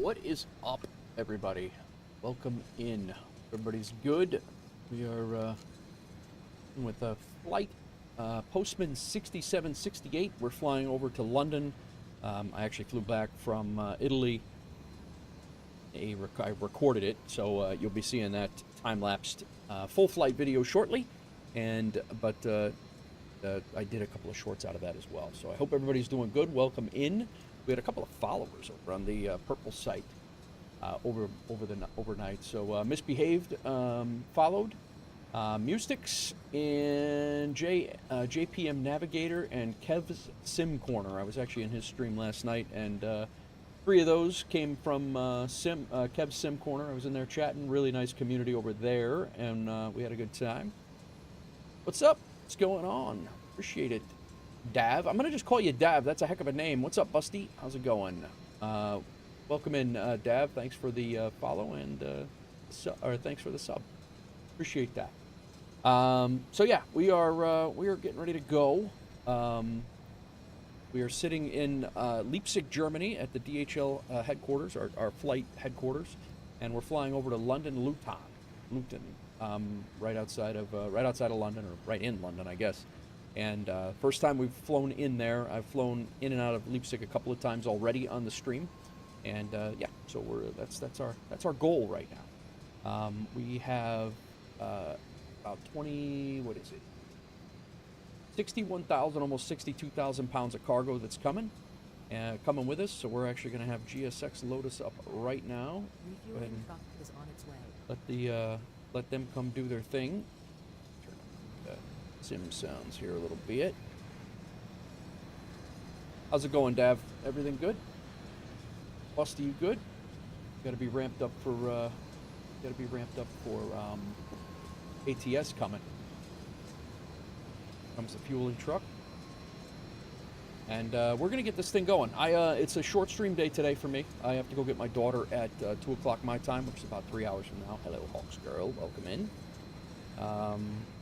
What is up, everybody? Welcome in. Everybody's good. We are with a flight Postman 6768. We're flying over to London. I actually flew back from Italy. I recorded it, so you'll be seeing that time-lapsed full flight video shortly. But I did a couple of shorts out of that as well. So I hope everybody's doing good. Welcome in. We had a couple of followers over on the Purple site overnight. So Misbehaved followed. Mustix and JPM Navigator and Kev's Sim Corner. I was actually in his stream last night, and 3 of those came from Kev's Sim Corner. I was in there chatting. Really nice community over there, and we had a good time. What's up? What's going on? Appreciate it. Dav. I'm going to just call you Dav. That's a heck of a name. What's up, Busty? How's it going? Welcome in, Dav. Thanks for the follow and thanks for the sub. Appreciate that. So yeah, we are getting ready to go. We are sitting in Leipzig, Germany, at the DHL headquarters, our flight headquarters, and we're flying over to London Luton, right outside of London, or right in London, I guess. And first time we've flown in there. I've flown in and out of Leipzig a couple of times already on the stream, and yeah, so that's our goal right now. We have about 61,000, almost 62,000 pounds of cargo that's coming with us. So we're actually going to have GSX load us up right now. Refueling truck is on its way. Let them come do their thing. Sim sounds here a little bit. How's it going, Dav? Everything good? Busty, you good? Got to be ramped up for ATS coming. Comes the fueling truck, and we're gonna get this thing going. It's a short stream day today for me. I have to go get my daughter at 2 o'clock my time, which is about 3 hours from now. Hello, Hawks girl, welcome in.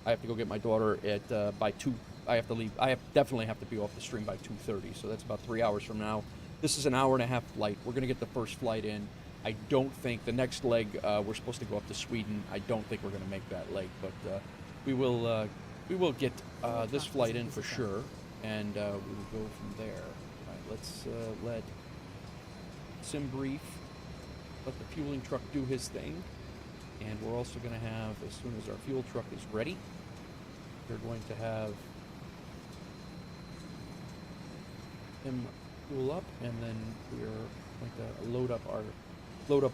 I have to go get my daughter at by 2. I have to leave. Definitely have to be off the stream by 2:30. So that's about 3 hours from now. This is an hour-and-a-half flight. We're gonna get the first flight in. I don't think the next leg, we're supposed to go up to Sweden. I don't think we're gonna make that leg, but we will get this flight in for sure, and we will go from there. All right, let's let SimBrief, let the fueling truck do his thing. And we're also going to have, as soon as our fuel truck is ready, we're going to have him fuel up, and then we're going to load up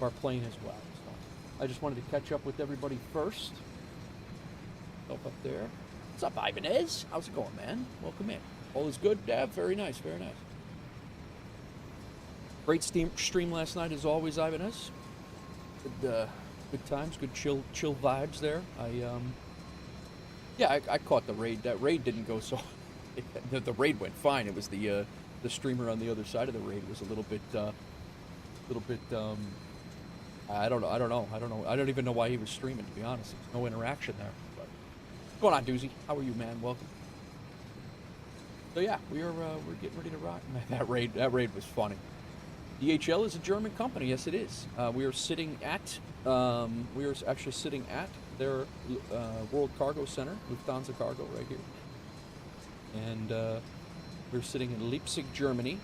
our plane as well. So I just wanted to catch up with everybody first. Up there. What's up, Ibanez? How's it going, man? Welcome in. All is good, Dav? Very nice, very nice. Great stream last night, as always, Ibanez. Good times, good chill vibes there. I caught the raid. That raid didn't go so. The raid went fine. It was the streamer on the other side of the raid was a little bit. I don't know. I don't even know why he was streaming, to be honest. There's no interaction there. But what's going on, Doozy? How are you, man? Welcome. So yeah, we're getting ready to rock. That raid was funny. DHL is a German company. Yes, it is. We are actually sitting at their World Cargo Center, Lufthansa Cargo, right here. And we're sitting in Leipzig, Germany,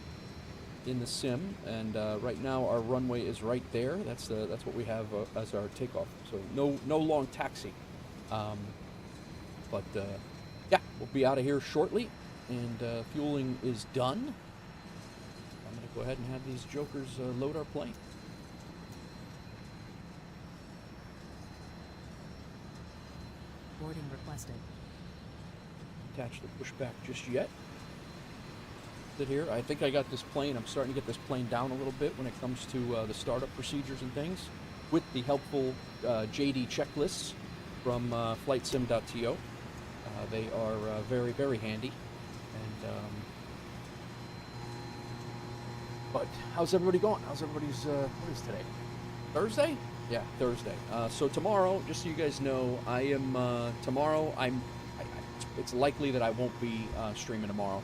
in the sim. And right now our runway is right there. That's what we have as our takeoff. So no long taxi. But yeah, we'll be out of here shortly, and fueling is done. I'm going to go ahead and have these jokers load our plane. Boarding requested. Attach the pushback just yet. Sit here. I think I got this plane. I'm starting to get this plane down a little bit when it comes to the startup procedures and things, with the helpful JD checklists from flightsim.to. They are very, very handy. And but how's everybody going? How's everybody's, what is today? Thursday? Yeah, Thursday. So tomorrow, just so you guys know, I am, tomorrow, it's likely that I won't be streaming tomorrow.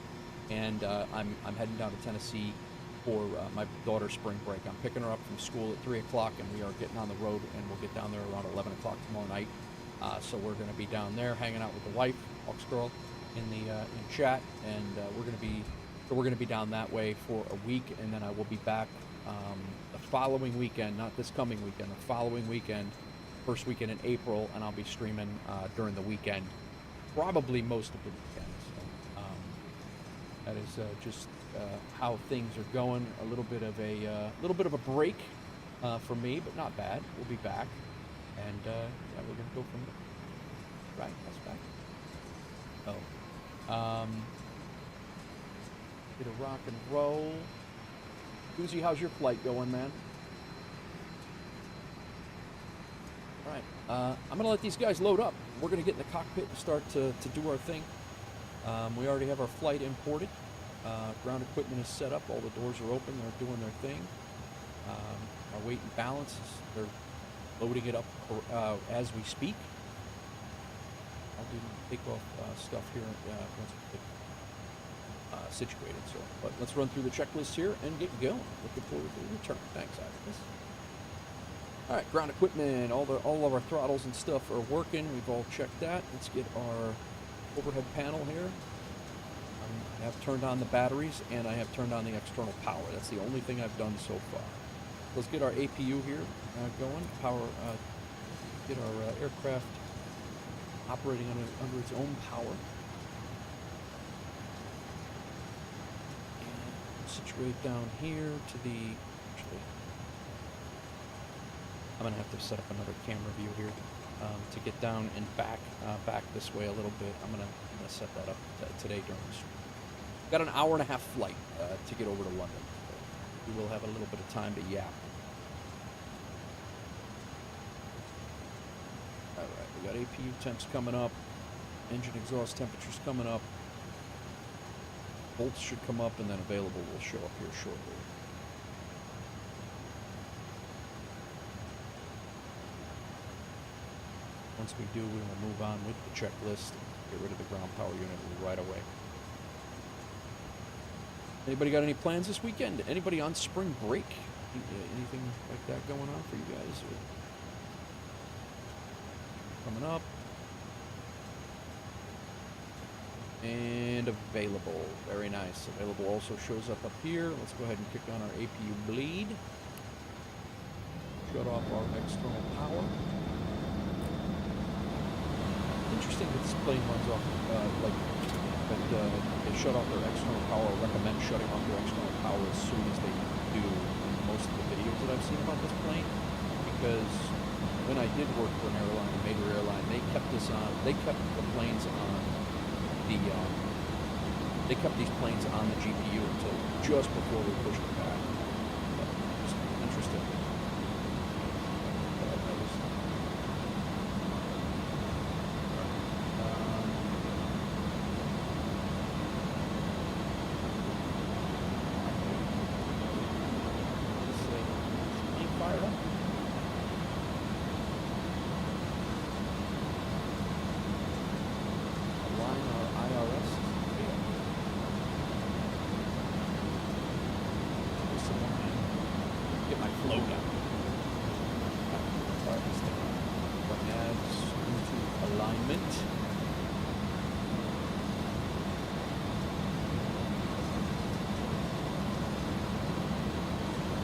And I'm heading down to Tennessee for my daughter's spring break. I'm picking her up from school at 3 o'clock, and we are getting on the road, and we'll get down there around 11 o'clock tomorrow night. So we're going to be down there hanging out with the wife, Hawks Girl, in chat, and we're going to be down that way for a week, and then I will be back the following weekend, not this coming weekend, the following weekend, first weekend in April, and I'll be streaming during the weekend, probably most of the weekend. So that is just how things are going. A little bit of a break for me, but not bad. We'll be back, and yeah, we're gonna go from there. Right, that's back. Oh, get a rock and roll. Uzi, how's your flight going, man? All right, I'm gonna let these guys load up. We're gonna get in the cockpit and start to do our thing. We already have our flight imported. Ground equipment is set up. All the doors are open. They're doing their thing. Our weight and balance they're loading it up as we speak. I'll do takeoff stuff here once we get situated. So, but let's run through the checklist here and get going. Looking forward to the return. Thanks, Agnes. All right, ground equipment. All of our throttles and stuff are working. We've all checked that. Let's get our overhead panel here. I have turned on the batteries and I have turned on the external power. That's the only thing I've done so far. Let's get our APU here going. Get our aircraft operating under its own power. And situate down here to the. Actually, I'm gonna have to set up another camera view here to get down and back this way a little bit. I'm gonna set that up today during the stream. Got an hour and a half flight to get over to London. So we will have a little bit of time to yap. All right, we got APU temps coming up, engine exhaust temperatures coming up. Bolts should come up, and then available will show up here shortly. Once we do, we will move on with the checklist and get rid of the ground power unit right away. Anybody got any plans this weekend? Anybody on spring break? Anything like that going on for you guys? Or coming up. And available. Very nice. Available also shows up here. Let's go ahead and kick on our APU bleed. Shut off our external power. Interesting that this plane runs off they shut off their external power, recommend shutting off their external power as soon as they do in most of the videos that I've seen about this plane, because when I did work for an airline, a major airline, they kept the planes on the they kept these planes on the GPU until just before we pushed it back. But just interesting.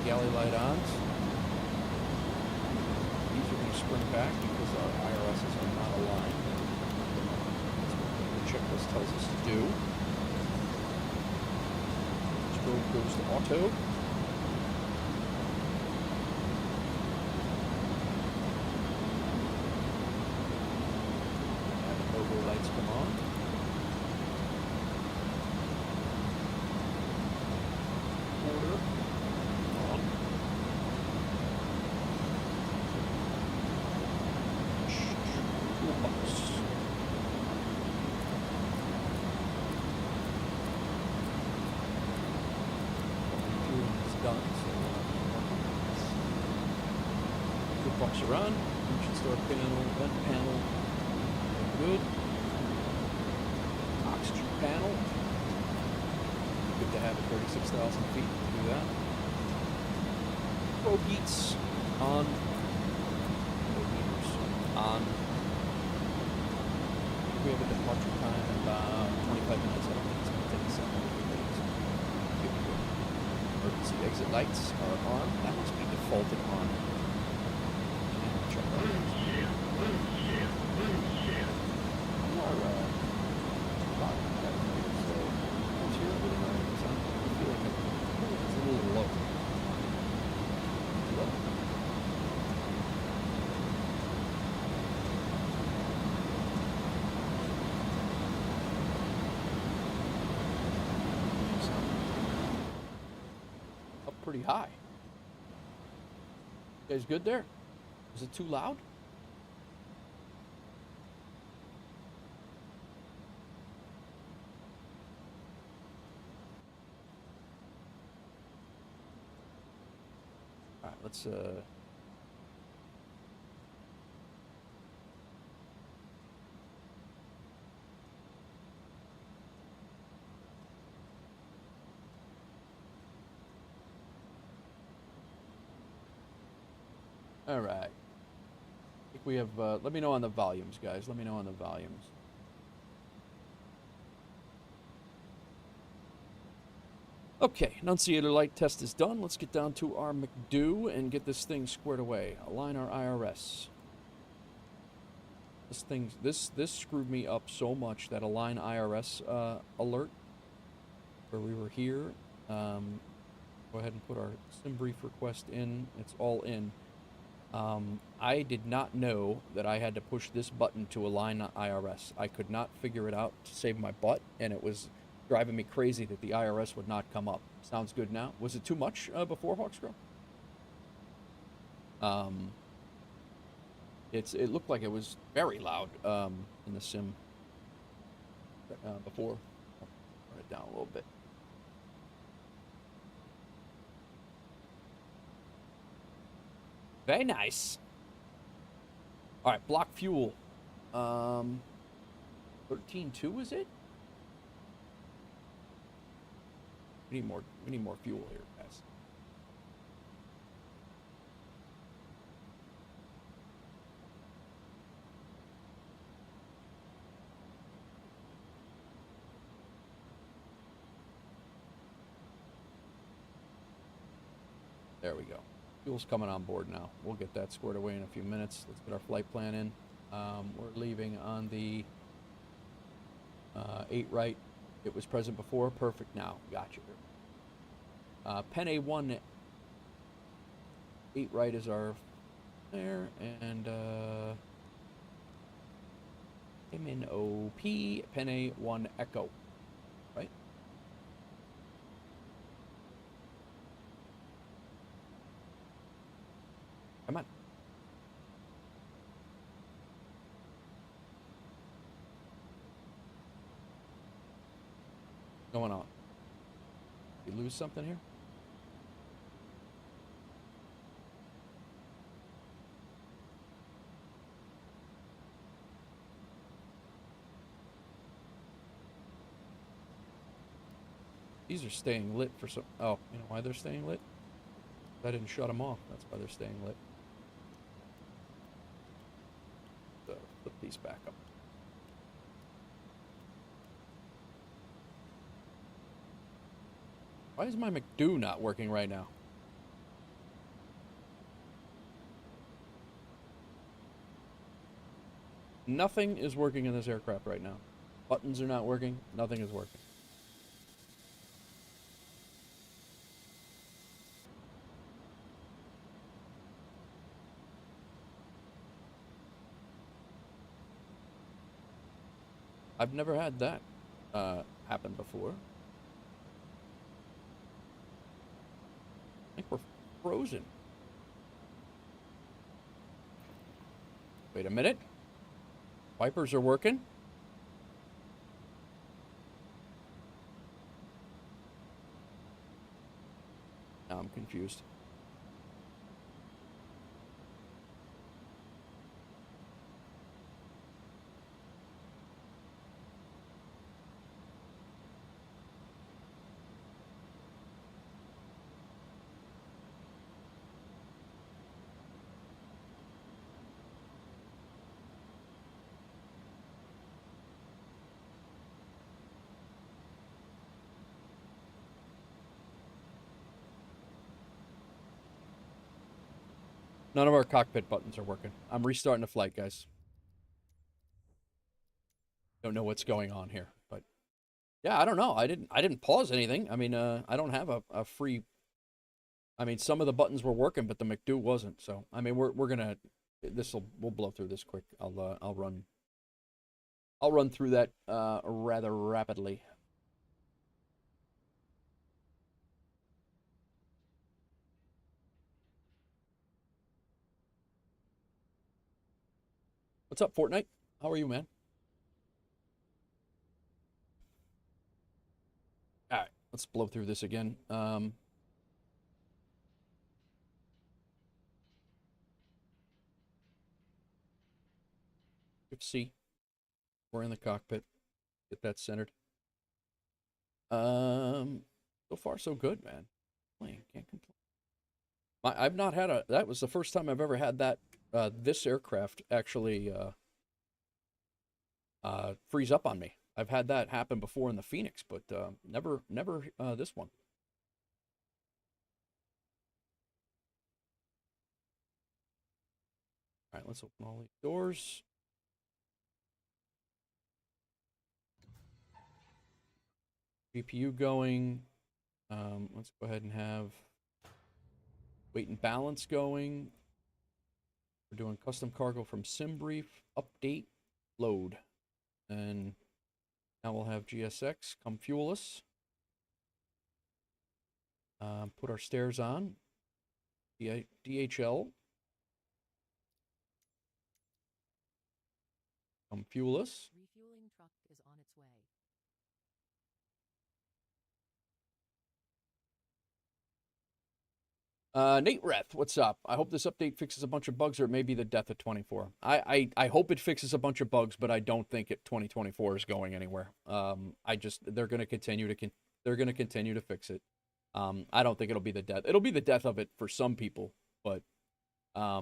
Galley light on. These are going to spring back because our IRSs are not aligned. That's what the checklist tells us to do. Strobe goes to auto. And the Novo lights come on. Order. Box are on. Engine start panel, vent panel, good. Oxygen panel, good to have at 36,000 feet to do that. Probe heats on. Probe heaters on. We have a departure time in about 25 minutes. I don't think it's going to take us that long. Emergency exit lights are on. That must be defaulted on. Check that. It's a little low. Low. Up pretty high. You guys good there? Is it too loud? All right, let's all right. I think we have, let me know on the volumes, guys. Let me know on the volumes. Okay, enunciator light test is done. Let's get down to our McDo and get this thing squared away. Align our IRS. This screwed me up so much, that align IRS alert where we were here. Go ahead and put our sim brief request in. It's all in. I did not know that I had to push this button to align IRS. I could not figure it out to save my butt, and it was driving me crazy that the IRS would not come up. Sounds good now. Was it too much before, Hawksgirl? It looked like it was very loud in the sim before. I'll turn it down a little bit. Very nice. All right, block fuel. 13.2 is it? We need more fuel here, guys. There we go. Fuel's coming on board now. We'll get that squared away in a few minutes. Let's get our flight plan in. We're leaving on the 8 right. It was present before. Perfect now. Gotcha. Pen A1 8 right is our there, and MNOP Pen A1 Echo, right? Come on. What's going on? Did we lose something here? These are staying lit for some... Oh, you know why they're staying lit? I didn't shut them off. That's why they're staying lit. So, flip these back up. Why is my McDo not working right now? Nothing is working in this aircraft right now. Buttons are not working. Nothing is working. I've never had that happen before. I think we're frozen. Wait a minute. Wipers are working. Now I'm confused. None of our cockpit buttons are working. I'm restarting the flight, guys. Don't know what's going on here, but yeah, I don't know. I didn't pause anything. I mean, I don't have a free. I mean, some of the buttons were working, but the McDo wasn't. So I mean, we're gonna we'll blow through this quick. I'll run through that rather rapidly. What's up, Fortnite? How are you, man? All right, let's blow through this again. C. We're in the cockpit. Get that centered. So far so good, man. Can't complain. I've not had a. That was the first time I've ever had that. This aircraft actually freeze up on me. I've had that happen before in the Phoenix, but never this one. All right, let's open all these doors. GPU going. Let's go ahead and have weight and balance going. We're doing custom cargo from SimBrief. Update. Load. And now we'll have GSX come fuel us. Put our stairs on. DHL. Come fuel us. Refueling truck is on its way. Nate Reth, what's up? I hope this update fixes a bunch of bugs, or it may be the death of 24. I hope it fixes a bunch of bugs, but I don't think 2024 is going anywhere. They're going to continue to fix it. I don't think it'll be the death. It'll be the death of it for some people, but I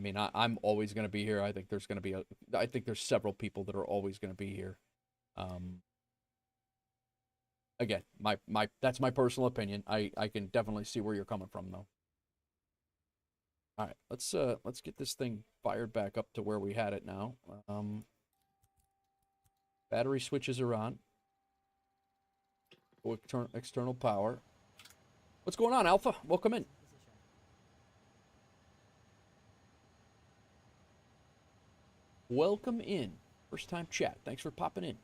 mean, I'm always going to be here. I think there's going to be I think there's several people that are always going to be here. Again, that's my personal opinion. I can definitely see where you're coming from, though. All right, let's get this thing fired back up to where we had it now. Battery switches are on. External power. What's going on, Alpha? Welcome in. Welcome in. First time chat. Thanks for popping in.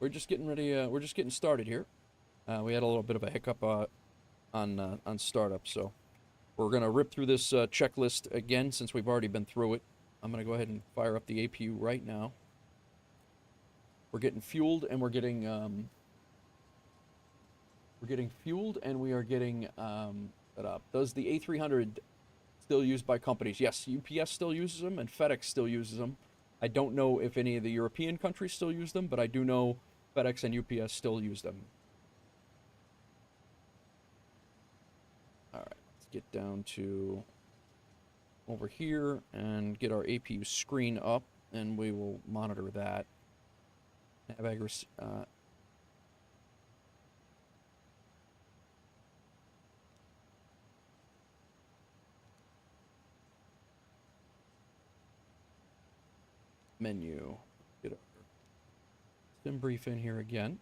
We're just getting ready. We're just getting started here. We had a little bit of a hiccup on startup, so we're gonna rip through this checklist again since we've already been through it. I'm gonna go ahead and fire up the APU right now. We're getting fueled, and we're getting fueled, and we are getting set up. Does the A300 still used by companies? Yes, UPS still uses them, and FedEx still uses them. I don't know if any of the European countries still use them, but I do know FedEx and UPS still use them. All right, let's get down to over here and get our APU screen up, and we will monitor that. Menu. Get our SimBrief in here again.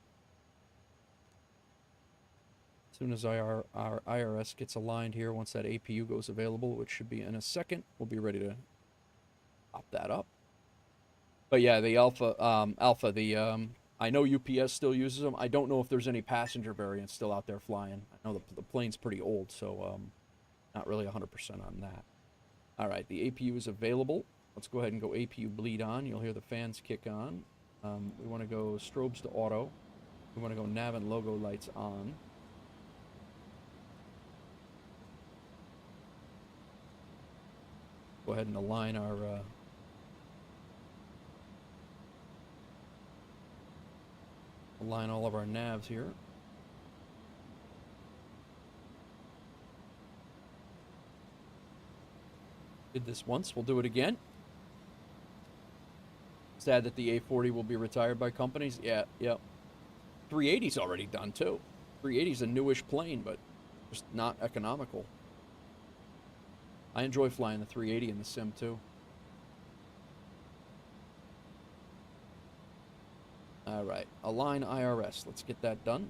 As soon as our IRS gets aligned here, once that APU goes available, which should be in a second, we'll be ready to pop that up. But yeah, the I know UPS still uses them. I don't know if there's any passenger variants still out there flying. I know the plane's pretty old, so not really 100% on that. All right, the APU is available. Let's go ahead and go APU bleed on. You'll hear the fans kick on. We want to go strobes to auto. We want to go nav and logo lights on. Go ahead and align our align all of our navs here. Did this once, we'll do it again. Sad that the A40 will be retired by companies. Yeah. 380's already done too. 380's a newish plane, but just not economical. I enjoy flying the 380 in the sim too. All right, align IRS. Let's get that done.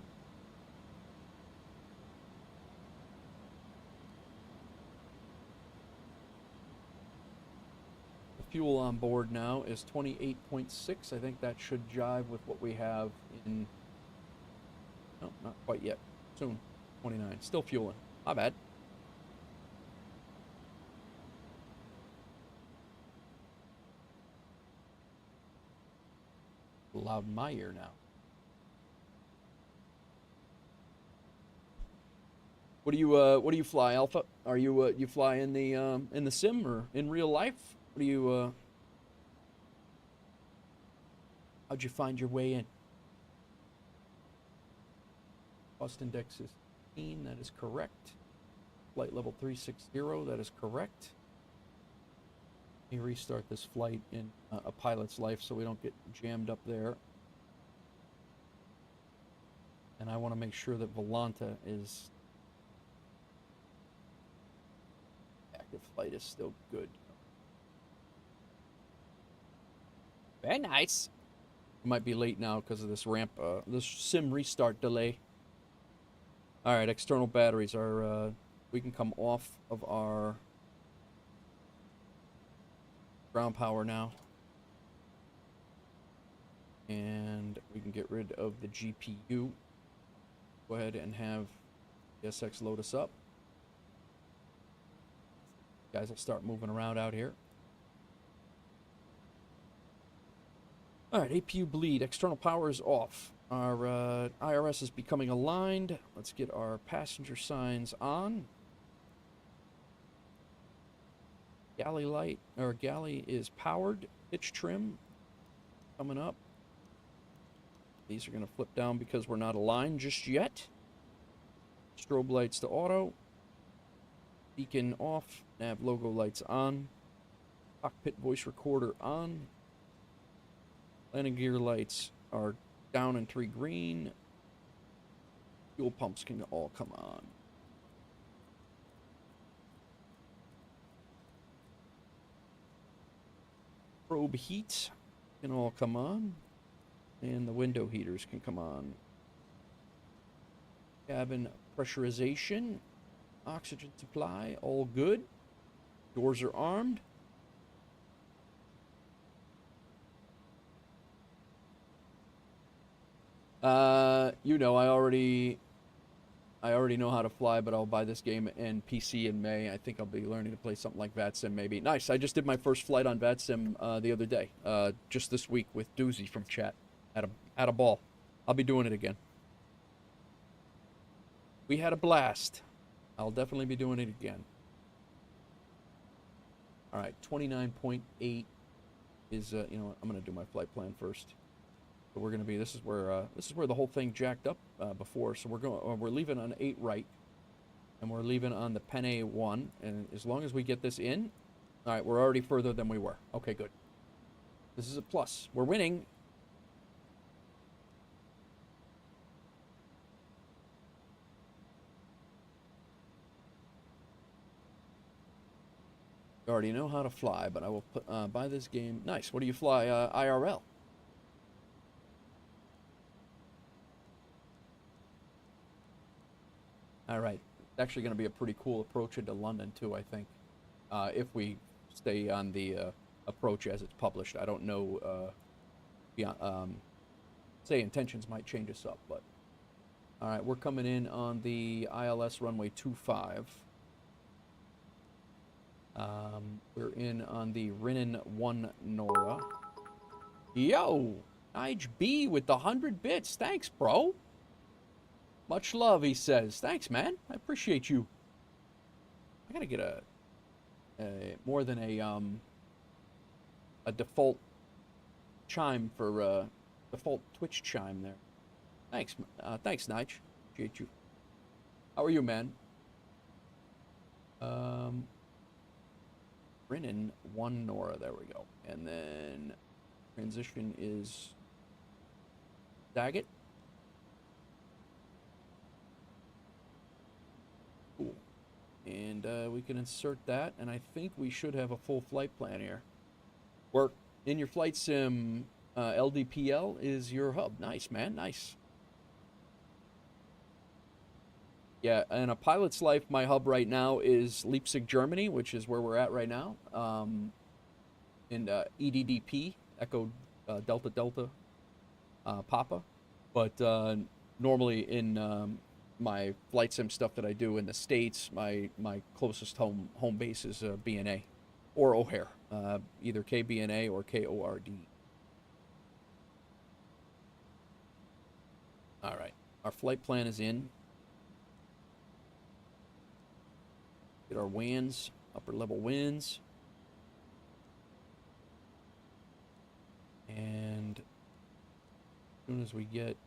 The fuel on board now is 28.6. I think that should jive with what we have in... No, not quite yet. Soon. 29. Still fueling. Not bad. Loud in my ear now. What do you fly, Alpha? Are you you fly in the sim or in real life? What do you how'd you find your way in? Cost index is 15, that is correct. Flight level 360, that is correct. Let me restart this flight in a pilot's life so we don't get jammed up there. And I want to make sure that Volanta is... Active flight is still good. Very nice. It might be late now because of this ramp, this sim restart delay. All right, external batteries are, we can come off of our ground power now. And we can get rid of the GPU. Go ahead and have the SX load us up. Guys will start moving around out here. All right, APU bleed. External power is off. Our IRS is becoming aligned. Let's get our passenger signs on. Galley light, or galley is powered. Pitch trim coming up. These are going to flip down because we're not aligned just yet. Strobe lights to auto. Beacon off. Nav logo lights on. Cockpit voice recorder on. Landing gear lights are down and 3 green. Fuel pumps can all come on. Probe heat can all come on. And the window heaters can come on. Cabin pressurization. Oxygen supply, all good. Doors are armed. You know, I already know how to fly, but I'll buy this game in PC in May. I think I'll be learning to play something like VATSIM maybe. Nice. I just did my first flight on VATSIM the other day. Just this week with Doozy from chat. Had a ball. I'll be doing it again. We had a blast. I'll definitely be doing it again. All right, 29.8 is you know what, I'm gonna do my flight plan first. So we're gonna be, this is where the whole thing jacked up before. So we're leaving on 8 right, and we're leaving on the Penne 1. And as long as we get this in, all right, we're already further than we were. Okay, good. This is a plus. We're winning. You already know how to fly, but I will put, buy this game. Nice. What do you fly? IRL. All right. It's actually going to be a pretty cool approach into London, too, I think. If we stay on the approach as it's published. I don't know. SayIntentions might change us up, but... All right, we're coming in on the ILS runway 25. We're in on the Rinnan 1 Nora. Yo! Nige B with the 100 bits. Thanks, bro. Much love, he says. Thanks, man. I appreciate you. I gotta get a more than a default chime for default Twitch chime there. Thanks, thanks, Nige. Appreciate you. How are you, man? Rinnan 1 Nora. There we go. And then transition is Daggett. Cool. And And we can insert that, and I think we should have a full flight plan here. Work in your flight sim, LDPL is your hub. Nice, man, nice. Yeah, in a pilot's life, my hub right now is Leipzig, Germany, which is where we're at right now. In EDDP, Echo Delta Delta Papa. But normally in my flight sim stuff that I do in the States, my closest home base is BNA or O'Hare, either KBNA or KORD. All right, our flight plan is in. Get our WANs, upper level WANs. And as soon as we get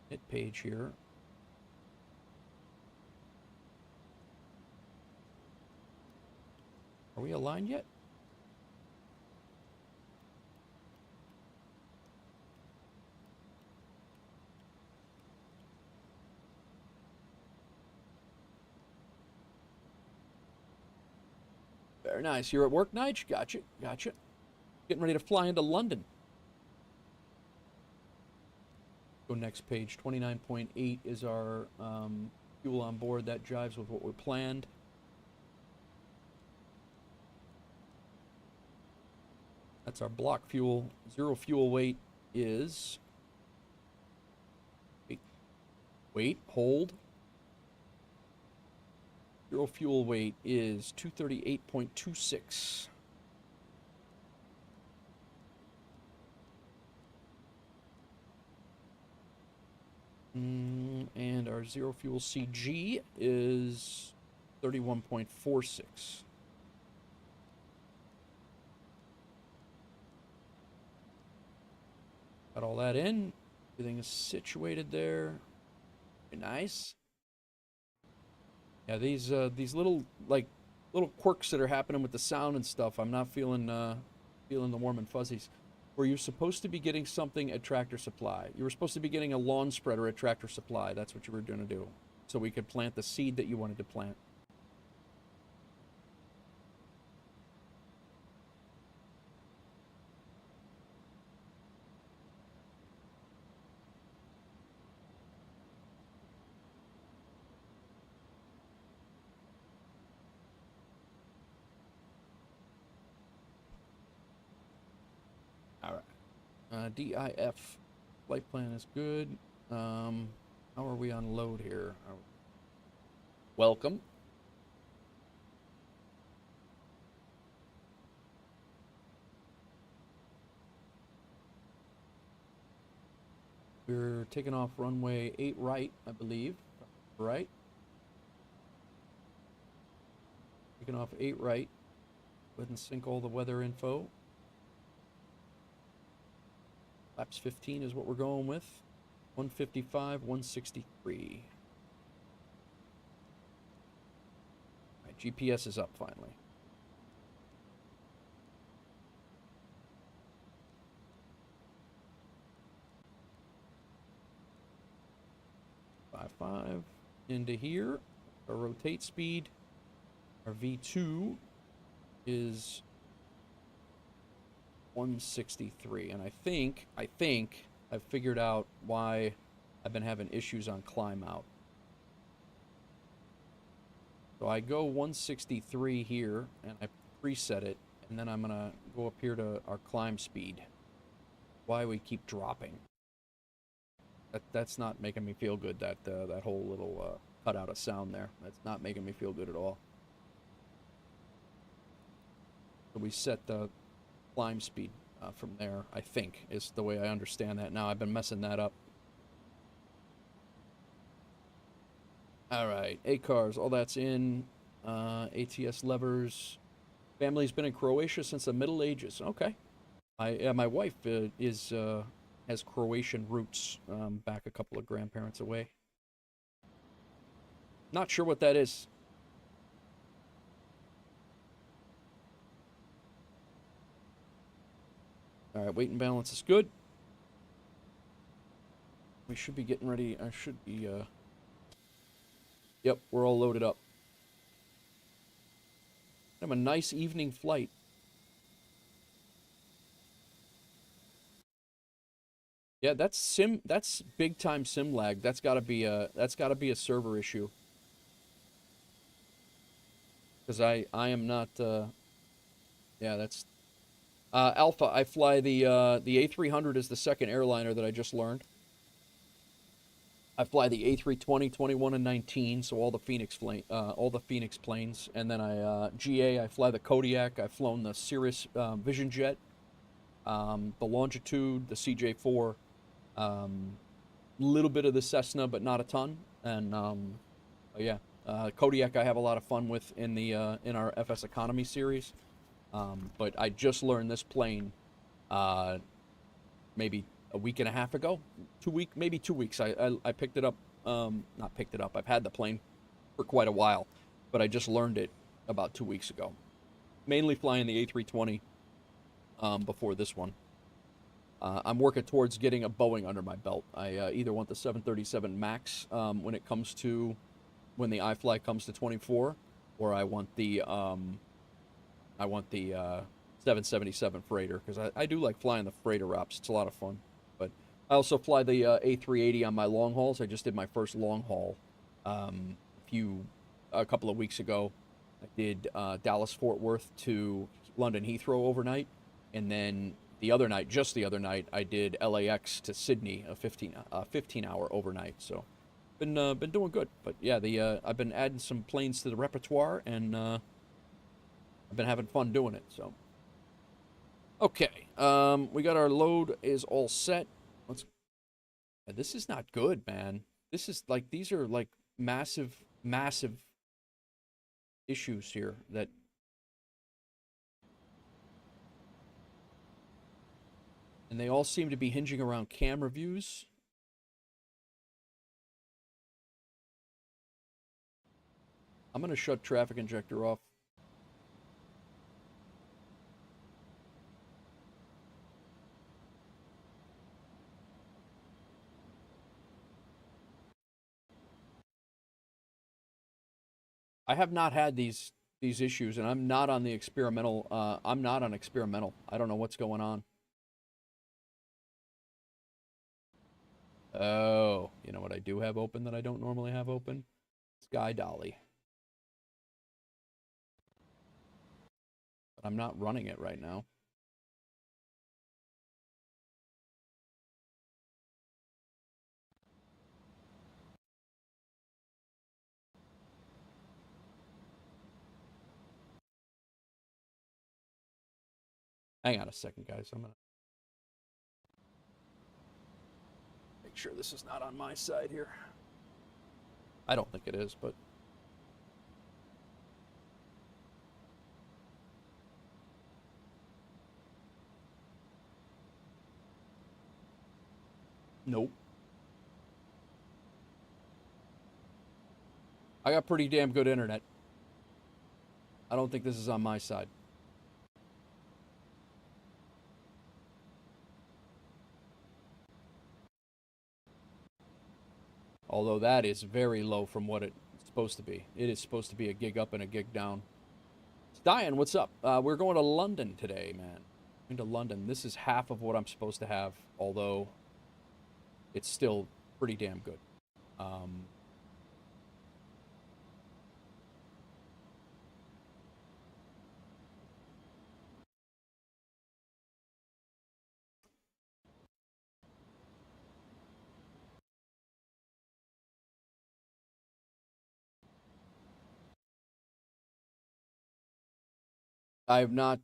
hit page here, are we aligned yet? Very nice. You're at work, Nige? Gotcha, gotcha. Getting ready to fly into London. Go next page. 29.8 is our fuel on board. That jives with what we planned. That's our block fuel. Zero fuel weight is... Wait, hold. Zero fuel weight is 238.26. And our zero fuel CG is 31.46. Got all that in. Everything is situated there. Very nice. Yeah, these little quirks that are happening with the sound and stuff, I'm not feeling the warm and fuzzies. Were you supposed to be getting something at Tractor Supply? You were supposed to be getting a lawn spreader at Tractor Supply. That's what you were going to do, so we could plant the seed that you wanted to plant. DIF flight plan is good. How are we on load here? Welcome. We're taking off runway 8 right, I believe. Right? Taking off 8 right. Go ahead and sync all the weather info. Laps 15 is what we're going with. 155, 163. All right, GPS is up finally. Five into here. Our rotate speed. Our V2 is 163, and I think I've figured out why I've been having issues on climb out. So I go 163 here, and I preset it, and then I'm gonna go up here to our climb speed. Why we keep dropping? That's not making me feel good. That whole little cutout of sound there. That's not making me feel good at all. So we set the climb speed from there, I think, is the way I understand that. Now, I've been messing that up. Alright, ACARS, all that's in. ATS levers. Family's been in Croatia since the Middle Ages. Okay. My wife has Croatian roots, back a couple of grandparents away. Not sure what that is. All right, weight and balance is good. We should be getting ready. I should be Yep, we're all loaded up. Have a nice evening flight. Yeah, that's big time sim lag. That's gotta be a server issue. Because I am not yeah, that's Alpha. I fly the A300 is the second airliner that I just learned. I fly the A320, 21, and 19, so all the Phoenix planes, and then I fly the Kodiak. I've flown the Cirrus Vision Jet, the Longitude, the CJ4, little bit of the Cessna, but not a ton. And yeah, Kodiak I have a lot of fun with in our FS Economy series. But I just learned this plane maybe a week and a half ago, maybe 2 weeks. I picked it up, not picked it up. I've had the plane for quite a while, but I just learned it about 2 weeks ago. Mainly flying the A320 before this one. I'm working towards getting a Boeing under my belt. I either want the 737 MAX when the iFly comes to 24, or I want the 777 freighter, because I do like flying the freighter ops. It's a lot of fun. But I also fly the A380 on my long hauls. I just did my first long haul a couple of weeks ago. I did Dallas Fort Worth to London Heathrow overnight, and then just the other night, I did LAX to Sydney, a 15-hour overnight. So been doing good. But yeah, I've been adding some planes to the repertoire, and I've been having fun doing it. So okay, we got our load is all set. This is not good, man. These are like massive issues here that. And they all seem to be hinging around camera views. I'm going to shut traffic injector off. I have not had these issues, and I'm not on the experimental. I'm not on experimental. I don't know what's going on. Oh, you know what I do have open that I don't normally have open? Sky Dolly. But I'm not running it right now. Hang on a second, guys. I'm going to make sure this is not on my side here. I don't think it is, but... Nope. I got pretty damn good internet. I don't think this is on my side. Although that is very low from what it's supposed to be. It is supposed to be a gig up and a gig down. Diane, what's up? We're going to London today, man. Going to London. This is half of what I'm supposed to have, although it's still pretty damn good. I have not...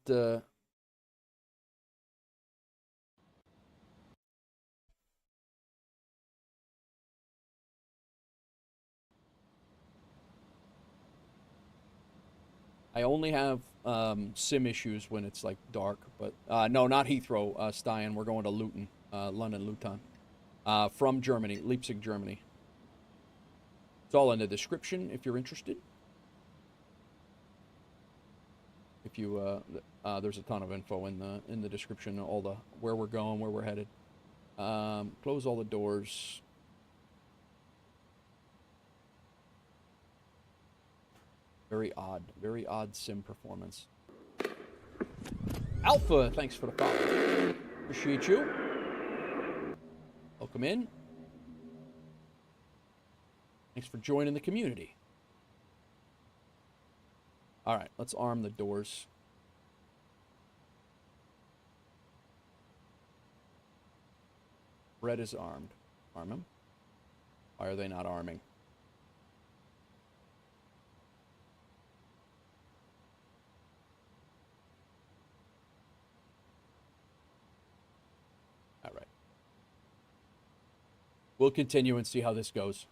I only have sim issues when it's like dark, but no, not Heathrow, Stein. We're going to Luton, London Luton, from Germany, Leipzig, Germany. It's all in the description if you're interested. If you there's a ton of info in the description, where we're going, where we're headed. Close all the doors. Very odd sim performance. Alpha, thanks for the follow. Appreciate you. Welcome in. Thanks for joining the community. All right, let's arm the doors. Red is armed. Arm him. Why are they not arming? All right. We'll continue and see how this goes.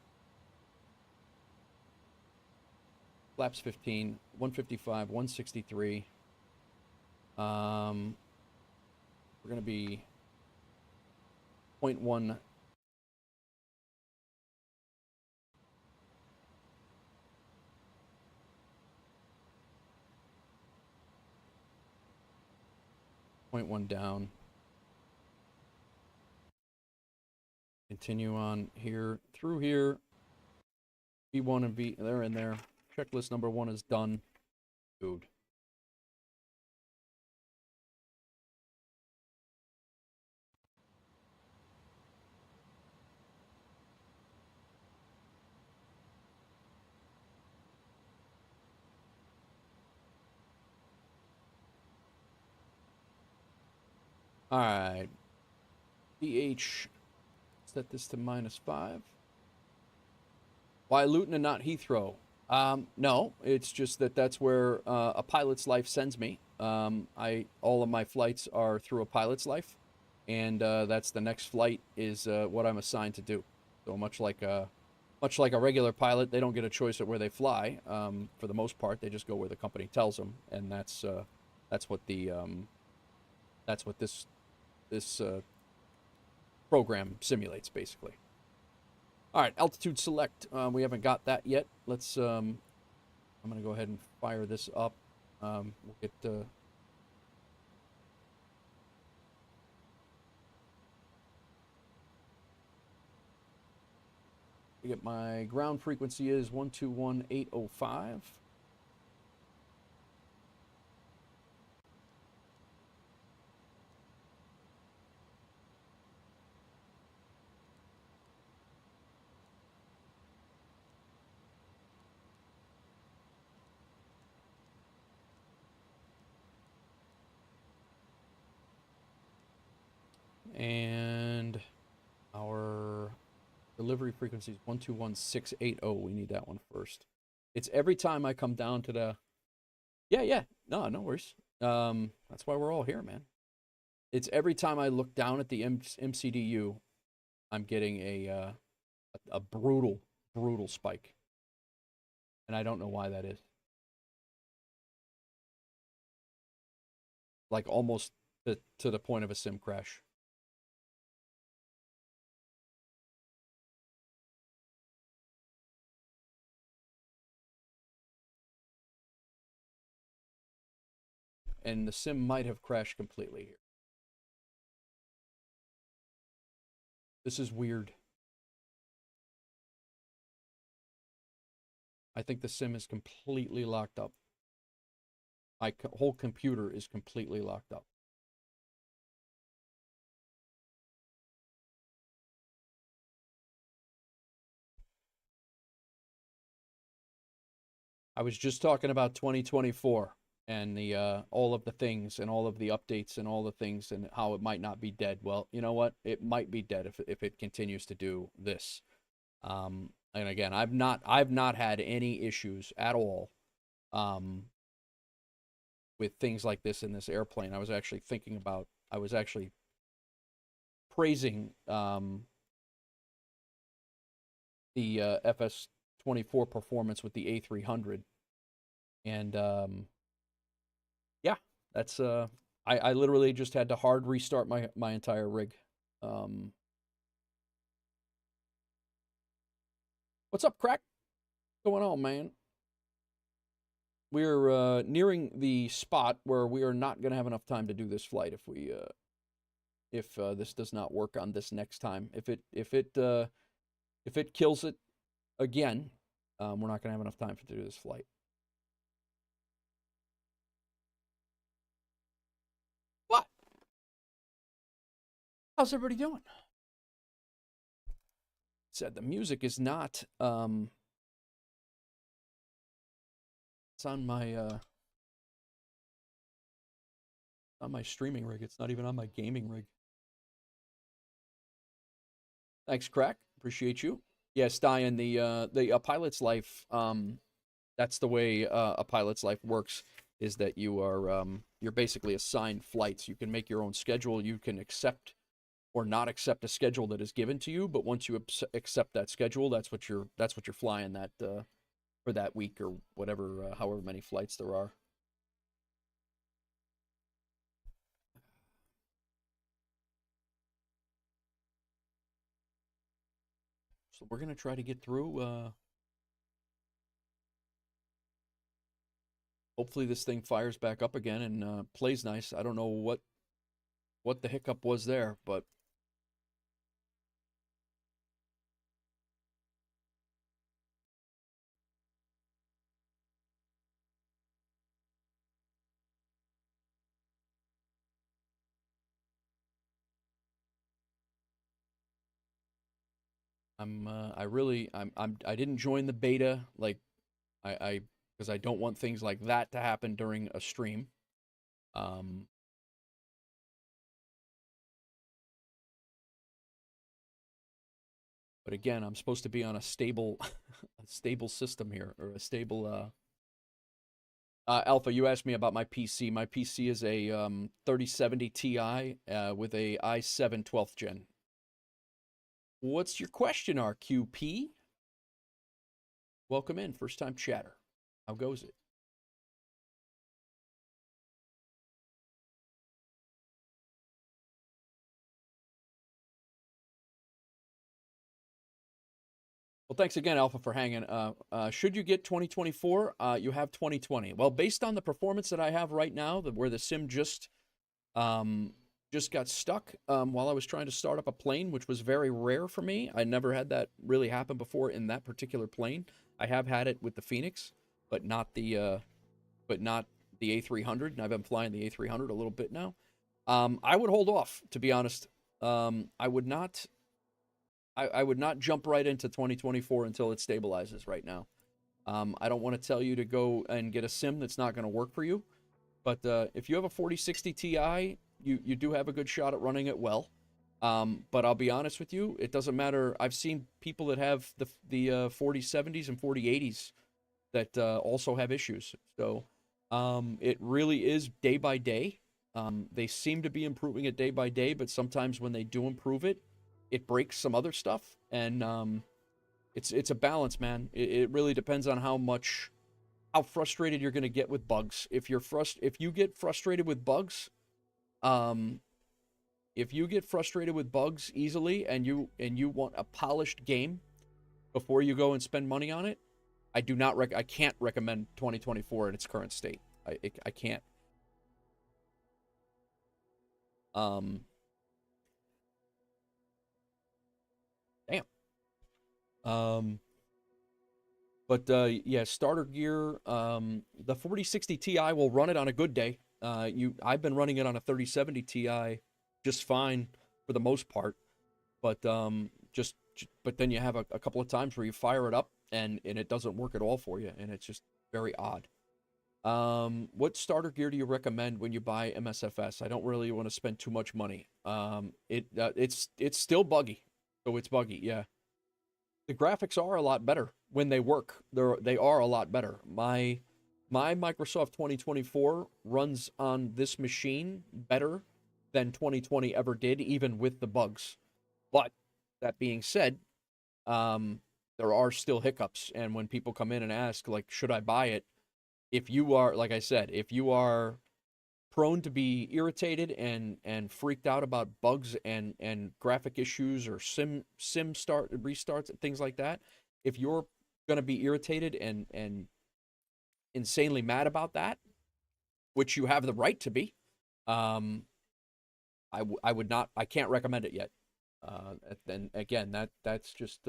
Flaps 15, 155, 163. We're going to be 0.1. Point one down. Continue on here, through here. V1 and V, they're in there. Checklist number 1 is done. Dude. All right. DH, set this to -5. Why Luton and not Heathrow? No, it's just that that's where a pilot's life sends me. All of my flights are through a pilot's life, and that's the next flight is what I'm assigned to do. So much like a regular pilot, they don't get a choice at where they fly. For the most part, they just go where the company tells them, and that's what this program simulates, basically. All right, altitude select. We haven't got that yet. Let's. I'm gonna go ahead and fire this up. We'll get. My ground frequency is 121.805. And our delivery frequency is 121.680. We need that one first. It's every time I come down to the... Yeah. No worries. That's why we're all here, man. It's every time I look down at the MCDU, I'm getting a brutal spike. And I don't know why that is. Like almost to the point of a sim crash. And the sim might have crashed completely here. This is weird. I think the sim is completely locked up. My whole computer is completely locked up. I was just talking about 2024 and the all of the things and all of the updates and all the things and how it might not be dead. Well, you know what? It might be dead if it continues to do this. And again, I've not had any issues at all with things like this in this airplane. I was actually praising the FS-24 performance with the A-300. And yeah, that's I literally just had to hard restart my entire rig. What's up, Crack? What's going on, man? We're nearing the spot where we are not going to have enough time to do this flight if this does not work on this next time. If it kills it again, we're not going to have enough time to do this flight. How's everybody doing? Said the music is not it's on my streaming rig. It's not even on my gaming rig. Thanks, Crack. Appreciate you. Yes, Diane, the pilot's life, that's the way a pilot's life works, is that you're basically assigned flights. You can make your own schedule. You can accept or not accept a schedule that is given to you, but once you accept that schedule, that's what you're flying that for that week or whatever, however many flights there are. So we're gonna try to get through. Hopefully this thing fires back up again and plays nice. I don't know what the hiccup was there, but I didn't join the beta, like I because I don't want things like that to happen during a stream. But again, I'm supposed to be on a stable a stable system here, or a stable Alpha. You asked me about my PC. My PC is a 3070 Ti with a i7 12th gen. What's your question, RQP? Welcome in, first time chatter. How goes it? Well, thanks again, Alpha, for hanging. Should you get 2024, you have 2020. Well, based on the performance that I have right now, where the sim just got stuck while I was trying to start up a plane, which was very rare for me. I never had that really happen before in that particular plane. I have had it with the Phoenix, but not the A300. And I've been flying the A300 a little bit now. I would hold off, to be honest. I would not jump right into 2024 until it stabilizes right now. I don't want to tell you to go and get a sim that's not going to work for you. But if you have a 4060 Ti, you do have a good shot at running it well. But I'll be honest with you, it doesn't matter. I've seen people that have the 4070s and 4080s that also have issues. So it really is day by day. They seem to be improving it day by day, but sometimes when they do improve it, it breaks some other stuff. And it's a balance, man. It really depends on how frustrated you're going to get with bugs. If you get frustrated with bugs, easily, and you want a polished game before you go and spend money on it, I can't recommend 2024 in its current state. I can't. Damn. But yeah, starter gear. The 4060 Ti will run it on a good day. I've been running it on a 3070 Ti just fine for the most part. But but then you have a couple of times where you fire it up and it doesn't work at all for you, and it's just very odd. What starter gear do you recommend when you buy MSFS? I don't really want to spend too much money. It's still buggy, so it's buggy. Yeah. The graphics are a lot better when they work. They are a lot better. My Microsoft 2024 runs on this machine better than 2020 ever did, even with the bugs. But that being said, there are still hiccups. And when people come in and ask, like, should I buy it? If you are, like I said, if you are prone to be irritated and freaked out about bugs and graphic issues or sim restarts and things like that, if you're going to be irritated and insanely mad about that, which you have the right to be, I would not. I can't recommend it yet. Then again, that's just.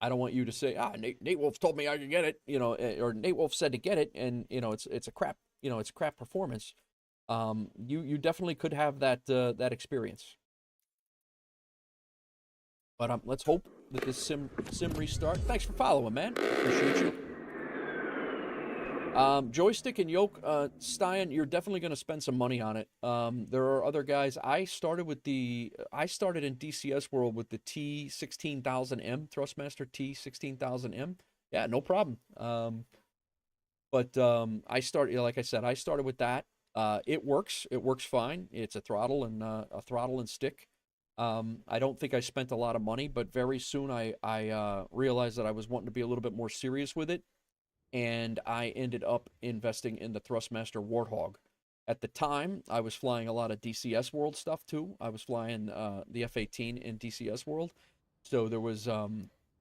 I don't want you to say, Nate Wolf told me I could get it, or Nate Wolf said to get it, and it's a crap, it's crap performance. you definitely could have that experience. But let's hope that this sim restart. Thanks for following, man. Appreciate you. Joystick and yoke, Stein, you're definitely going to spend some money on it. There are other guys. I started in DCS World with the T16000M, Thrustmaster T16000M. Yeah, no problem. But I started, like I said, I started with that. It works. It works fine. It's a throttle and stick. I don't think I spent a lot of money, but very soon I realized that I was wanting to be a little bit more serious with it, and I ended up investing in the Thrustmaster Warthog. At the time, I was flying a lot of DCS World stuff too. I was flying the F-18 in DCS World, so there was a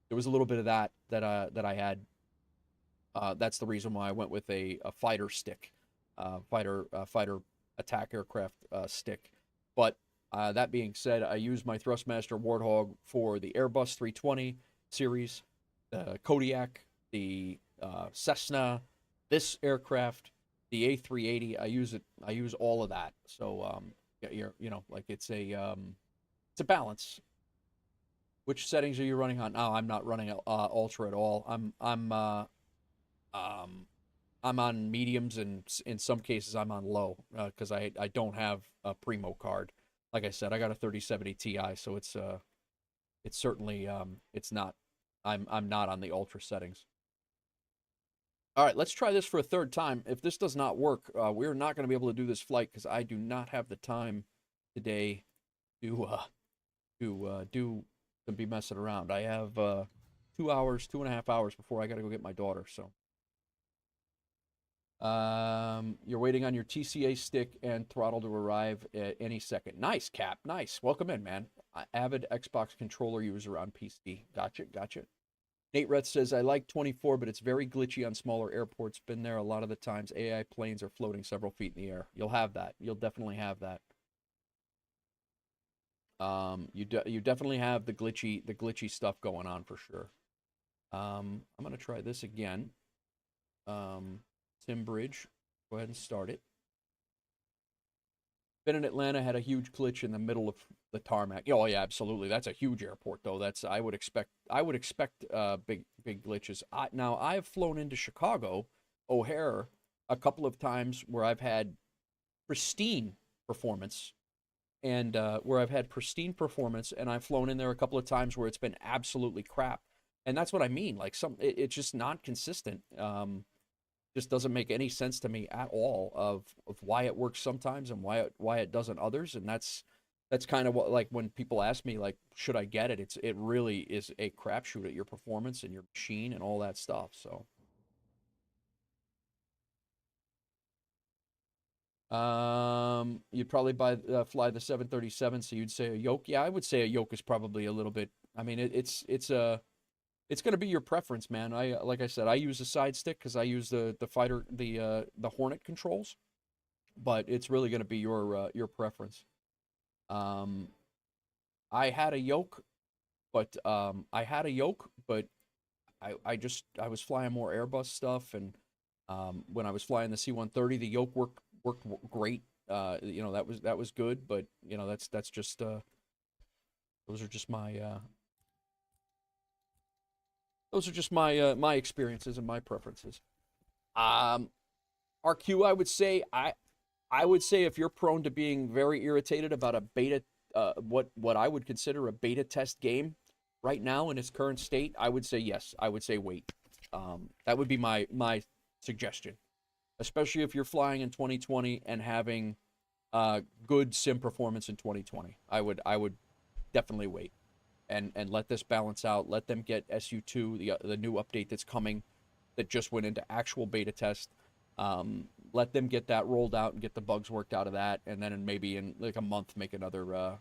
little bit of that I had. That's the reason why I went with a fighter stick, fighter attack aircraft stick. But that being said, I used my Thrustmaster Warthog for the Airbus 320 series, the Kodiak, the Cessna, this aircraft, the A380. I use all of that. So like it's a balance. Which settings are you running on? No, I'm not running Ultra at all. I'm on mediums, and in some cases I'm on low because I don't have a Primo card. Like I said, I got a 3070 Ti, so it's certainly it's not. I'm not on the ultra settings. All right, let's try this for a third time. If this does not work, we're not going to be able to do this flight because I do not have the time today to be messing around. I have 2 hours, 2.5 hours before I got to go get my daughter. So, you're waiting on your TCA stick and throttle to arrive at any second. Nice, Cap. Nice. Welcome in, man. Avid Xbox controller user on PC. Gotcha. Nate Reth says, I like 24, but it's very glitchy on smaller airports. Been there a lot of the times. AI planes are floating several feet in the air. You'll have that. You'll definitely have that. You definitely have the glitchy stuff going on for sure. I'm gonna try this again. SimBridge. Go ahead and start it. Been in Atlanta, had a huge glitch in the middle of the tarmac. Oh yeah, absolutely. That's a huge airport though. I would expect big glitches. Now I've flown into Chicago O'Hare a couple of times where I've had pristine performance and I've flown in there a couple of times where it's been absolutely crap. And that's what I mean. Like it's just not consistent. Just doesn't make any sense to me at all of why it works sometimes and why it doesn't others. And that's kind of what, like, when people ask me, like, should I get it? It really is a crapshoot at your performance and your machine and all that stuff. So, you'd probably fly the 737. So you'd say a yoke. Yeah, I would say a yoke is probably a little bit. I mean, it's going to be your preference, man. Like I said, I use a side stick because I use the fighter the Hornet controls, but it's really going to be your preference. I had a yoke, but I was flying more Airbus stuff, and when I was flying the C-130, the yoke worked great. That was good, but that's just those are just my experiences and my preferences. RQ, I would say if you're prone to being very irritated about a beta, what I would consider a beta test game right now in its current state, I would say yes. I would say wait. That would be my suggestion, especially if you're flying in 2020 and having good sim performance in 2020. I would definitely wait and let this balance out. Let them get SU2, the new update that's coming, that just went into actual beta test. Let them get that rolled out and get the bugs worked out of that, and then maybe in like a month make another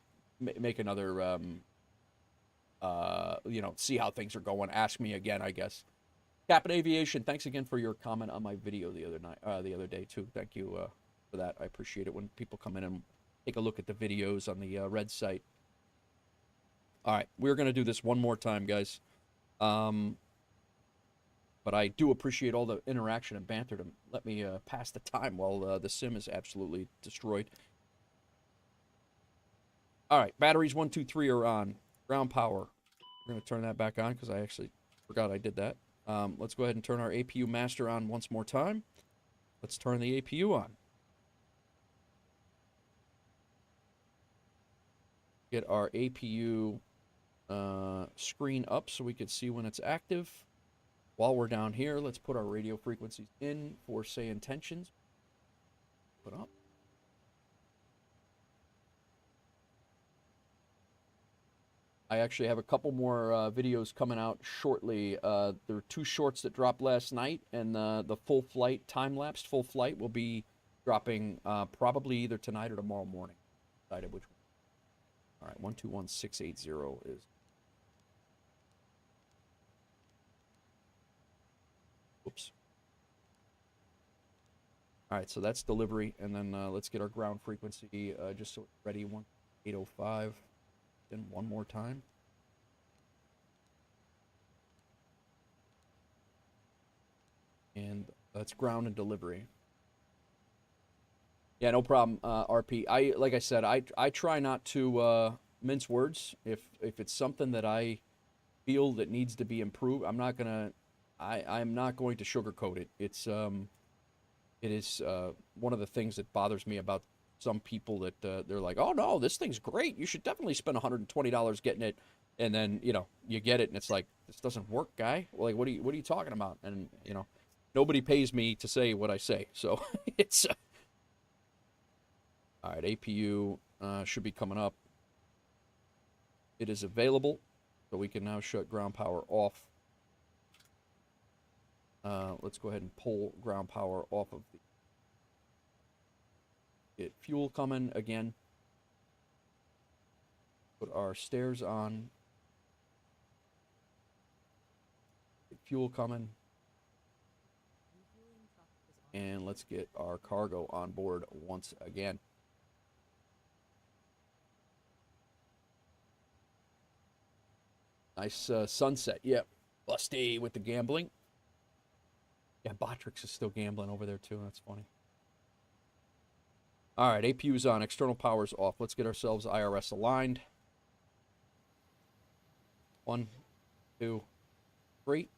see how things are going. Ask me again, I guess. Captain Aviation, thanks again for your comment on my video the other day too. Thank you for that. I appreciate it when people come in and take a look at the videos on the Red site. All right, we're gonna do this one more time, guys. But I do appreciate all the interaction and banter to let me pass the time while the sim is absolutely destroyed. All right, batteries 1, 2, 3 are on. Ground power. We're going to turn that back on because I actually forgot I did that. Let's go ahead and turn our APU master on once more time. Let's turn the APU on. Get our APU screen up so we can see when it's active. While we're down here, let's put our radio frequencies in for SayIntentions. Put up. I actually have a couple more videos coming out shortly. There were 2 shorts that dropped last night, and the full flight, time-lapsed full flight, will be dropping probably either tonight or tomorrow morning. Decided which one. All right, 121680 is. Oops. All right, so that's delivery, and then let's get our ground frequency just so it's ready. 1805. Then one more time. And that's ground and delivery. Yeah, no problem, RP. Like I said, I try not to mince words. If it's something that I feel that needs to be improved, I'm not going to sugarcoat it. It is one of the things that bothers me about some people that they're like, oh no, this thing's great. You should definitely spend $120 getting it, and then you get it, and it's like, this doesn't work, guy. Like, what are you talking about? And nobody pays me to say what I say, so it's all right. APU should be coming up. It is available, so we can now shut ground power off. Let's go ahead and pull ground power off of the. Get fuel coming again. Put our stairs on. Get fuel coming. And let's get our cargo on board once again. Nice sunset. Yep. Busty with the gambling. Yeah, Botrix is still gambling over there too. That's funny. All right, APU's on. External power's off. Let's get ourselves IRS aligned. 1, 2, 3.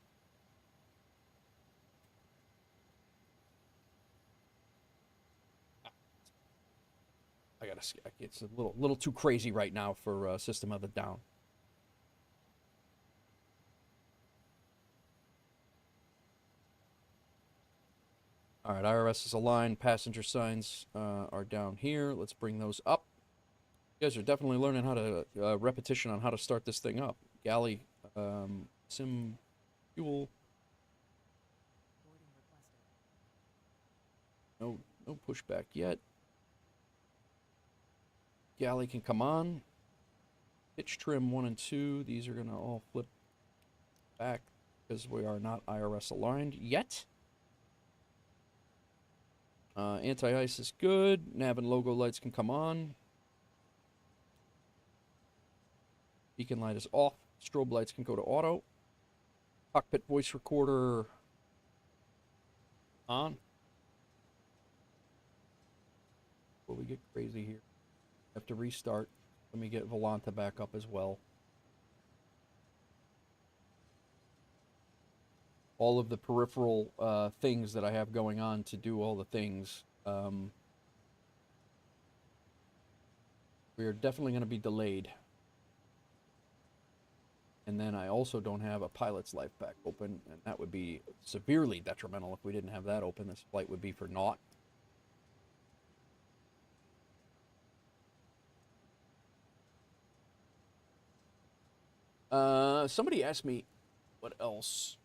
It's a little too crazy right now for System of the Down. All right, IRS is aligned. Passenger signs are down here. Let's bring those up. You guys are definitely learning how to repetition on how to start this thing up. Galley, sim, fuel. No pushback yet. Galley can come on. Pitch trim 1 and 2. These are gonna all flip back because we are not IRS aligned yet. Anti-ice is good. Nav and logo lights can come on. Beacon light is off. Strobe lights can go to auto. Cockpit voice recorder on. Will we get crazy here? Have to restart. Let me get Volanta back up as well. All of the peripheral things that I have going on to do all the things. We are definitely going to be delayed. And then I also don't have a pilot's life pack open, and that would be severely detrimental if we didn't have that open. This flight would be for naught. Somebody asked me what else.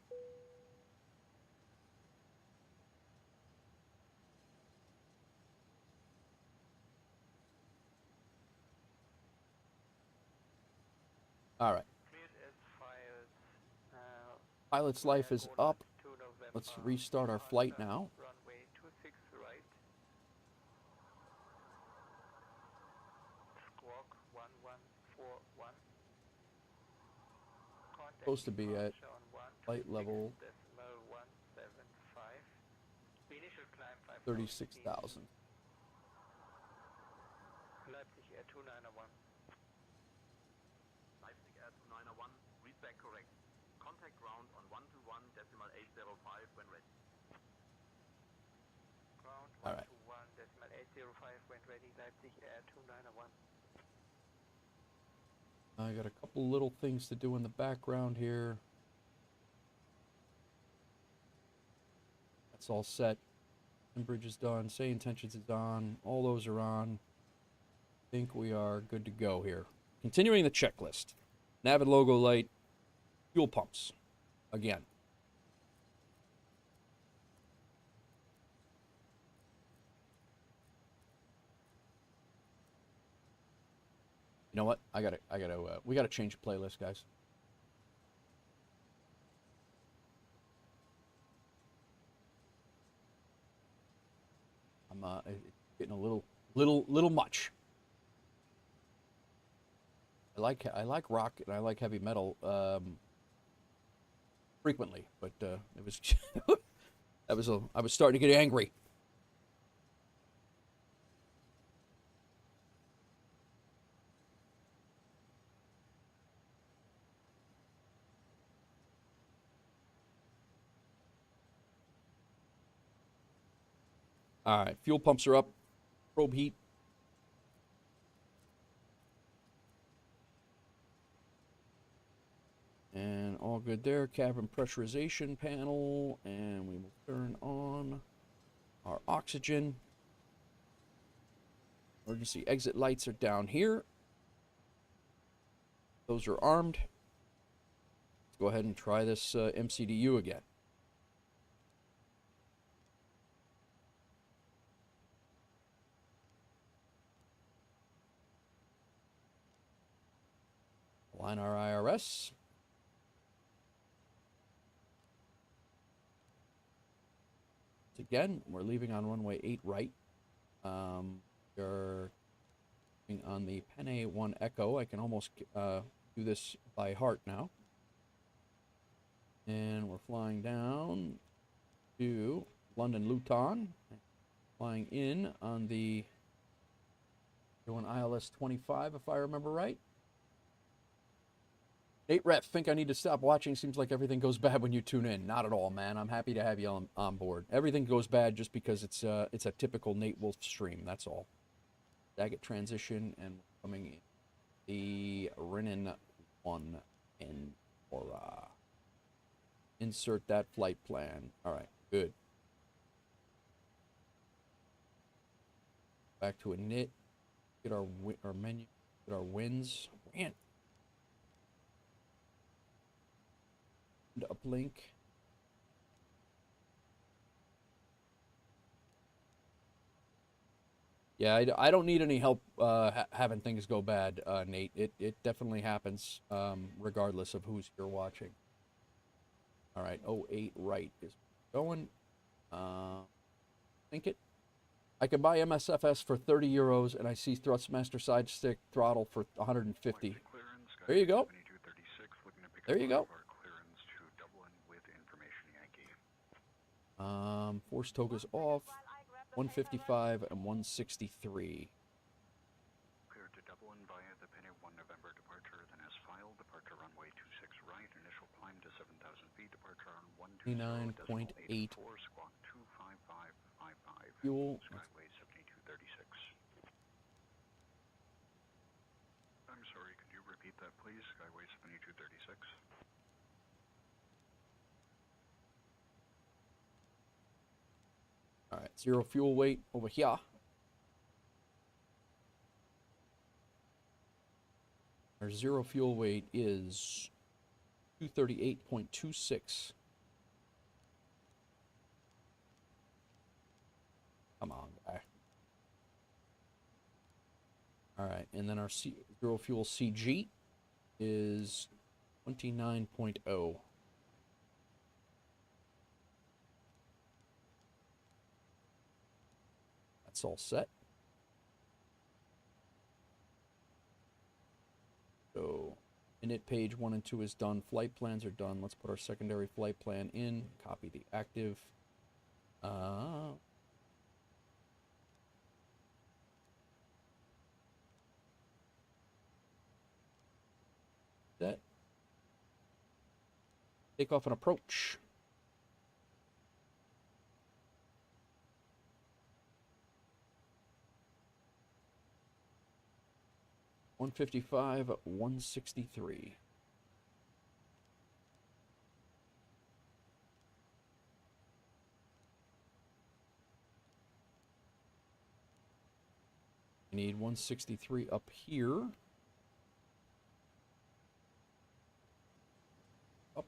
All right. Pilot's life is up. Let's restart our flight now. Runway 26 right. Squawk 1141. Supposed to be at flight level 36,000. Leipzig Air 291. Leipzig Air 291, read back correct. Contact ground on 121.805 when ready. Ground All right. 121.805 when ready. Leipzig Air 291. I got a couple little things to do in the background here. That's all set. Bridge is done. SayIntentions is on. All those are on. I think we are good to go here. Continuing the checklist. Navid logo light. Fuel pumps. Again. You know what? We gotta change the playlist, guys. I'm it's getting a little much. I like rock and I like heavy metal frequently, but it was I was starting to get angry. All right, fuel pumps are up. Probe heat. And all good there. Cabin pressurization panel. And we will turn on our oxygen. Emergency exit lights are down here. Those are armed. Let's go ahead and try this MCDU again. Line our IRS. Again, we're leaving on runway 8 right. We're on the Penne 1 Echo. I can almost do this by heart now. And we're flying down to London Luton. Flying in on the doing ILS 25, if I remember right. Nate Rep, think I need to stop watching. Seems like everything goes bad when you tune in. Not at all, man. I'm happy to have you on board. Everything goes bad just because it's a typical Nate Wolf stream. That's all. Daggett transition and coming in the Renin 1 in Aura. Insert that flight plan. All right, good. Back to init. Get our menu. Get our wins. Man. Uplink. Yeah, I don't need any help having things go bad, Nate. It definitely happens, regardless of who's here watching. All right, 08 right is going. Think it. I can buy MSFS for 30 euros, and I see Thrustmaster side stick throttle for 150. There you go. There you go. Force togas off. 155 and 163. Cleared to Dublin via the Penne 1 November departure, then as filed, departure runway 26 right, initial climb to 7,000 feet, departure on 120.84, squawk 25555. Fuel. Skyway 7236. I'm sorry, could you repeat that, please? Skyway 7236. All right, 0 fuel weight over here. Our 0 fuel weight is 238.26. Come on, guy. All right, and then our 0 fuel CG is 29.0. That's all set. So, init page 1 and 2 is done. Flight plans are done. Let's put our secondary flight plan in. Copy the active. Takeoff and approach. $155, $163. I need 163 up here. Up.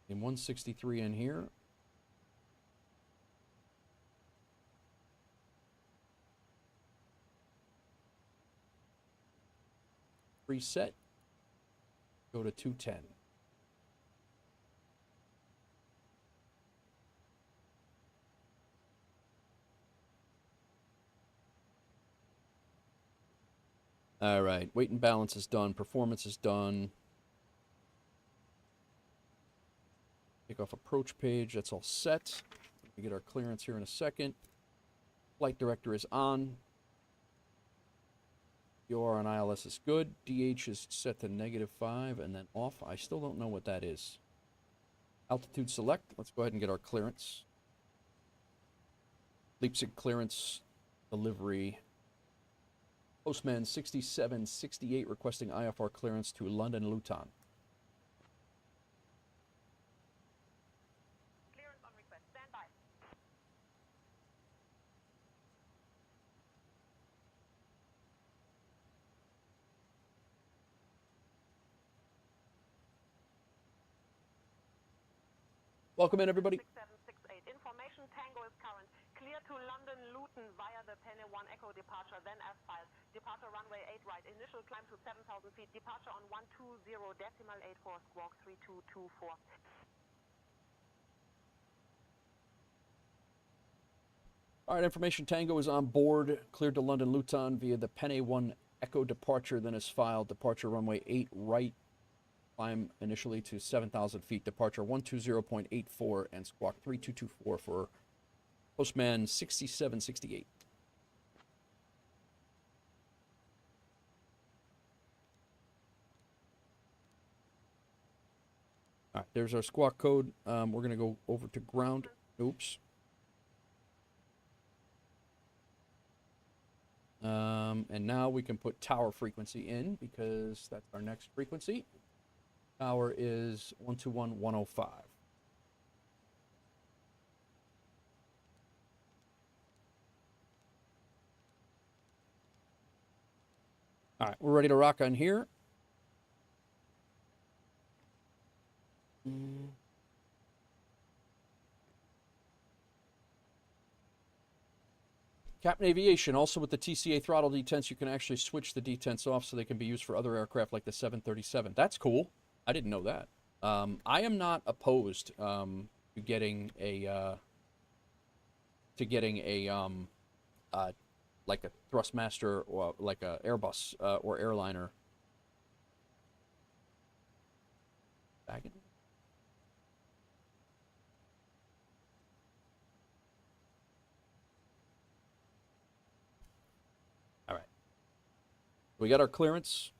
And 163 in here. Reset. Go to 210. All right, weight and balance is done. Performance is done. Take off approach page. That's all set. We get our clearance here in a second. Flight director is on. POR on ILS is good. DH is set to -5 and then off. I still don't know what that is. Altitude select. Let's go ahead and get our clearance. Leipzig clearance delivery. Postman 6768 requesting IFR clearance to London Luton. Clearance on request. Stand by. Welcome in, everybody. 6768. Information Tango is current. Clear to London Luton via the Penny 1 Echo departure, then as filed. Departure runway 8 right. Initial climb to 7,000 feet. Departure on 120.84 squawk 3224. All right, Information Tango is on board. Cleared to London Luton via the Penny 1 Echo departure, then is filed. Departure runway 8 right. Climb initially to 7,000 feet. Departure 120.84 and squawk 3224 for Postman 6768. All right, there's our squawk code. We're going to go over to ground. Oops. And now we can put tower frequency in because that's our next frequency. Tower is 121.105. All right, we're ready to rock on here. Captain Aviation, also with the TCA throttle detents, you can actually switch the detents off so they can be used for other aircraft like the 737. That's cool. I didn't know that. I am not opposed to getting a like a Thrustmaster or like a Airbus or airliner. Back in. All right. We got our clearance.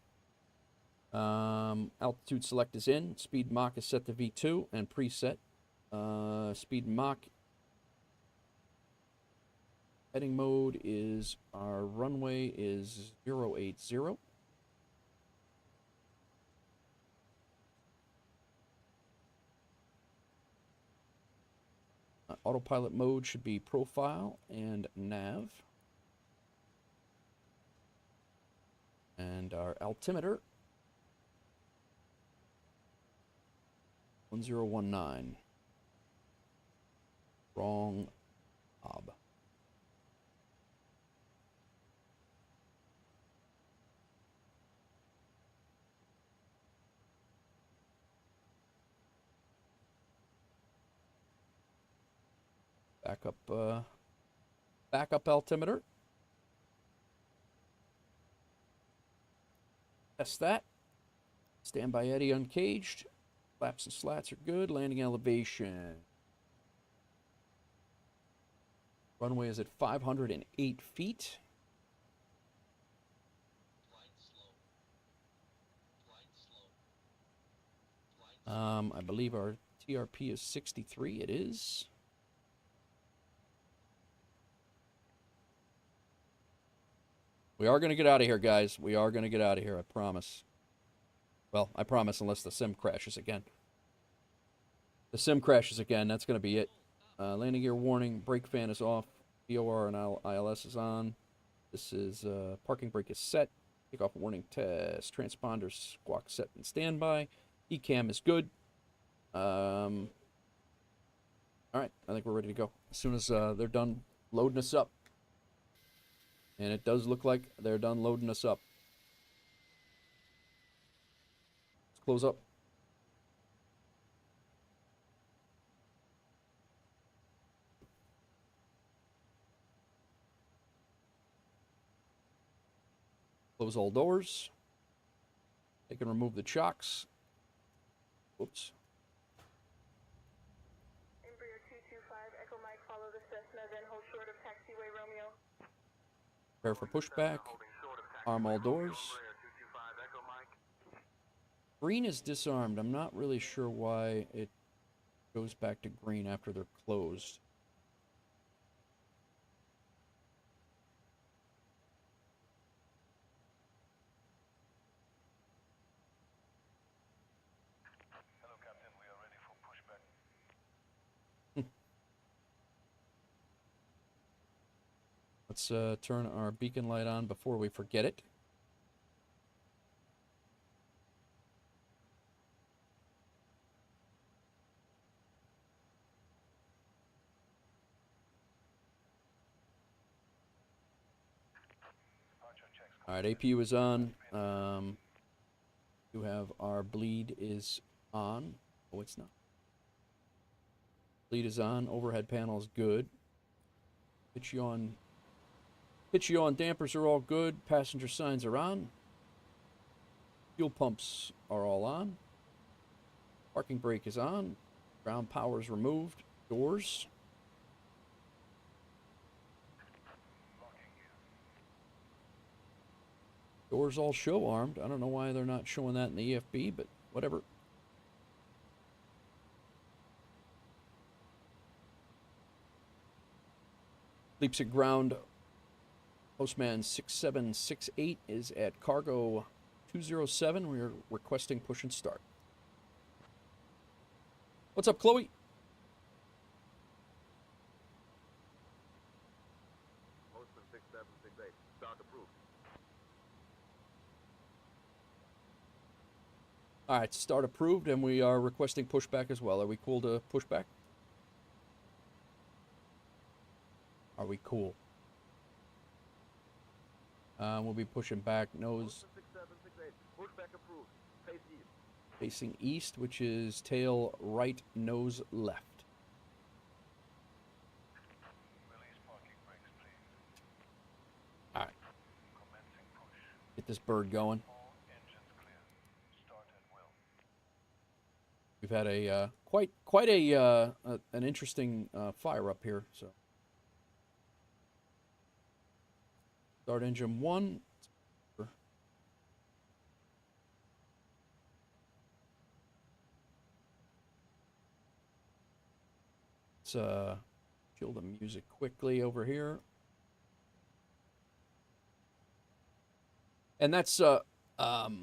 Altitude select is in. Speed Mach is set to V2 and preset. Speed Mach. Heading mode is our runway is 080. Autopilot mode should be profile and nav. And our altimeter 1019. Wrong knob. Backup altimeter. Test that. Standby eddy uncaged. Flaps and slats are good. Landing elevation. Runway is at 508 feet. I believe our TRP is 63. It is. We are going to get out of here, guys. We are going to get out of here, I promise. Well, I promise unless the sim crashes again. The sim crashes again, that's going to be it. Landing gear warning, brake fan is off, VOR and ILS is on. This is, parking brake is set. Takeoff warning test, transponder squawk set and standby. ECAM is good. Alright, I think we're ready to go. As soon as they're done loading us up. And it does look like they're done loading us up. Let's close up. Close all doors. They can remove the chocks. Whoops. Embraer 225, Echo Mike, follow the Cessna, then hold short of taxiway Romeo. Prepare for pushback. Arm all doors. Green is disarmed. I'm not really sure why it goes back to green after they're closed. Hello, Captain. We are ready for pushback. Let's turn our beacon light on before we forget it. All right, APU is on. You have our bleed is on. Oh, it's not. Bleed is on. Overhead panel is good. Pitch-yaw dampers are all good. Passenger signs are on. Fuel pumps are all on. Parking brake is on. Ground power is removed. Doors. Doors all show armed. I don't know why they're not showing that in the EFB, but whatever. Leaps at ground. Postman 6768 is at cargo 207. We are requesting push and start. What's up, Chloe? Postman 6768, start approved. All right, start approved, and we are requesting pushback as well. Are we cool to push back? Are we cool? We'll be pushing back nose. 6768, pushback approved. Face east. Facing east, which is tail right, nose left. Release parking brakes, please. All right. Commencing push. Get this bird going. All engines clear. Start at will. We've had a quite an interesting fire up here. So start engine 1. Let's kill the music quickly over here. And that's RP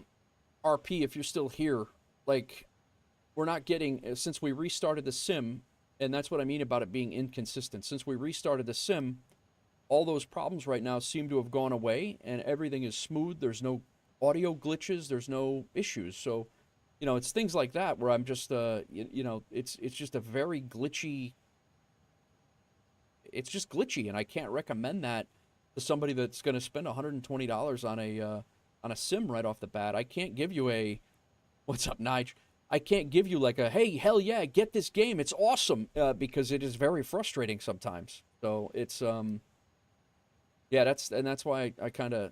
if you're still here. Like, we're not getting, since we restarted the sim, and that's what I mean about it being inconsistent. Since we restarted the sim, all those problems right now seem to have gone away, and everything is smooth. There's no audio glitches. There's no issues. So, you know, it's things like that where I'm just, you know, it's just a very glitchy. It's just glitchy, and I can't recommend that to somebody that's going to spend $120 on a sim right off the bat. I can't give you a, what's up, Nige? I can't give you like a, hey, hell yeah, get this game. It's awesome, because it is very frustrating sometimes. So it's, yeah, that's why I kind of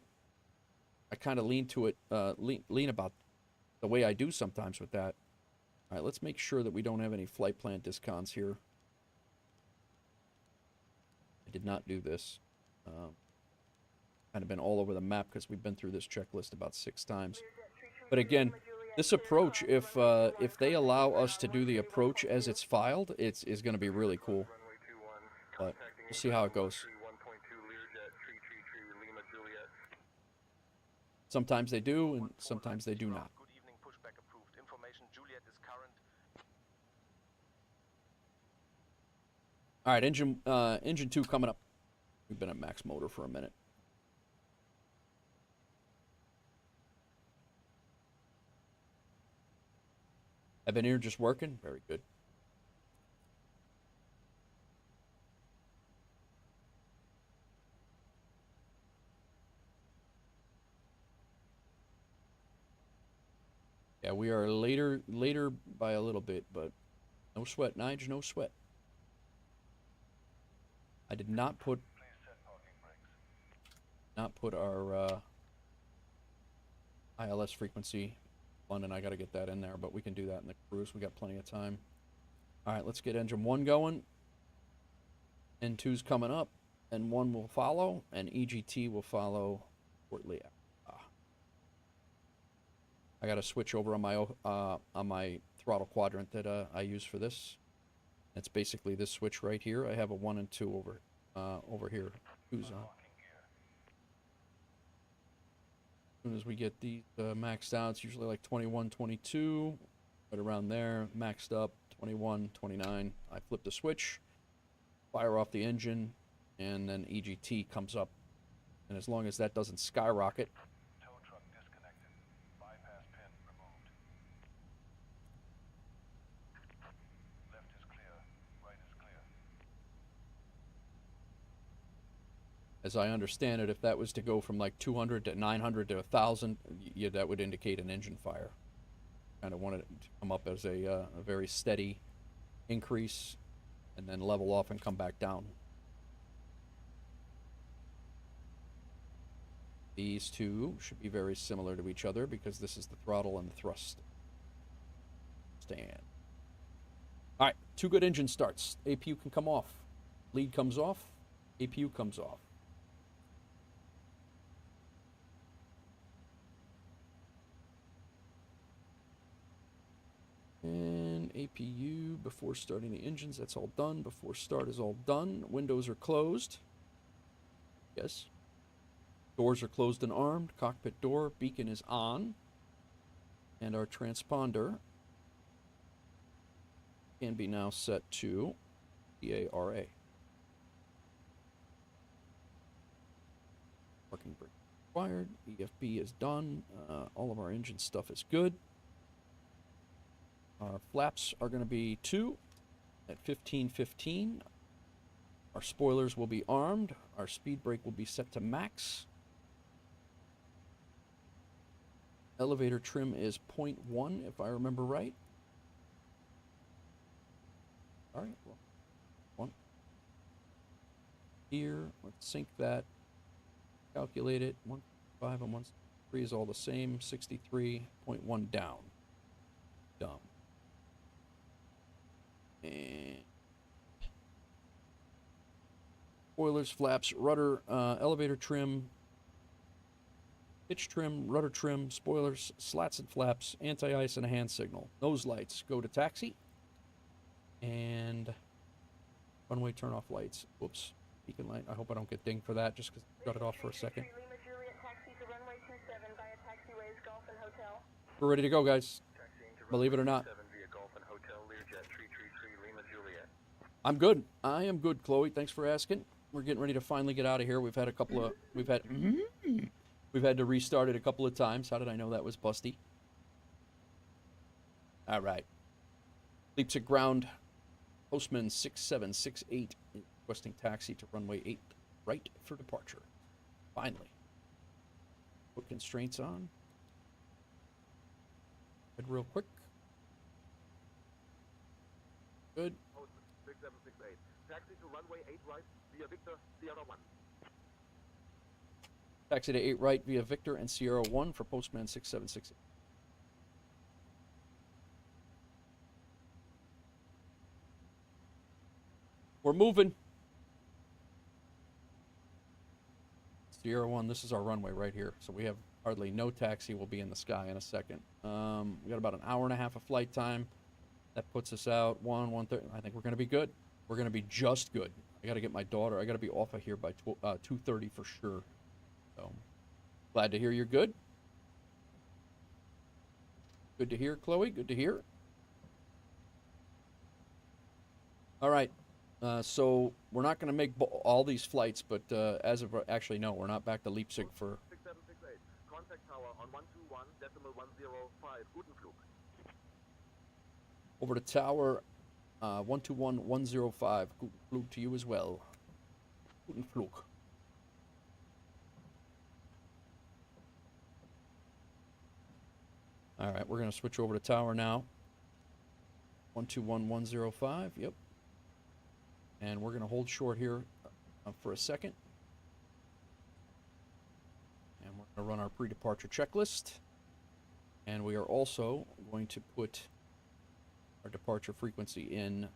lean to it, lean about the way I do sometimes with that. All right, let's make sure that we don't have any flight plan discons here. I did not do this. Kind of been all over the map because we've been through this checklist about 6 times. But again, this approach, if they allow us to do the approach as it's filed, is going to be really cool. But we'll see how it goes. Sometimes they do, and sometimes they do not. Good evening, pushback approved. Information Juliet is current. All right, engine 2 coming up. We've been at max motor for a minute. Ebeneer just working? Very good. Yeah, we are later by a little bit, but no sweat, Nige, no sweat. I did not put our ILS frequency. London, I got to get that in there, but we can do that in the cruise. We got plenty of time. All right, let's get engine 1 going. N2's coming up, N1 will follow, and EGT will follow shortly after. I got to switch over on my throttle quadrant that I use for this. It's basically this switch right here. I have a 1 and 2 over here. 2's on. As soon as we get these maxed out, it's usually like 21, 22, right around there, maxed up, 21, 29. I flip the switch, fire off the engine, and then EGT comes up. And as long as that doesn't skyrocket, Tow truck disconnected. Bypass pin removed. Left is clear. Right is clear. as I understand it, if that was to go from like 200 to 900 to 1,000, yeah, that would indicate an engine fire. Kind of wanted it to come up as a very steady increase and then level off and come back down. These two should be very similar to each other because this is the throttle and the thrust stand. All right, 2 good engine starts. APU can come off. Lead comes off. APU comes off. And APU before starting the engines, that's all done. Before start is all done. Windows are closed. Yes. Doors are closed and armed. Cockpit door, beacon is on. And our transponder can be now set to EARA. Parking brake required. EFB is done. All of our engine stuff is good. Our flaps are going to be 2 at 1515. Our spoilers will be armed. Our speed brake will be set to max. Elevator trim is 0.1, if I remember right. All right, well, 1. Here, let's sync that. Calculate it. 1.5 and 1.3 is all the same. 63.1 down. Dumb. And spoilers, flaps, rudder, elevator trim, pitch trim, rudder trim, spoilers, slats and flaps, anti-ice, and a hand signal. Nose lights go to taxi. And runway turn off lights. Whoops. Beacon light. I hope I don't get dinged for that just because I got it off for a second. We're ready to go, guys. Believe it or not. I'm good. I am good, Chloe. Thanks for asking. We're getting ready to finally get out of here. We've had a couple of we've had to restart it a couple of times. How did I know that was busty? All right. Leaps at ground. Postman 6768 requesting taxi to runway 8 right for departure. Finally. Put constraints on. Head real quick. Good. 6768. Taxi to runway 8 right via Victor, Sierra 1. Taxi to 8 right via Victor and Sierra 1 for Postman 6768. We're moving. Sierra 1, this is our runway right here. So we have hardly no taxi. We'll be in the sky in a second. We got about an hour and a half of flight time. That puts us out 1:30. I think we're going to be good. We're going to be just good. I got to get my daughter. I got to be off of here by 2:30 for sure. So glad to hear you're good. Good to hear, Chloe. Good to hear. All right. So we're not going to make all these flights, but as of actually, no, we're not back to Leipzig for. 6768. Contact tower on 121.105. Guten Flug. Over to tower 121.105. Guten Flug to you as well. Guten Flug. All right, we're going to switch over to tower now. 121.105. Yep. And we're going to hold short here for a second. And we're going to run our pre-departure checklist. And we are also going to put our departure frequency in,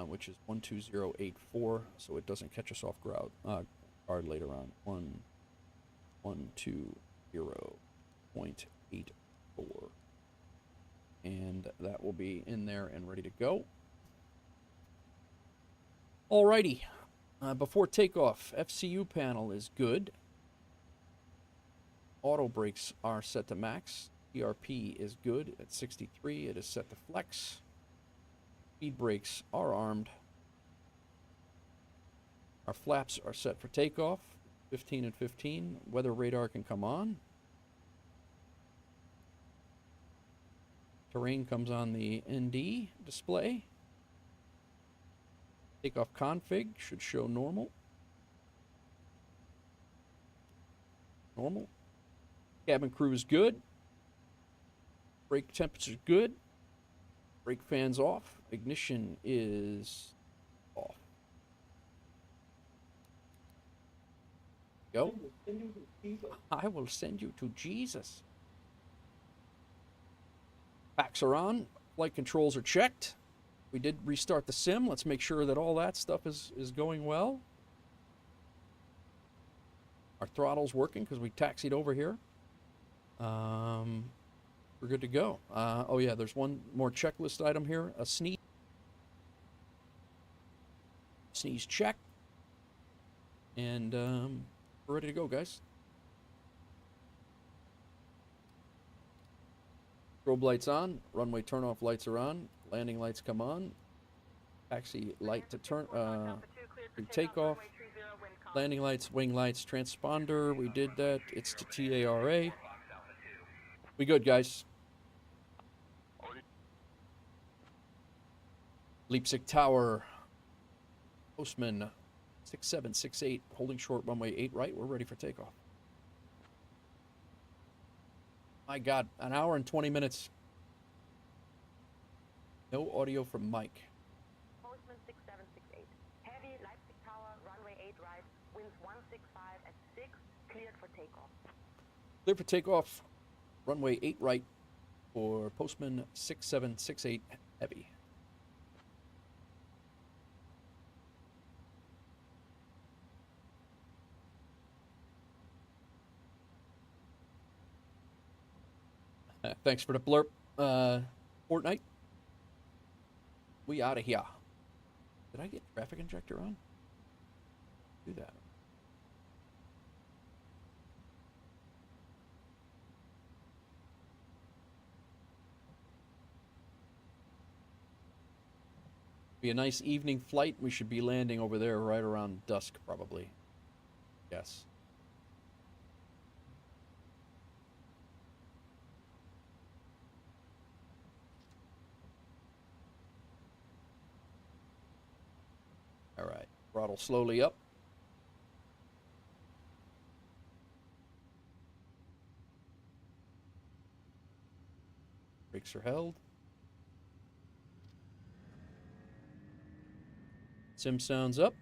which is 12084, so it doesn't catch us off guard later on. 120.84. And that will be in there and ready to go. Alrighty. Before takeoff, FCU panel is good. Auto brakes are set to max. ERP is good at 63. It is set to flex. Speed brakes are armed. Our flaps are set for takeoff. 15 and 15. Weather radar can come on. Terrain comes on the ND display. Takeoff config should show normal. Normal. Cabin crew is good. Brake temperature is good. Brake fans off. Ignition is off. Go. I will send you to Jesus. Packs are on. Flight controls are checked. We did restart the sim. Let's make sure that all that stuff is going well. Our throttle's working because we taxied over here. We're good to go. Oh yeah, there's one more checklist item here. A sneeze. Sneeze check. And we're ready to go, guys. Strobe lights on. Runway turnoff lights are on. Landing lights come on. Taxi light to turn to takeoff. Landing lights, wing lights, transponder. We did that. It's to TARA. We good, guys. Leipzig Tower. Postman 6768. Holding short runway 8 right. We're ready for takeoff. My God, an hour and 20 minutes. No audio from Mike. Postman 6768. Heavy, Leipzig Tower, runway 8 right, winds 165 at 6, cleared for takeoff. Clear for takeoff. Runway 8 right for Postman 6768 Heavy. Thanks for the blurb, Fortnite. We out of here. Did I get traffic injector on? Do that. Be a nice evening flight. We should be landing over there right around dusk, probably. Yes. All right, throttle slowly up. Brakes are held. Sim sounds up.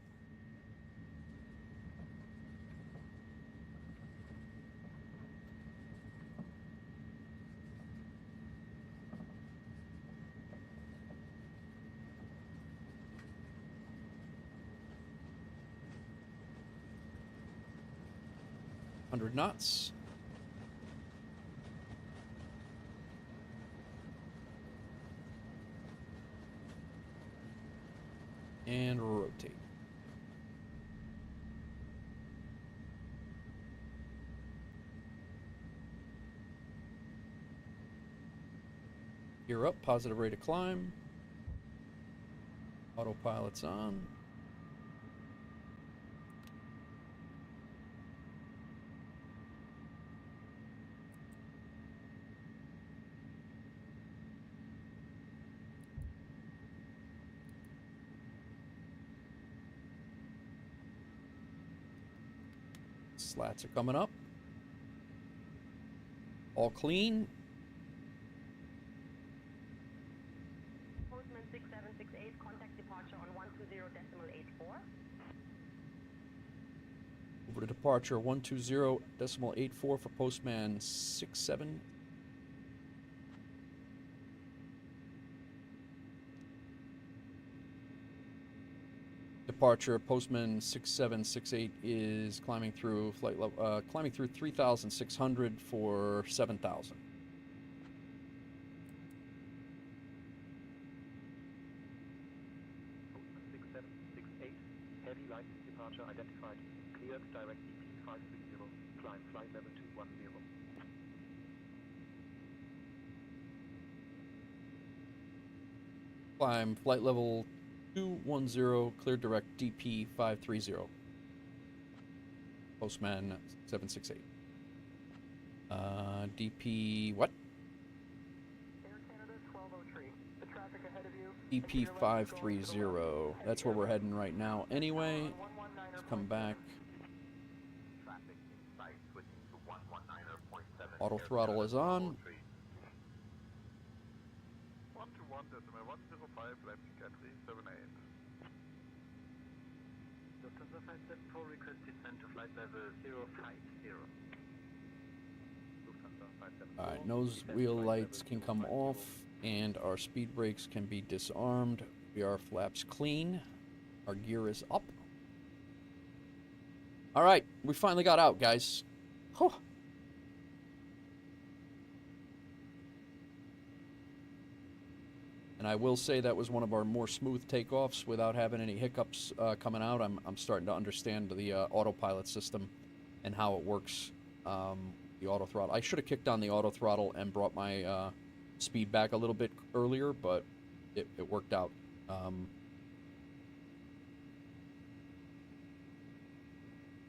100 knots. And rotate. Gear up, positive rate of climb. Autopilot's on. Slats are coming up. All clean. Postman 6768, contact departure on 120.84. Over to departure 120.84 for Postman 67. Departure Postman 6768 is climbing through flight level, climbing through 3,600 for 7,000. Postman 6768, heavy light departure identified. Cleared, direct DP 530, climb flight level 210. Climb flight level 210, clear direct DP 530. Postman 768. DP what? Air Canada 1203. The traffic ahead of you. DP 530. That's where we're heading right now. Anyway, let's come back. Traffic in sight, switching to 119.7. Auto throttle is on. 121.105, Leipzig at 378. Lufthansa 574 request descent to flight level 050. Lufthansa 574. Alright, nose wheel lights can come off, and our speed brakes can be disarmed. We are flaps clean. Our gear is up. Alright, we finally got out, guys. Whew. And I will say that was one of our more smooth takeoffs without having any hiccups coming out. I'm starting to understand the autopilot system and how it works. The auto throttle. I should have kicked on the auto throttle and brought my speed back a little bit earlier, but it worked out. Go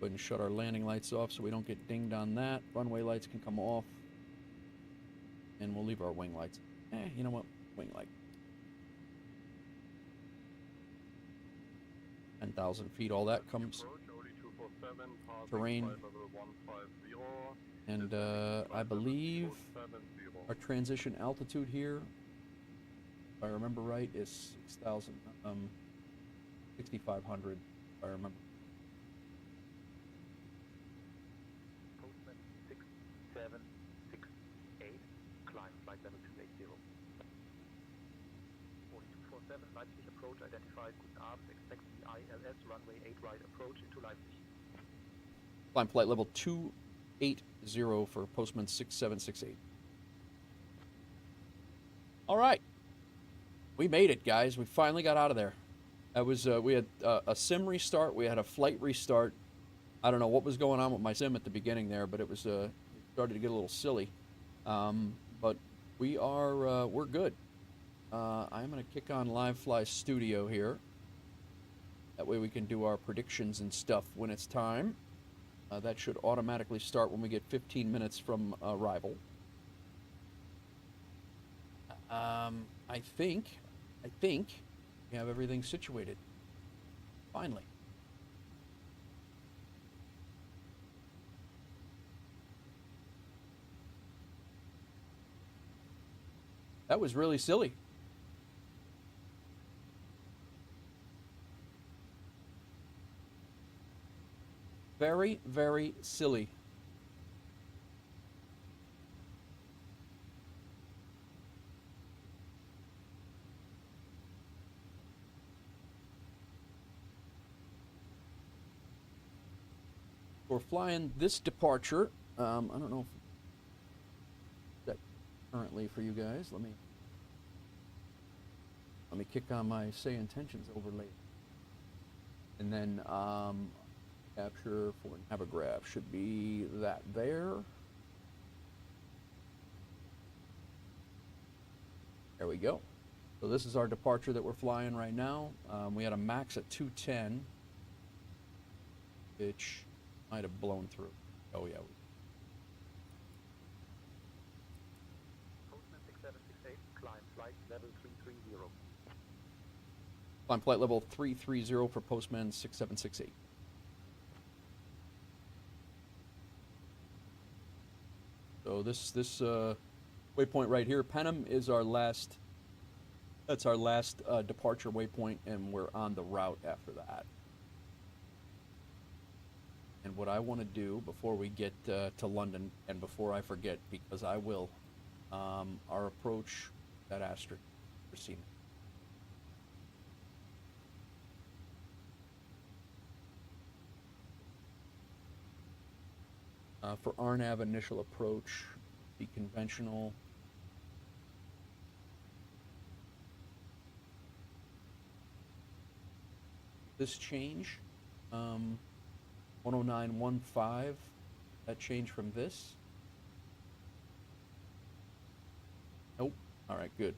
ahead and shut our landing lights off so we don't get dinged on that. Runway lights can come off. And we'll leave our wing lights. You know what? Wing light. 10,000 feet, all that comes. Terrain. And I believe our transition altitude here, if I remember right, is 6,000, 6,500, if I remember. Postman 6768, climb flight level 280. 4247, Leipzig approach identified. Guten Abend, expect the ILS runway 8 right approach into Leipzig. Climb flight level 280 for Postman 6768. All right. We made it, guys. We finally got out of there. That was we had a sim restart. We had a flight restart. I don't know what was going on with my sim at the beginning there, but it was it started to get a little silly. But we are we're good. I'm going to kick on Live Fly Studio here. That way we can do our predictions and stuff when it's time. That should automatically start when we get 15 minutes from arrival. I think we have everything situated. Finally. That was really silly. Very, very silly. We're flying this departure. I don't know if that currently for you guys. Let me kick on my SayIntentions overlay, and then capture for Navigraph should be that there. There we go. So this is our departure that we're flying right now. We had a max at 210, which might have blown through. Oh yeah. Postman 6768, climb flight level 330. Climb flight level 330 for Postman 6768. So this waypoint right here, Penham, is our last. That's our last departure waypoint, and we're on the route after that. And what I want to do before we get to London, and before I forget, because I will, our approach that asterisk for for RNAV initial approach, be conventional. This change, 109.15, that change from this. Nope. All right, good.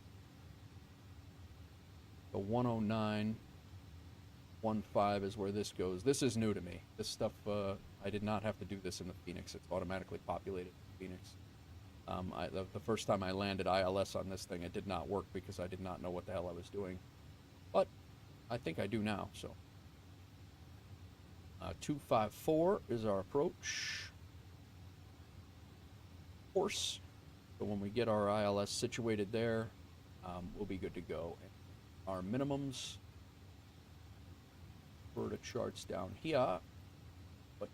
The 109.15 is where this goes. This is new to me. This stuff, I did not have to do this in the Phoenix. It's automatically populated in Phoenix. The first time I landed ILS on this thing, it did not work because I did not know what the hell I was doing. But I think I do now, so. 254 is our approach course. So when we get our ILS situated there, we'll be good to go. And our minimums for the charts down here. But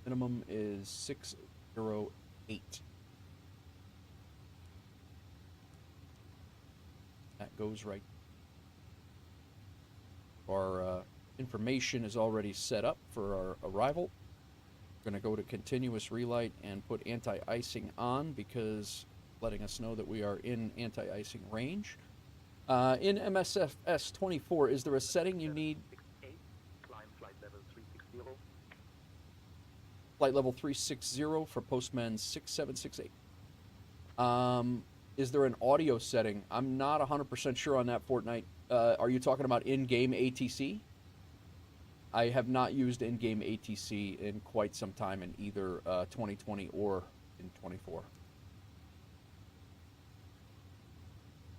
minimum is 608. That goes right. Our information is already set up for our arrival. We're going to go to continuous relight and put anti-icing on, because letting us know that we are in anti-icing range. In MSFS 24, is there a setting you need? Climb flight level 360. Flight level 360 for Postman 6768. Is there an audio setting? I'm not 100% sure on that, Fortnite. Are you talking about in-game ATC? I have not used in-game ATC in quite some time in either 2020 or in 24.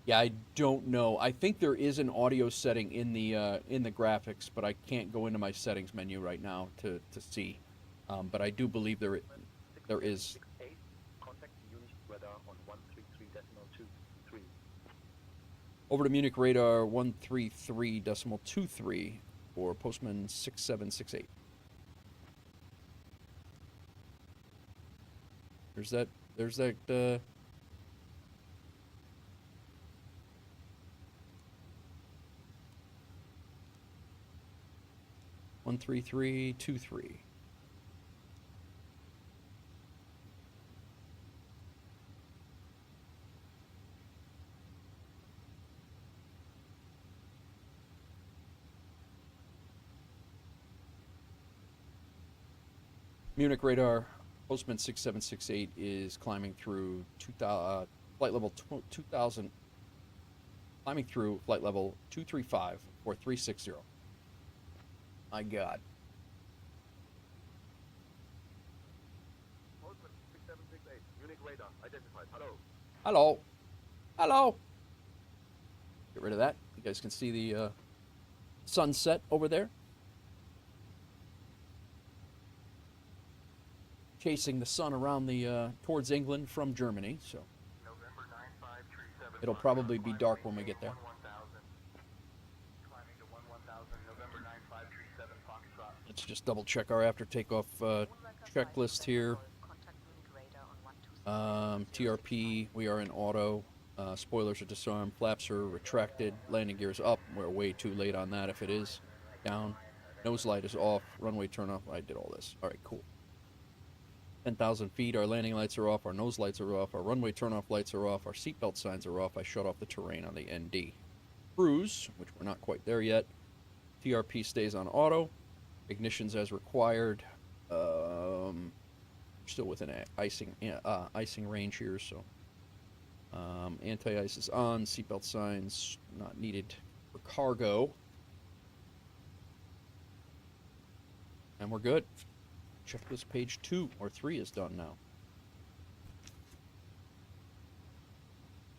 Yeah, I don't know. I think there is an audio setting in the graphics, but I can't go into my settings menu right now to see. But I do believe there is. Contact Munich radar on 133.23. Over to Munich radar 133.23 for Postman 6768. There's that 133.23. Munich radar, Postman 6768 is climbing through flight level 2000, climbing through flight level 235 or 360. My God. Postman 6768, Munich radar identified. Hello. Hello. Hello. Get rid of that. You guys can see the sunset over there. Chasing the sun around the towards England from Germany, so November 9537. it'll probably be dark when we get there. Climbing to 11000, November 9537 Foxtrot. Let's just double check our after takeoff checklist here. TRP, we are in auto. Spoilers are disarmed, flaps are retracted, landing gears up. We're way too late on that if it is. Down. Nose light is off. Runway turn off. I did all this. All right, cool. 10,000 feet. Our landing lights are off. Our nose lights are off. Our runway turn off lights are off. Our seatbelt signs are off. I shut off the terrain on the ND. Cruise, which we're not quite there yet. TRP stays on auto. Ignitions as required. Still within icing range here, so anti-ice is on. Seatbelt signs not needed for cargo, and we're good. Checklist page 2 or 3 is done now.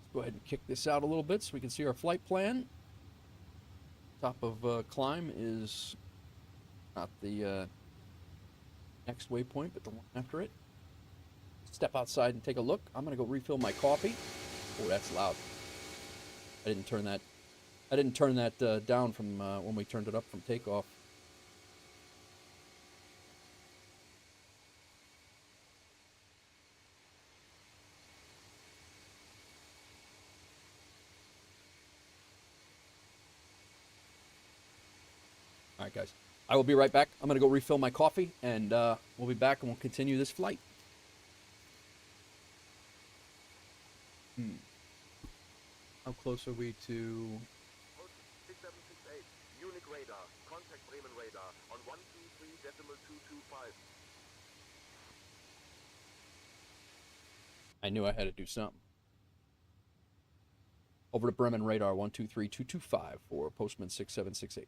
Let's go ahead and kick this out a little bit so we can see our flight plan. Top of climb is not the next waypoint, but the one after it. Step outside and take a look. I'm gonna go refill my coffee. Oh, that's loud. I didn't turn that down from when we turned it up from takeoff. All right, guys. I will be right back. I'm gonna go refill my coffee, and we'll be back and we'll continue this flight. How close are we to... 6768, Munich radar, contact Bremen radar on 123.225. I knew I had to do something. Over to Bremen radar 123.225 for Postman 6768.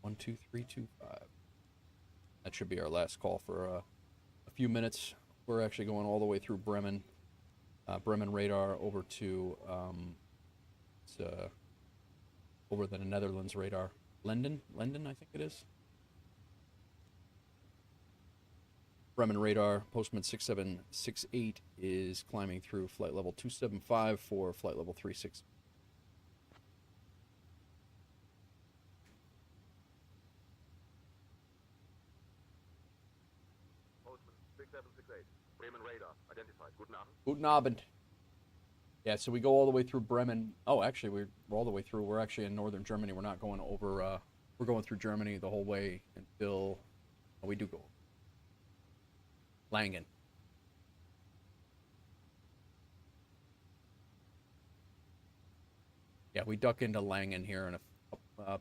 12325. That should be our last call for a few minutes. We're actually going all the way through Bremen, Bremen radar over to over the Netherlands radar. London, I think it is. Bremen radar, Postman 6768 is climbing through flight level 275 for flight level 36. Postman 6768, Bremen radar, identified. Guten Abend. Guten Abend. Yeah, so we go all the way through Bremen. Oh, actually, we're all the way through. We're actually in northern Germany. We're not going over, we're going through Germany the whole way until, oh, we do go. Langen. Yeah, we duck into Langen here in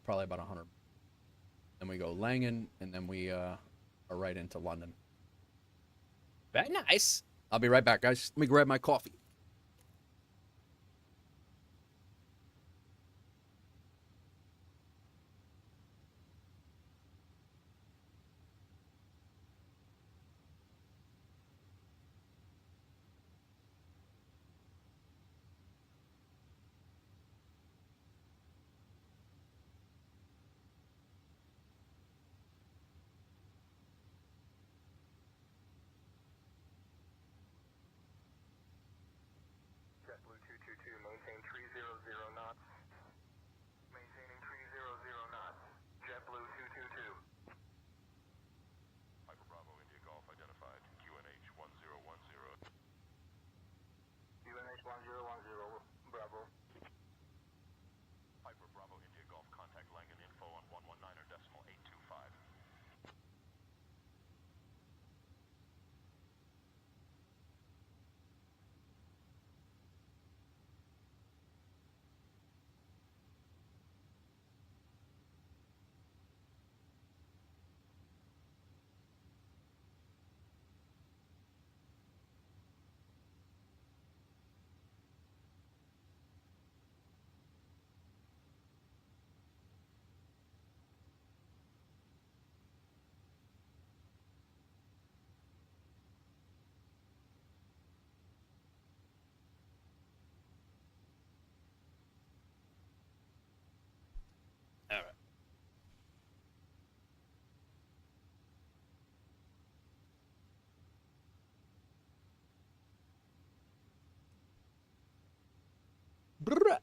probably about 100. Then we go Langen, and then we are right into London. Very nice. I'll be right back, guys. Let me grab my coffee. JetBlue 222, maintain 300 knots. Maintaining 300 knots. JetBlue 222. Piper Bravo, India Golf identified. QNH 1010. UNH 1010, Bravo. Piper Bravo, India Golf, contact Langen info on 119.825. All right. Brrrah.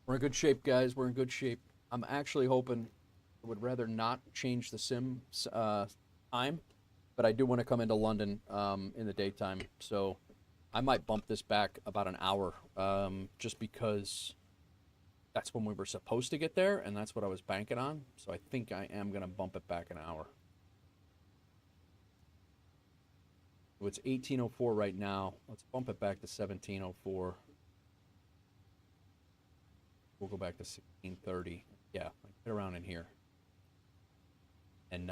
We're in good shape, guys. We're in good shape. I'm actually hoping I would rather not change the sim time, but I do want to come into London in the daytime, so I might bump this back about an hour, just because that's when we were supposed to get there, and that's what I was banking on. So I think I am going to bump it back an hour. So it's 18:04 right now. Let's bump it back to 17:04. We'll go back to 16:30. Yeah, right around in here. And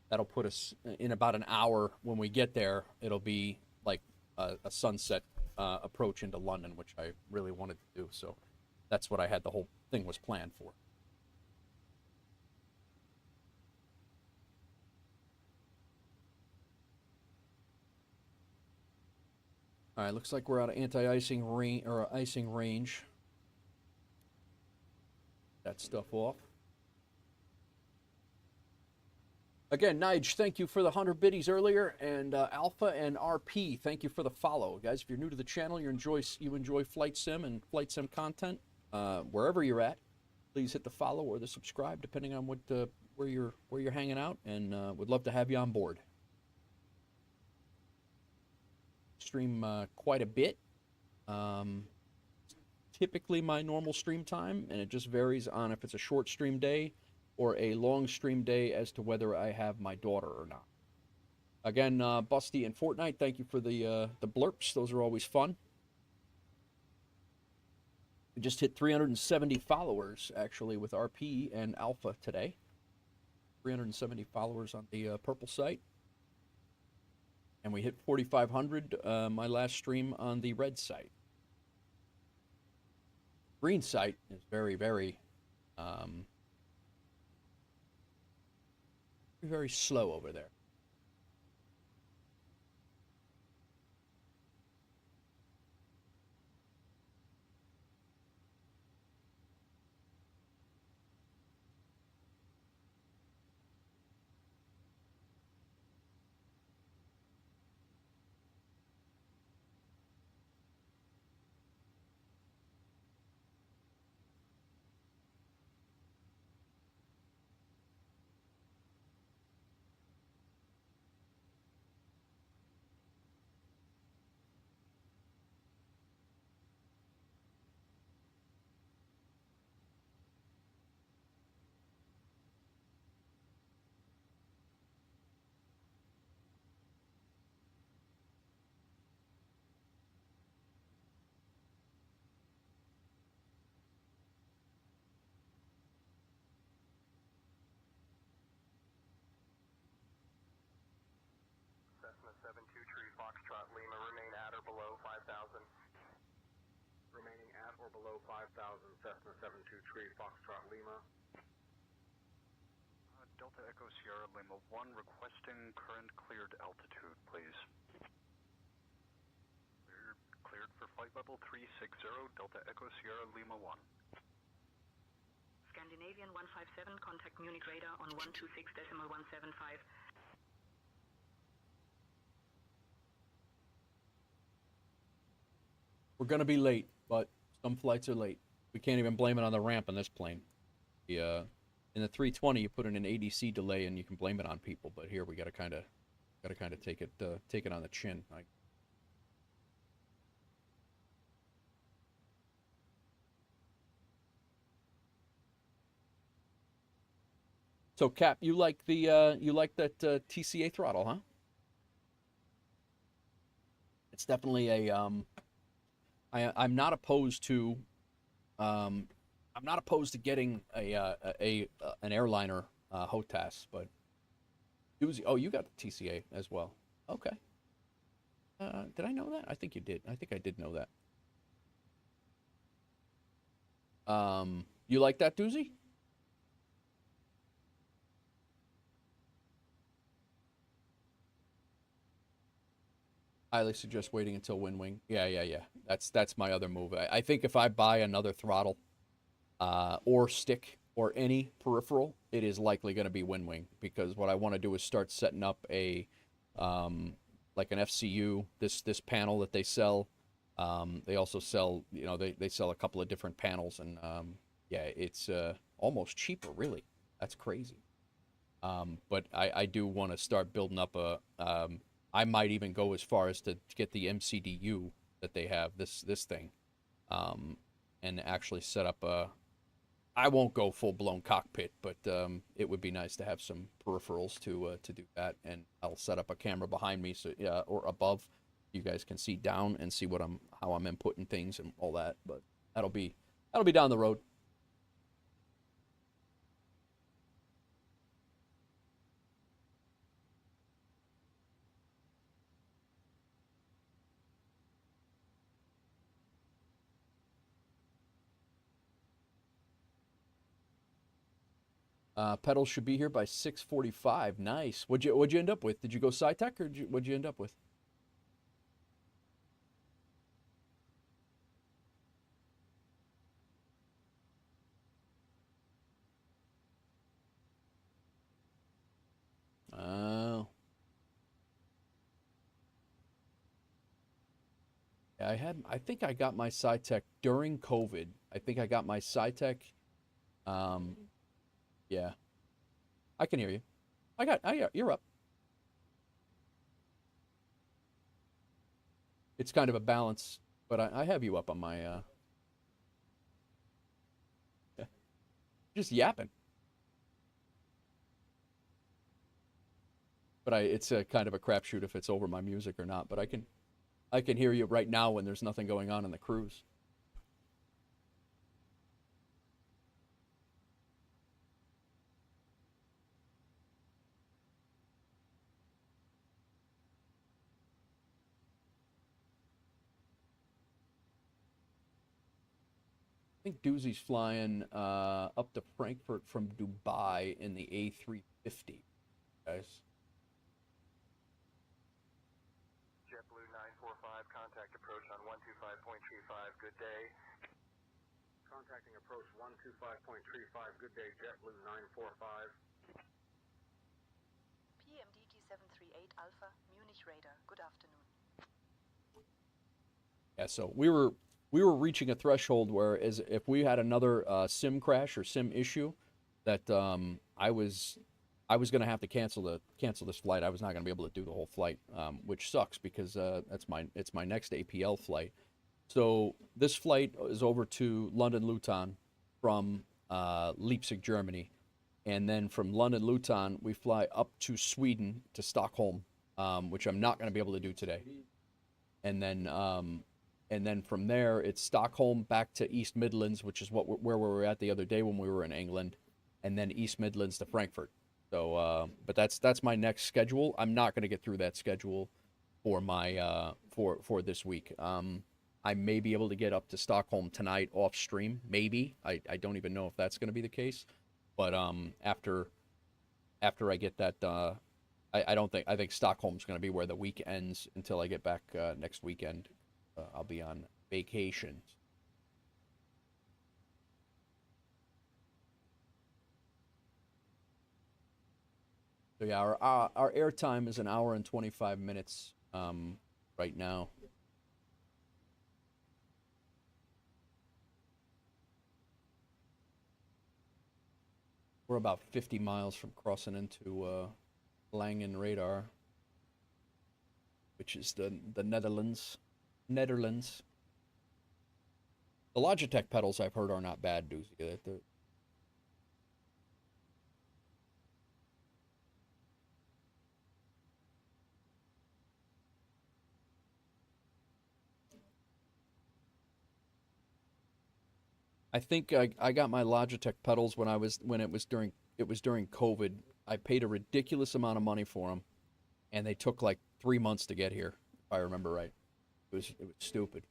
that'll put us in about an hour. When we get there, it'll be like a sunset approach into London, which I really wanted to do. So that's what I had the whole thing was planned for. All right, looks like we're out of anti-icing range or icing range. That stuff off. Again, Nige, thank you for the 100 biddies earlier, and Alpha and RP, thank you for the follow, guys. If you're new to the channel, you enjoy flight sim and flight sim content, wherever you're at, please hit the follow or the subscribe, depending on what where you're hanging out, and would love to have you on board. Stream quite a bit. Typically my normal stream time, and it just varies on if it's a short stream day or a long stream day as to whether I have my daughter or not. Again, Busty and Fortnite, thank you for the blurps. Those are always fun. We just hit 370 followers, actually, with RP and Alpha today. 370 followers on the purple site. And we hit 4,500 my last stream on the red site. Green site is very, very slow over there. Cessna 72 Tree Foxtrot Lima, remain at or below 5,000. Remaining at or below 5,000, Cessna 72 Tree Foxtrot Lima. Delta Echo Sierra Lima 1 requesting current cleared altitude, please. Cleared for flight level 360, Delta Echo Sierra Lima 1. Scandinavian 157, contact Munich radar on 126.175. We're going to be late, but some flights are late. We can't even blame it on the ramp on this plane. In the 320, you put in an ADC delay and you can blame it on people, but here we got to kind of take it on the chin. So Cap, you like that TCA throttle, huh? It's definitely a I'm not opposed to getting an airliner HOTAS, but oh, you got the TCA as well. Okay. Did I know that? I think you did. I think I did know that. You like that, Doozy? I highly suggest waiting until wind wing. Yeah. That's my other move. I think if I buy another throttle, or stick, or any peripheral, it is likely going to be wind wing, because what I want to do is start setting up a like an FCU, this panel that they sell. They also sell, they sell a couple of different panels, and yeah, it's almost cheaper, really. That's crazy. But I do want to start building up a. I might even go as far as to get the MCDU that they have, this thing, and actually set up a. I won't go full blown cockpit, but it would be nice to have some peripherals to do that, and I'll set up a camera behind me, so or above, you guys can see down and see how I'm inputting things and all that. But that'll be down the road. Pedals should be here by 6:45. Nice. What'd you end up with? Did you go SciTech or what'd you end up with? Oh. I think I got my SciTech during COVID. I think I got my SciTech. Um, yeah, I can hear you. You're up. It's kind of a balance, but I have you up on my, just yapping. But it's a kind of a crapshoot if it's over my music or not. But I can hear you right now when there's nothing going on in the cruise. I think Doozy's flying up to Frankfurt from Dubai in the A350, guys. JetBlue 945, contact approach on 125.35, good day. Contacting approach 125.35, good day, JetBlue 945. PMDG 738 Alpha, Munich Radar. Good afternoon. Yeah, so we were reaching a threshold where as if we had another sim crash or sim issue, that I was going to have to cancel this flight. I was not going to be able to do the whole flight, which sucks because it's my next APL flight. So this flight is over to London Luton from Leipzig, Germany, and then from London Luton we fly up to Sweden to Stockholm, which I'm not going to be able to do today, and then from there it's Stockholm back to East Midlands, which is where we were at the other day when we were in England, and then East Midlands to Frankfurt. So, but that's my next schedule. I'm not going to get through that schedule for my for this week. I may be able to get up to Stockholm tonight off stream. Maybe I don't even know if that's going to be the case. But after I get that, I think Stockholm's going to be where the week ends until I get back next weekend. I'll be on vacation. So yeah, our airtime is an hour and 25 minutes right now. We're about 50 miles from crossing into Langen radar, which is the Netherlands. The Logitech pedals I've heard are not bad, Doozy. I think I got my Logitech pedals when it was during COVID. I paid a ridiculous amount of money for them, and they took like 3 months to get here, if I remember right. It was stupid.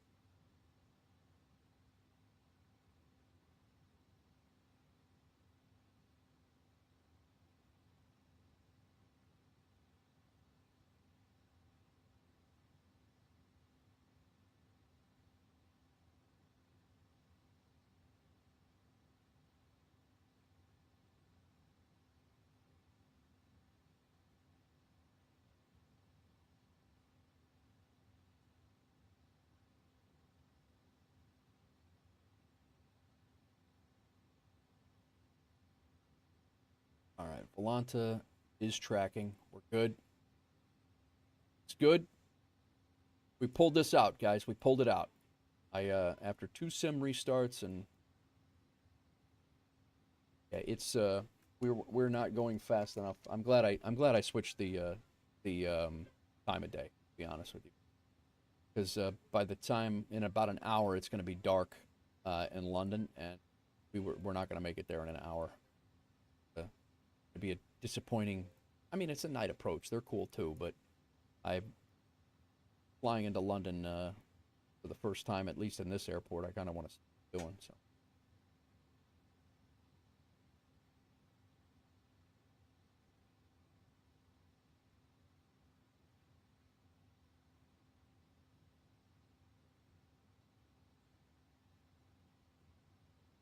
Volanta is tracking. We're good. It's good. We pulled this out, guys. We pulled it out. After 2 sim restarts and yeah, it's we're not going fast enough. I'm glad I switched the time of day, to be honest with you. Because by the time in about an hour it's going to be dark in London, and we're not going to make it there in an hour. It'd be a disappointing. I mean, it's a night approach. They're cool too, but I'm flying into London for the first time, at least in this airport. I kind of want to see what I'm doing. So.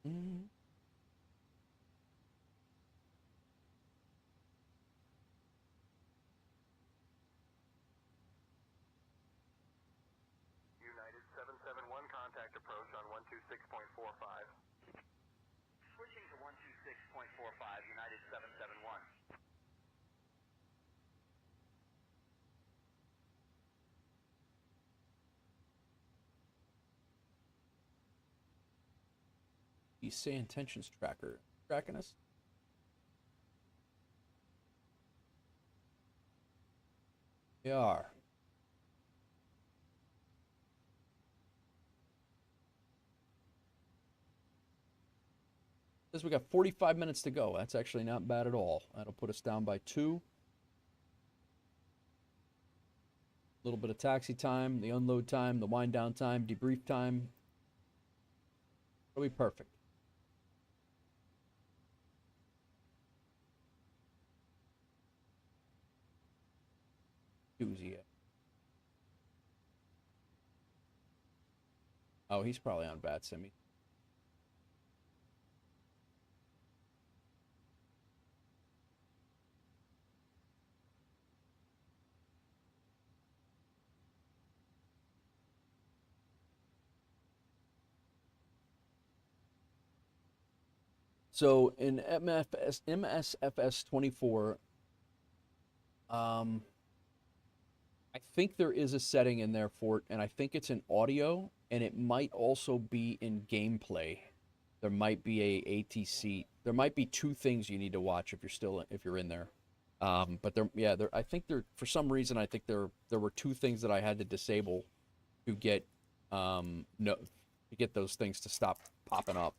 Mm. United 771, contact approach on 126.45. Switching to 126.45, United 771. The SayIntentions tracker tracking us. They are. Says we got 45 minutes to go. That's actually not bad at all. That'll put us down by 2. A little bit of taxi time, the unload time, the wind down time, debrief time. It'll be perfect. Doozy. Oh, he's probably on VATSIM. So in MSFS 24, I think there is a setting in there for it, and I think it's in audio, and it might also be in gameplay. There might be a ATC. There might be 2 things you need to watch if you're in there. But I think for some reason I think there were 2 things that I had to disable to get to get those things to stop popping up.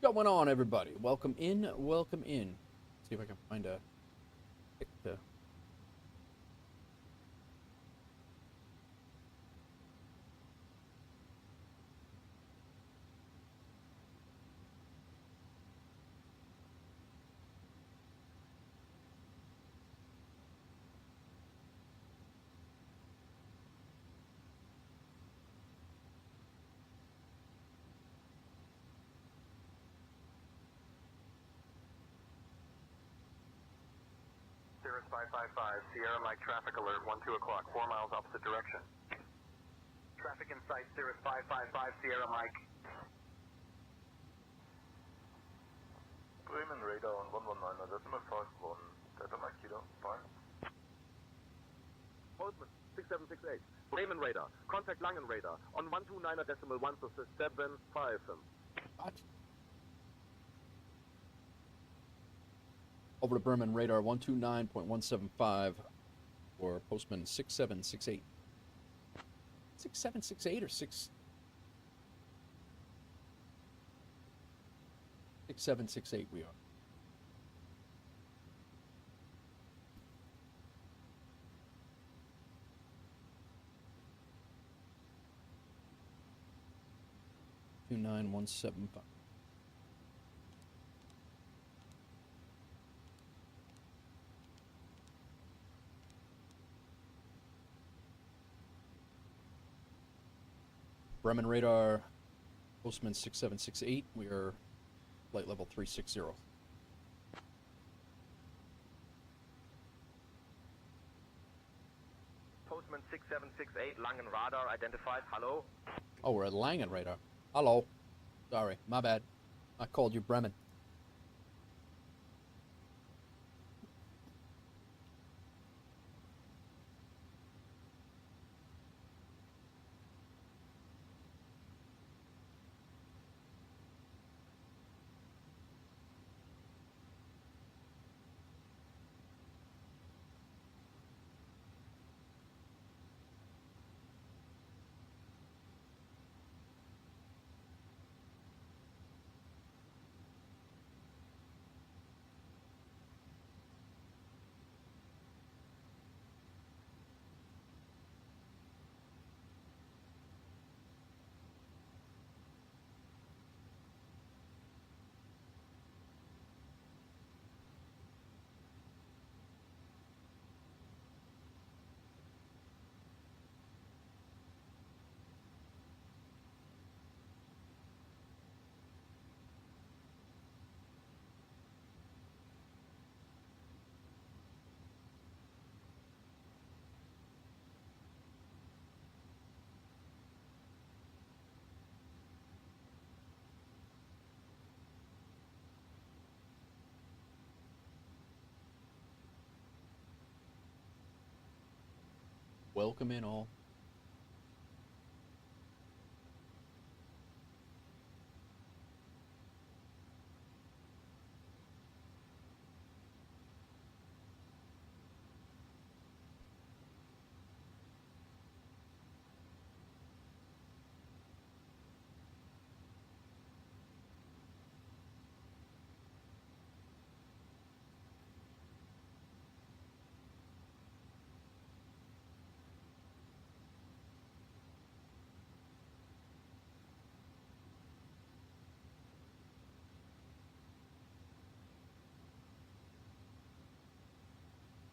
What's going on, everybody? Welcome in, welcome in. Let's see if I can find a pic to... Cirrus 555, Sierra Mike traffic alert, 2 o'clock, 4 miles opposite direction. Traffic in sight, Cirrus 555, Sierra Mike. Bremen radar on 119, decimal 51, Delta Mike Kilo, fine. Postman 6768. Bremen radar. Contact Langen radar on 129.175. What? Over to Bremen radar 129.175 for postman 6768. 6768 or 6768 we are. Two 9175. Bremen radar, postman 6768. We are flight level 360. Postman 6768, Langen radar identified. Hello. Oh, we're at Langen radar. Hello. Sorry, my bad. I called you Bremen. Welcome in all.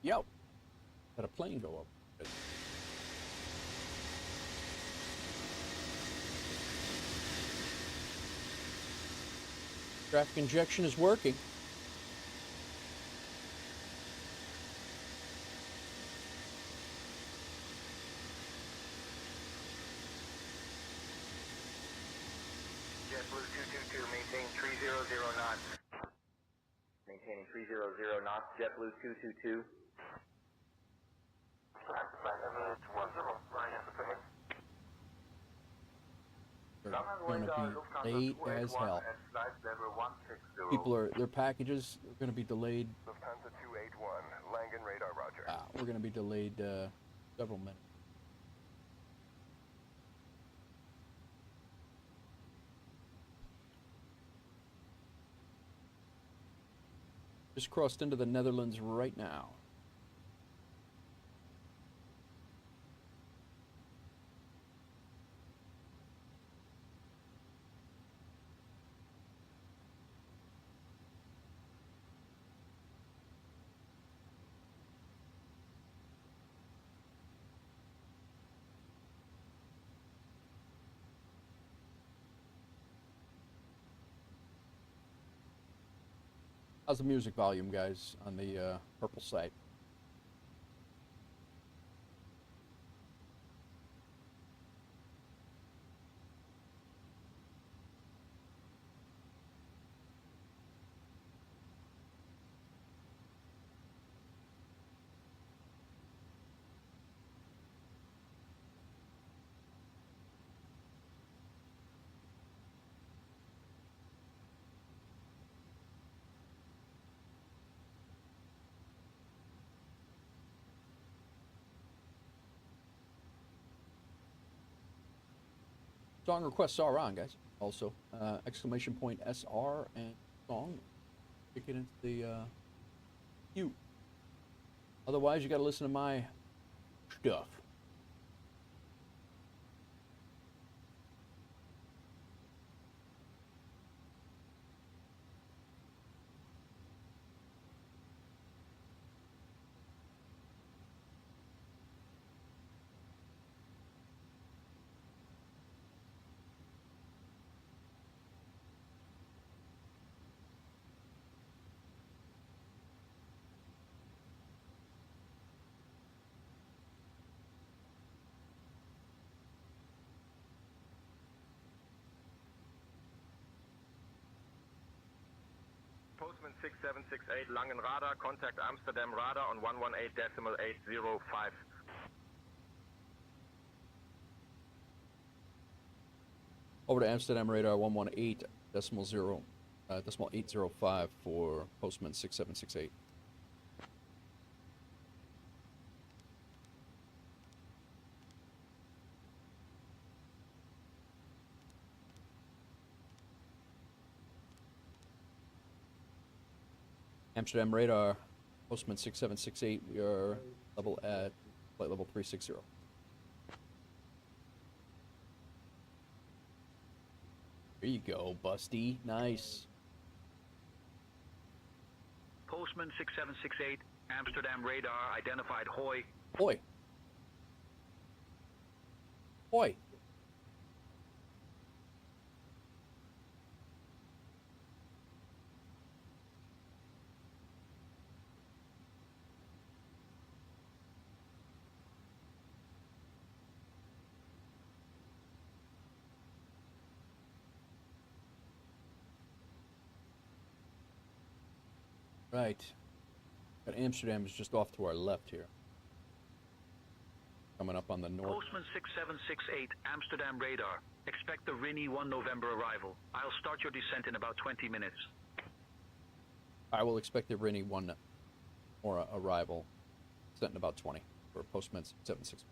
Yo, had a plane go up. Traffic injection is working. JetBlue 222, maintain 300 knots. Maintaining 300 knots, JetBlue 222. They're going to be late as hell. Their packages are going to be delayed. Lufthansa 281, Langen radar, roger. We're going to be delayed several minutes. Just crossed into the Netherlands right now. How's the music volume, guys, on the purple site? Song requests are on, guys. Also, exclamation point SR and song. Kick it into the queue. Otherwise, you got to listen to my stuff. Postman 6768 Langen Radar, contact Amsterdam Radar on 118.805. Over to Amsterdam radar 118.805 for Postman 6768. Amsterdam radar, Postman 6768. We are level at flight level 360. There you go, Busty. Nice. Postman 6768, Amsterdam radar, identified Hoy. Hoy. Hoy. Right. But Amsterdam is just off to our left here. Coming up on the north. Postman 6768, Amsterdam radar. Expect the Rini 1 November arrival. I'll start your descent in about 20 minutes. I will expect the Rini 1 or arrival set in about 20 for Postman 76.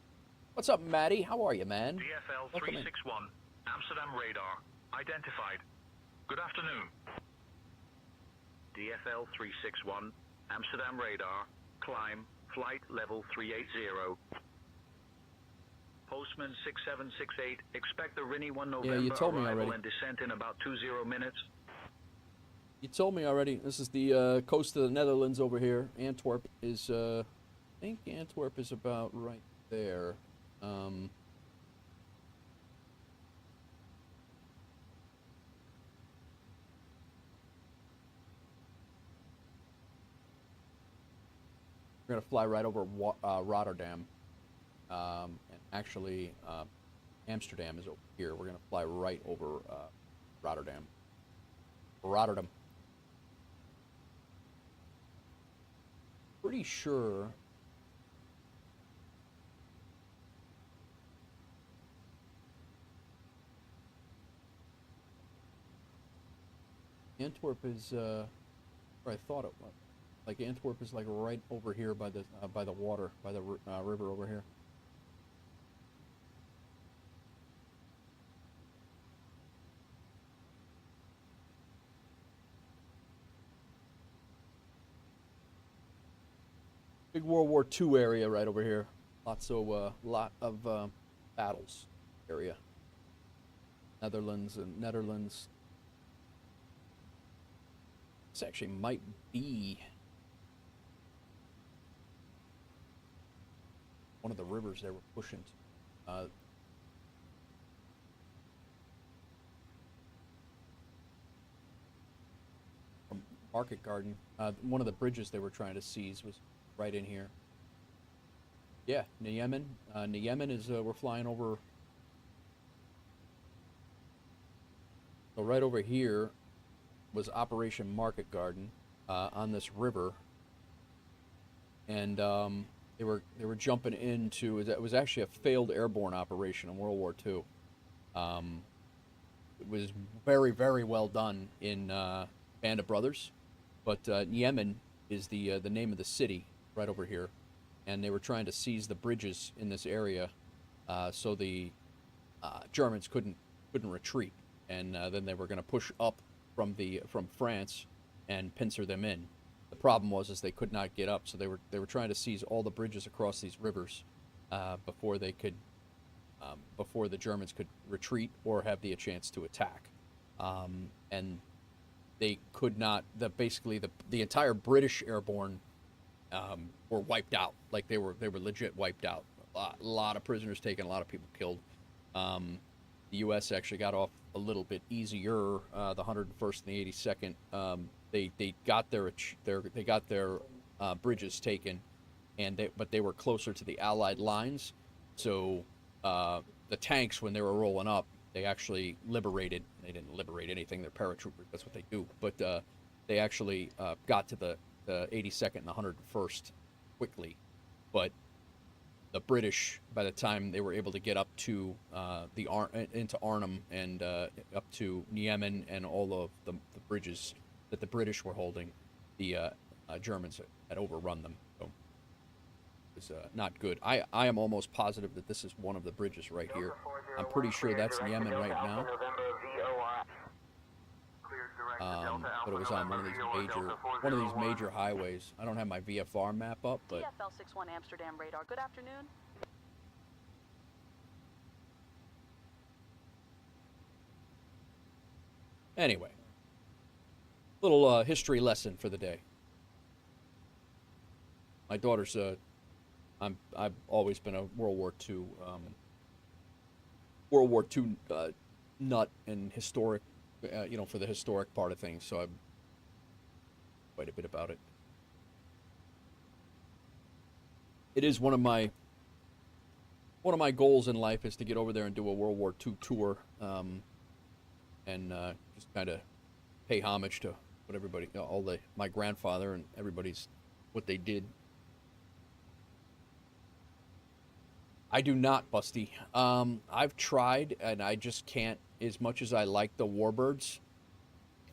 What's up, Maddie? How are you, man? DFL Welcome in. 361, Amsterdam radar. Identified. Good afternoon. DFL 361, Amsterdam radar. Climb, flight level 380. Postman 6768, expect the Rini 1 November you told me arrival already. and descent in about 20 minutes. You told me already. This is the coast of the Netherlands over here. Antwerp is, I think Antwerp is about right there. We're going to fly right over Rotterdam. And actually, Amsterdam is over here. We're going to fly right over Rotterdam. Rotterdam. Pretty sure. Antwerp is where I thought it was. Like Antwerp is like right over here by the water, by the river over here. Big World War II area right over here. Lot of battles area. Netherlands. This actually might be one of the rivers they were pushing. From Market Garden. One of the bridges they were trying to seize was right in here. Yeah, Yemen. Yemen is we're flying over. So right over here was Operation Market Garden on this river, and they were jumping into. It was actually a failed airborne operation in World War II. It was very, very well done in Band of Brothers, but Yemen is the name of the city right over here, and they were trying to seize the bridges in this area, so the Germans couldn't couldn't retreat, and then they were going to push up from France and pincer them in. The problem was they could not get up, so they were trying to seize all the bridges across these rivers before they could before the Germans could retreat or have the chance to attack, and they could not. Basically the entire British airborne were wiped out. Like they were legit wiped out. A lot of prisoners taken, a lot of people killed. The U.S. actually got off a little bit easier. The 101st and the 82nd, they got their bridges taken, but they were closer to the Allied lines. So the tanks, when they were rolling up, they actually liberated. They didn't liberate anything. They're paratroopers. That's what they do. But they actually got to the 82nd and the 101st quickly. But the British, by the time they were able to get up to into Arnhem and up to Niemen and all of the bridges that the British were holding, the Germans had overrun them. So it was not good. I am almost positive that this is one of the bridges right here. I'm pretty sure that's Niemen right now. But it was on one of these major highways. I don't have my VFR map up, but TFL 61 Amsterdam radar. Good afternoon. anyway, little history lesson for the day. My daughter's I've always been a World War II nut and historic, for the historic part of things. So I'm quite a bit about it. It is one of my goals in life is to get over there and do a World War II tour, and just kind of pay homage to what everybody, my grandfather and everybody's what they did. I do not, Busty. I've tried, and I just can't. As much as I like the Warbirds,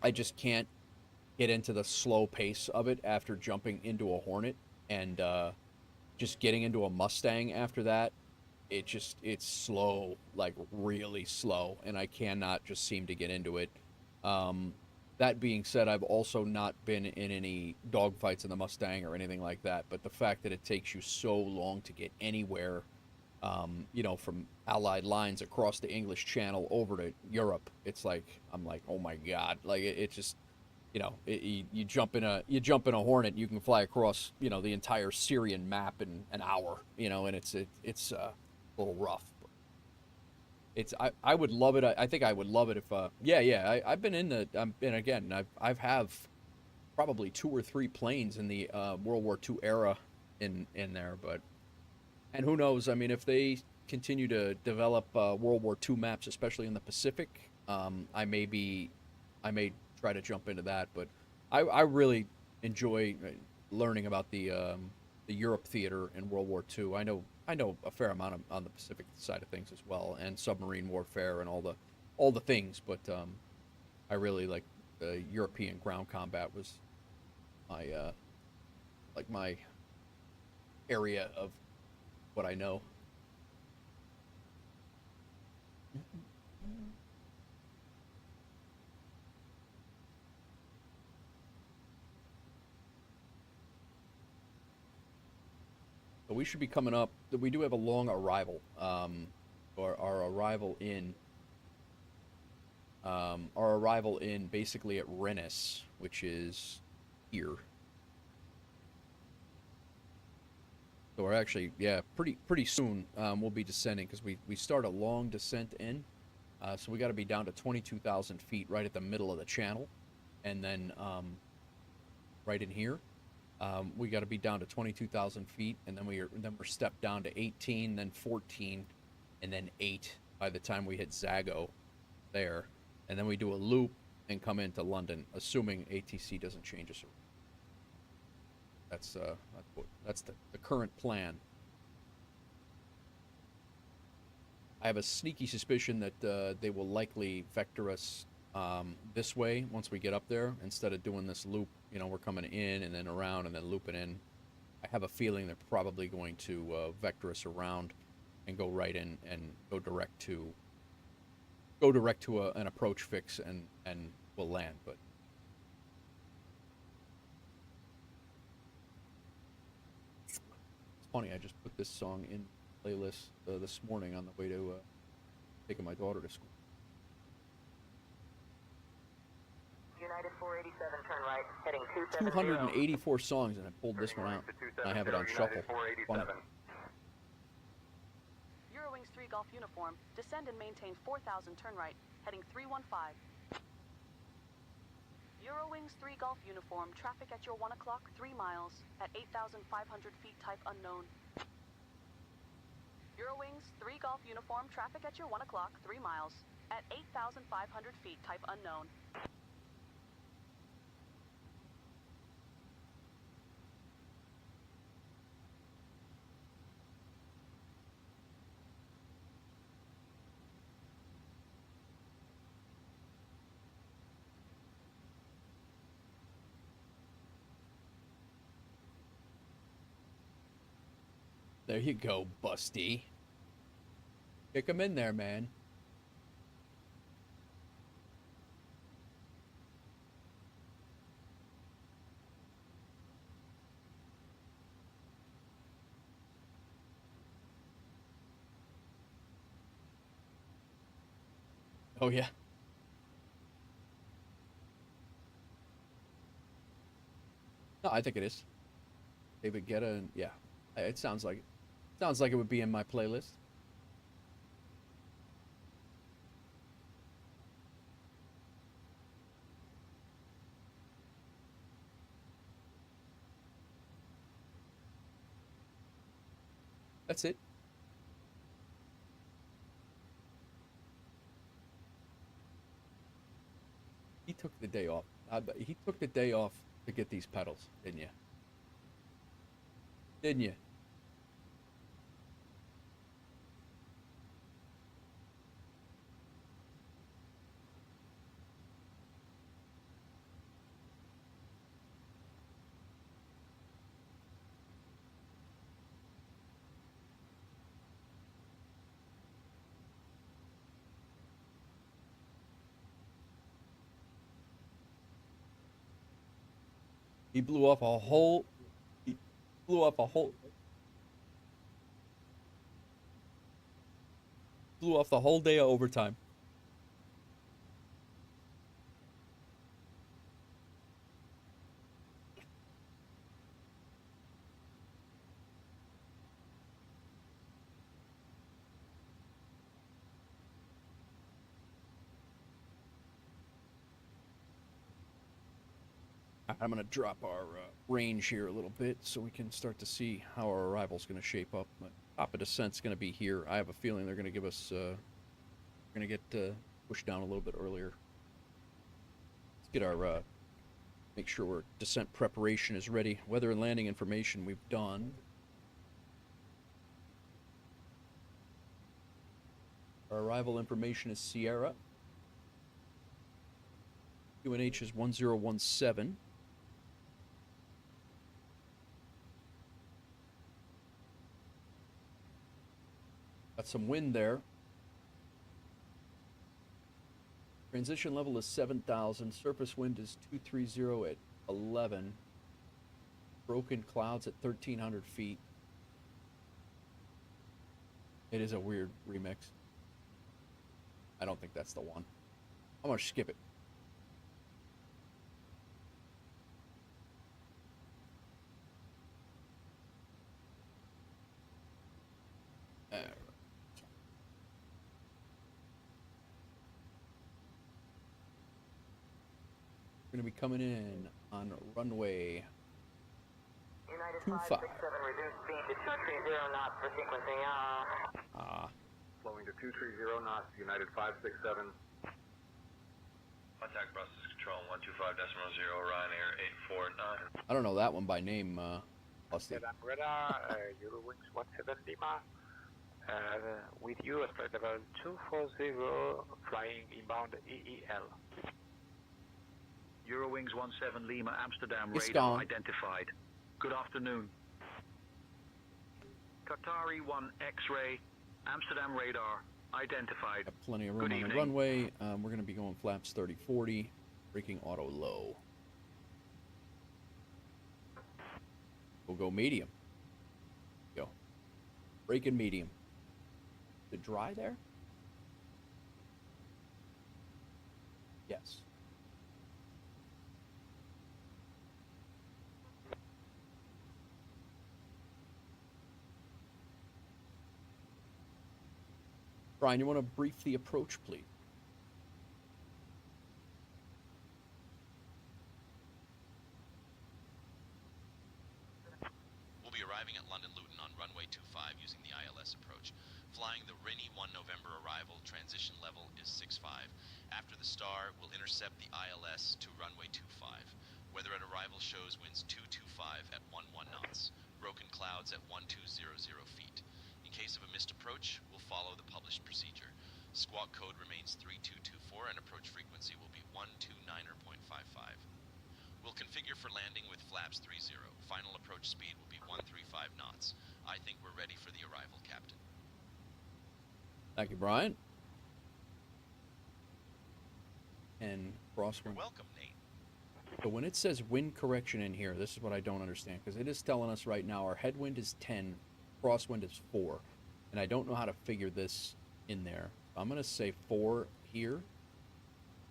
I just can't get into the slow pace of it after jumping into a Hornet and just getting into a Mustang after that. It's slow, like really slow, and I cannot just seem to get into it. That being said, I've also not been in any dogfights in the Mustang or anything like that, but the fact that it takes you so long to get anywhere, from Allied lines across the English Channel over to Europe, I'm like, oh my God, like it just, you jump in a Hornet, you can fly across, the entire Syrian map in an hour, and it's a little rough. I would love it. I think I would love it if, I've been I've have probably 2 or 3 planes in the World War II era in there, and who knows? I mean, if they continue to develop World War II maps, especially in the Pacific, I may try to jump into that. But I really enjoy learning about the Europe theater in World War II. I know a fair amount on the Pacific side of things as well, and submarine warfare and all the things. But I really like the European ground combat was my area of what I know. So we should be coming up. We do have a long arrival, or our arrival in basically at Rennes, which is here. So we're actually, pretty soon we'll be descending because we start a long descent in. So we got to be down to 22,000 feet right at the middle of the channel. And then right in here, we got to be down to 22,000 feet. And then we're stepped down to 18, then 14, and then 8 by the time we hit Zago there. And then we do a loop and come into London, assuming ATC doesn't change us around. That's the current plan. I have a sneaky suspicion that they will likely vector us this way once we get up there, instead of doing this loop. We're coming in and then around and then looping in. I have a feeling they're probably going to vector us around and go right in and go direct to go direct to an approach fix and we'll land. But it's funny, I just put this song in playlist this morning on the way to taking my daughter to school. United 487, turn right, heading 270. 284 songs, and I pulled this one out. I have it on shuffle. Funny. Eurowings 3 Golf Uniform, descend and maintain 4,000, turn right, heading 315. Eurowings 3 Golf Uniform, traffic at your 1 o'clock, 3 miles, at 8,500 feet, type unknown. Eurowings 3 Golf Uniform, traffic at your 1 o'clock, 3 miles, at 8,500 feet, type unknown. There you go, Busty. Kick him in there, man. Oh, yeah. No, I think it is. David Guetta, and yeah, it sounds like it would be in my playlist. That's it. He took the day off. He took the day off to get these pedals, didn't you? Didn't you? He blew off a whole. He blew off a whole. Blew off the whole day of overtime. I'm going to drop our range here a little bit so we can start to see how our arrival's going to shape up. But top of descent's going to be here. I have a feeling they're going to give us, we're going to get pushed down a little bit earlier. Let's get our, make sure our descent preparation is ready. Weather and landing information we've done. Our arrival information is Sierra. UNH is 1017. Got some wind there. Transition level is 7,000. Surface wind is 230 at 11. Broken clouds at 1,300 feet. It is a weird remix. I don't think that's the one. I'm gonna skip it. We're going to be coming in on runway United 25. 567, reduce speed to 230 knots for sequencing. Flowing to 230 knots, United 567. Contact process control 125.0, Ryanair 849. I don't know that one by name, Busty. Radar, Eurowings 17 Lima. With you at flight level 240, flying inbound EEL. Eurowings 17 Lima, Amsterdam, It's radar gone. identified. Good afternoon. Qatari 1 X-ray, Amsterdam radar, identified. Got plenty of room Good on the evening. runway. We're going to be going flaps 30-40, braking auto low. We'll go medium. Go. Braking medium. Is it dry there? Yes. Brian, you want to brief the approach, please? We'll be arriving at London Luton on runway 25 using the ILS approach. Flying the Rinny 1 November arrival, transition level is 65. After the star, we'll intercept the ILS to runway 25. Weather at arrival shows winds 225 at 11 knots. Broken clouds at 1200 feet. In case of a missed approach, we'll follow the published procedure. Squawk code remains 3224 and approach frequency will be 129.55. We'll configure for landing with flaps 30. Final approach speed will be 135 knots. I think we're ready for the arrival, Captain. Thank you, Brian. And crosswind. Welcome, Nate. So when it says wind correction in here, this is what I don't understand, because it is telling us right now our headwind is 10, crosswind is 4, and I don't know how to figure this in there. I'm going to say 4 here.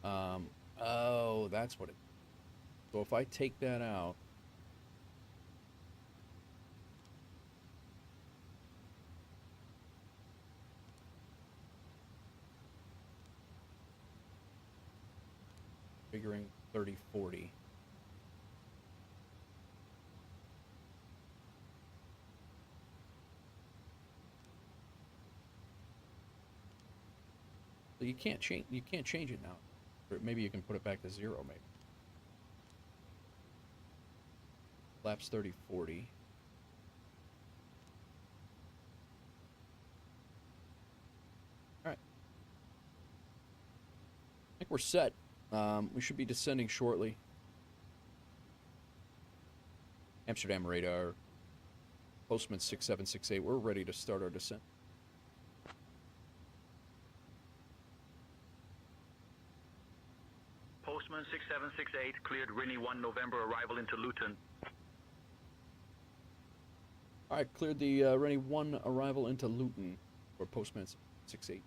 Oh, that's what it... So if I take that out... Figuring 30-40. So you can't change it now. Or maybe you can put it back to 0 maybe. Flaps 30-40. Alright. I think we're set. We should be descending shortly. Amsterdam radar. Postman 6768. We're ready to start our descent. Postman 6768 cleared Rinny 1 November arrival into Luton. Alright, cleared the Rennie 1 arrival into Luton for Postman 68.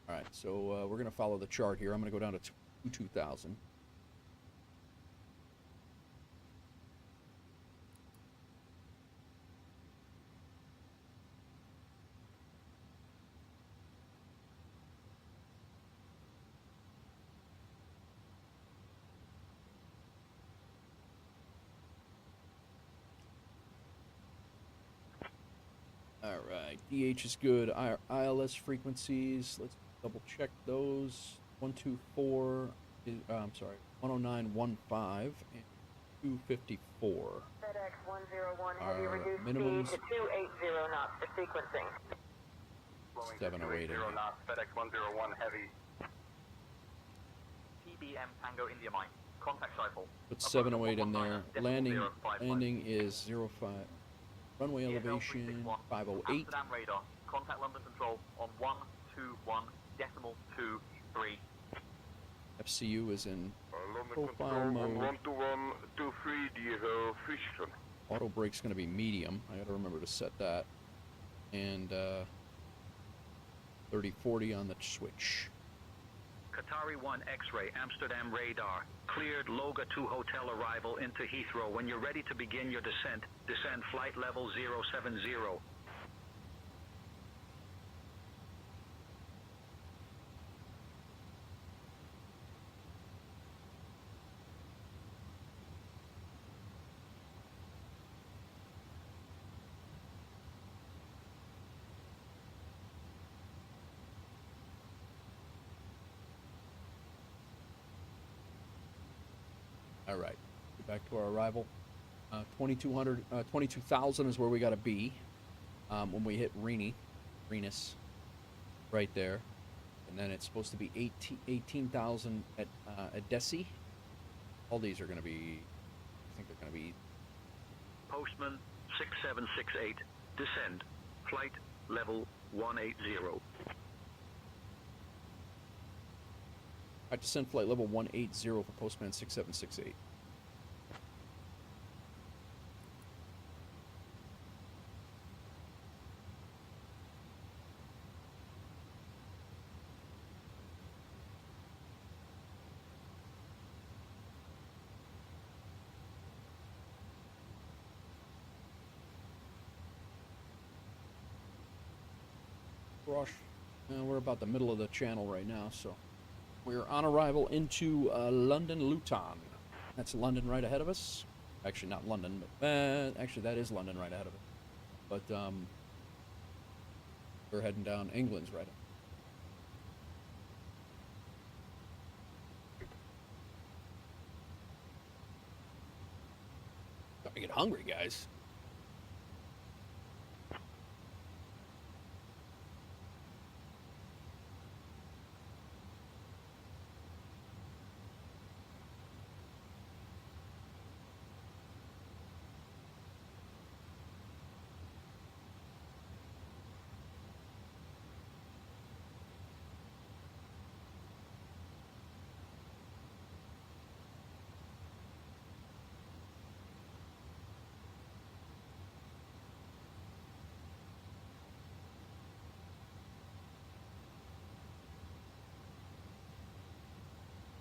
Alright, so we're going to follow the chart here. I'm going to go down to 2000. Alright, DH is good. ILS frequencies, let's double check those. 124, I'm sorry, 109.15 and 254. FedEx 101 heavy Our reduced minimums- speed to 280 knots for sequencing. Flowing 708 in 0 here. knots, FedEx 101 heavy. TBM Tango India Mike. Contact Shuffle. Put 708 in there. Landing is 05. Runway elevation 508. Amsterdam radar. Contact London Control on 121.23. FCU is in London profile Control mode. 121.23 Houston. Auto brake's going to be medium. I got to remember to set that. And 30-40 on the switch. Qatari 1 X-ray Amsterdam radar. Cleared Loga 2 hotel arrival into Heathrow. When you're ready to begin your descent, descend flight level 070. All right, get back to our arrival. 22,000 is where we got to be when we hit Renus, right there, and then it's supposed to be 18,000 at Desi. All these are going to be, I think they're going to be. Postman 6768. Descend. Flight level 180. Alright, descend flight level 180 for postman 6768. Rush. We're about the middle of the channel right now, so we're on arrival into London Luton. That's London right ahead of us. Actually, not London, but actually that is London right ahead of it. But we're heading down England's right ahead. Starting to get hungry, guys.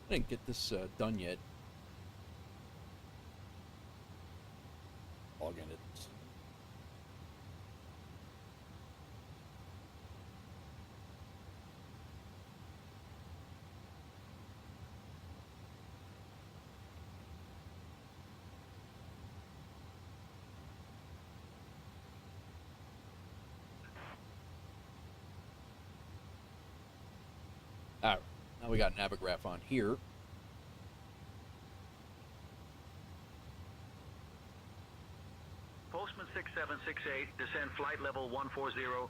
I didn't get this done yet. Log in it. Alright, now we got Navigraph on here. Postman 6768, descend flight level 140.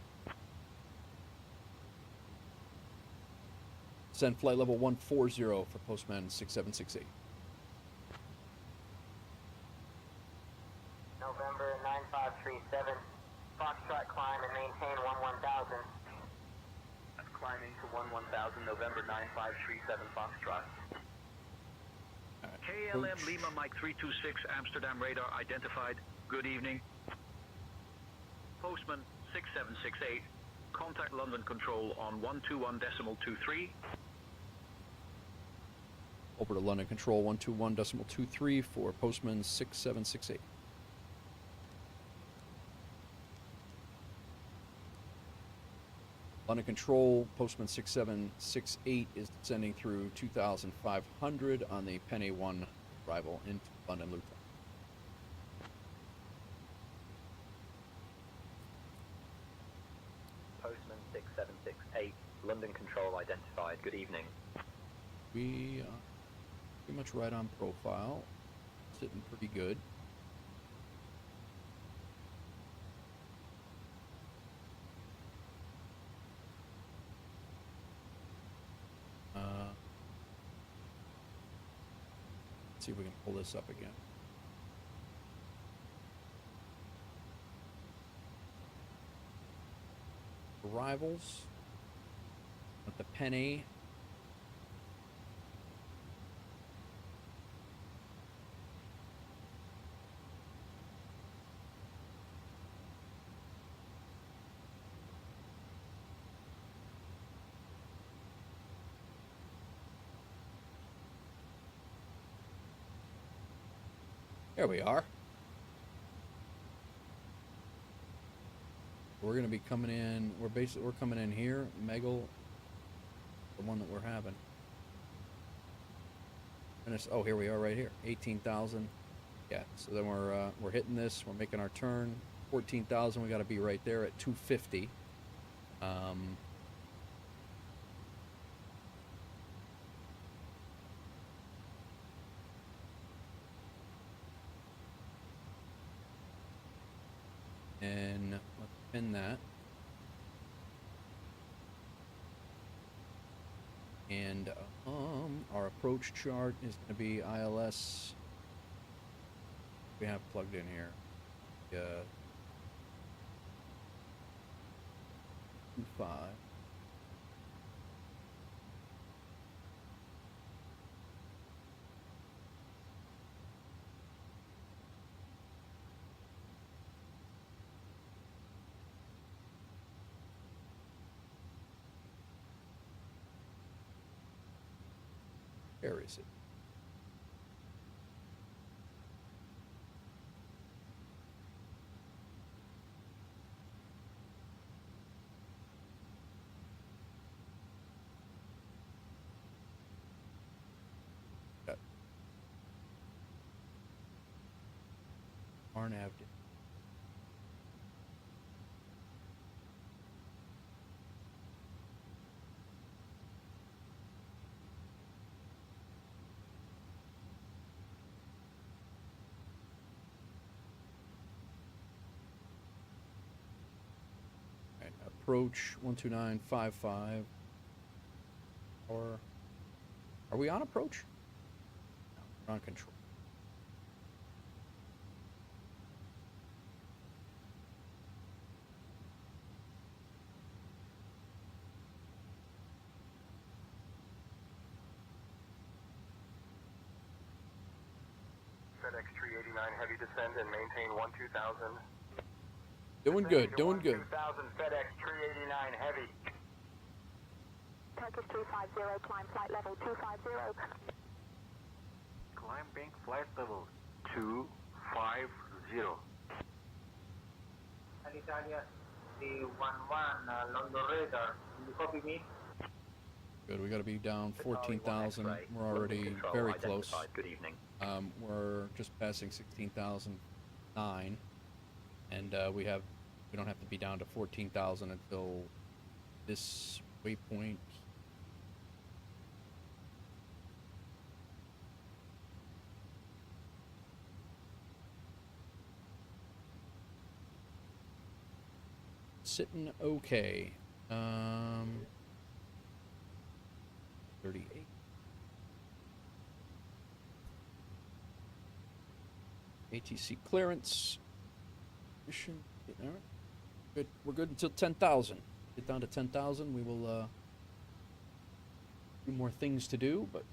Send flight level 140 for postman 6768. November 9537, Foxtrot climb and maintain 11000. Climbing to 11000, November 9537, Foxtrot. KLM Lima Mike 326, Amsterdam radar identified. Good evening. Postman 6768, contact London Control on 121.23. Over to London Control 121.23 for postman 6768. London Control, postman 6768 is descending through 2,500 on the Pen A1 arrival into London Luton. Postman 6768, London Control identified. Good evening. We are pretty much right on profile, sitting pretty good. Let's see if we can pull this up again. Arrivals at the Penny. There we are. We're going to be coming in. We're coming in here. Megal, the one that we're having. And it's, oh, here we are, right here. 18,000. Yeah. So then we're hitting this. We're making our turn. 14,000. We got to be right there at 250. And let's pin that. And our approach chart is going to be ILS. We have plugged in here. 25. Where is it? Arnav. Approach 12955. Or are we on approach? No, we're on control. FedEx 389 heavy descend and maintain 12,000. Doing good, doing good. 2000 FedEx 389 heavy. Turkish 250, climb flight level 250. Climbing flight level 250. Alitalia 311, London radar. Do you copy me? Good, we got to be down 14,000. We're already very close. Good evening. We're just passing 16,009, and we don't have to be down to 14,000 until this waypoint. Sitting okay. 38. ATC clearance. Mission. All right. Good. We're good until 10,000. Get down to 10,000. We will few more things to do, but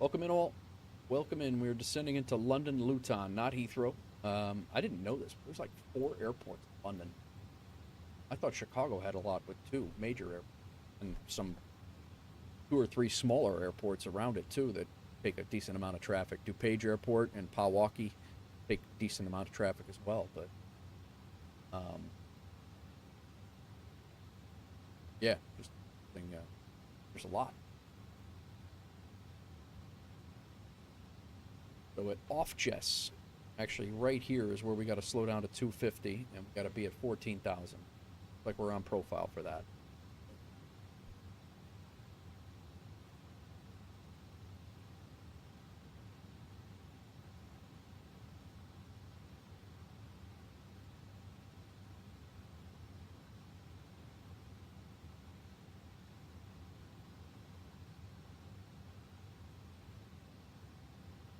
welcome in all. Welcome in. We're descending into London Luton, not Heathrow. I didn't know this. There's like 4 airports in London. I thought Chicago had a lot, but 2 major airports and some 2 or 3 smaller airports around it too that take a decent amount of traffic. DuPage Airport and Pewaukee take a decent amount of traffic as well, but yeah, just there's a lot. So at off-Jess, actually right here is where we got to slow down to 250, and we got to be at 14,000. Like we're on profile for that.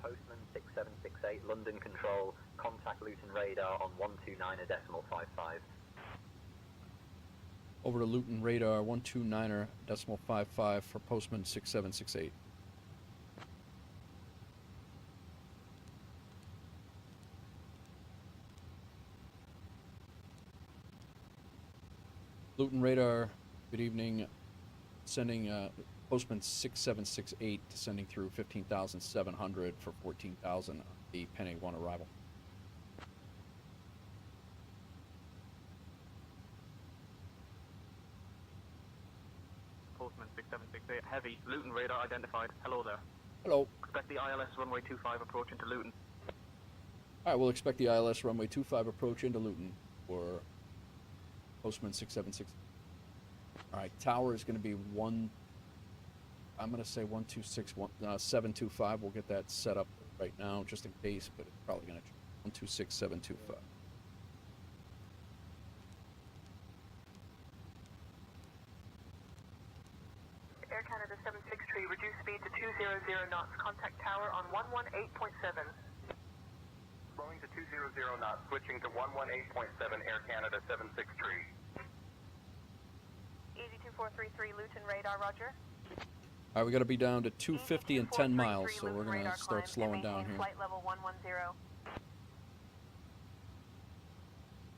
Postman 6768, London Control, contact Luton radar on 129.55. Over to Luton radar 129.55 for Postman 6768. Luton radar, good evening. Sending Postman 6768 descending through 15,700 for 14,000 on the Penny 1 arrival. Postman 6768, heavy, Luton radar identified. Hello there. Hello. Expect the ILS runway 25 approach into Luton. Alright, we'll expect the ILS runway 25 approach into Luton for Postman 676. Alright, tower is going to be I'm going to say 725. We'll get that set up right now just in case, but it's probably going to 126725. Air Canada 763, reduce speed to 20 knots. Contact tower on 118.7. Slowing to 200 knots, switching to 118.7, Air Canada 763. Easy 2433, Luton radar, roger. All right, we got to be down to 250 and 10 miles, so we're going to start slowing down here. Flight level 110.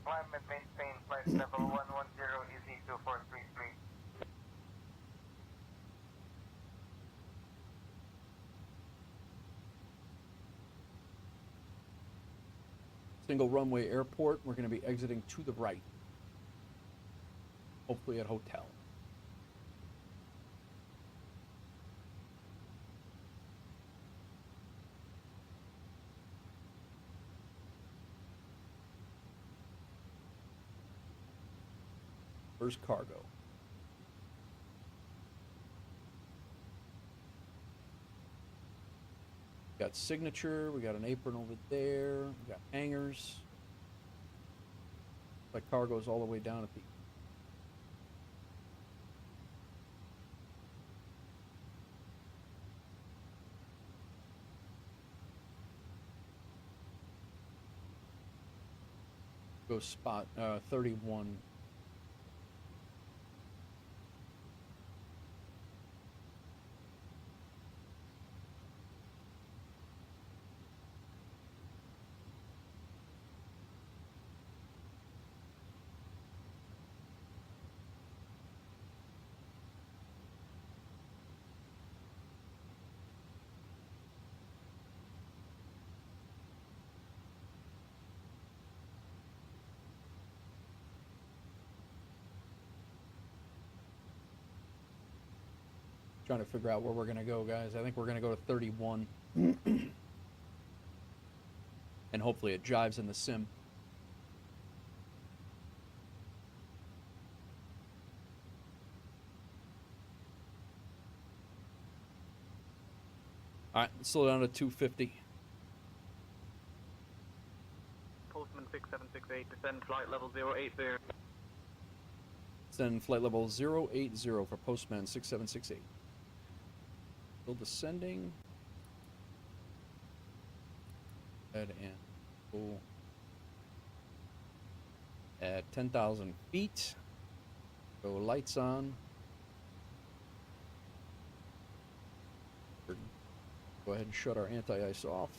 Climb and maintain flight level 110, easy 2433. Single runway airport. We're going to be exiting to the right. Hopefully at hotel. First cargo. Got signature, we got an apron over there, we got hangers. Like cargo's all the way down at the go spot 31. Trying to figure out where we're going to go, guys. I think we're going to go to 31. And hopefully it jives in the sim. All right, let's slow down to 250. Postman 6768, descend flight level 080. Descend flight level 080 for Postman 6768. Still descending. Head and go at 10,000 feet. Go lights on. Go ahead and shut our anti-ice off.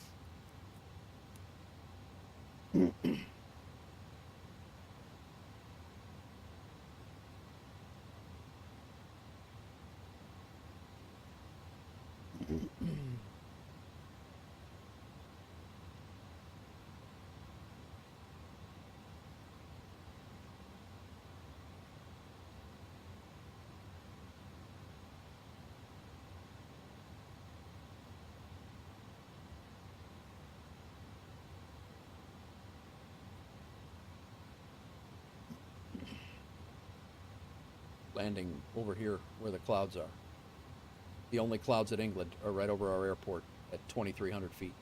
Landing over here where the clouds are. The only clouds at England are right over our airport at 2,300 feet.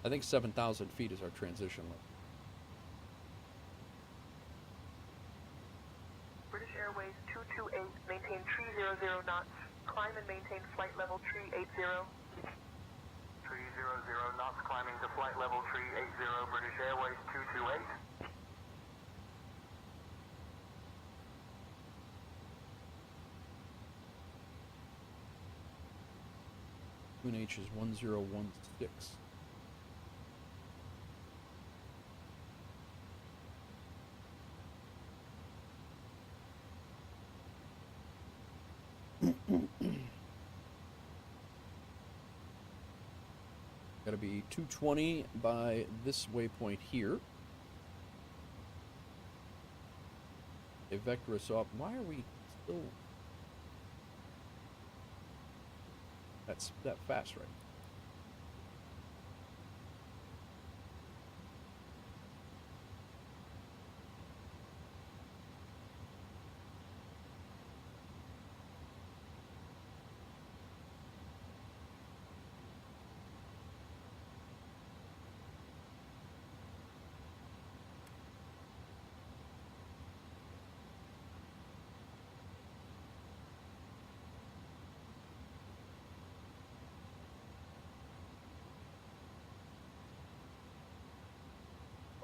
I think 7,000 feet is our transition level. British Airways 228, maintain 300 knots. Climb and maintain flight level 380. 300 knots, climbing to flight level 380, British Airways 228. Twin H is 1016. Got to be 220 by this waypoint here. They vector us off. Why are we still that fast right now?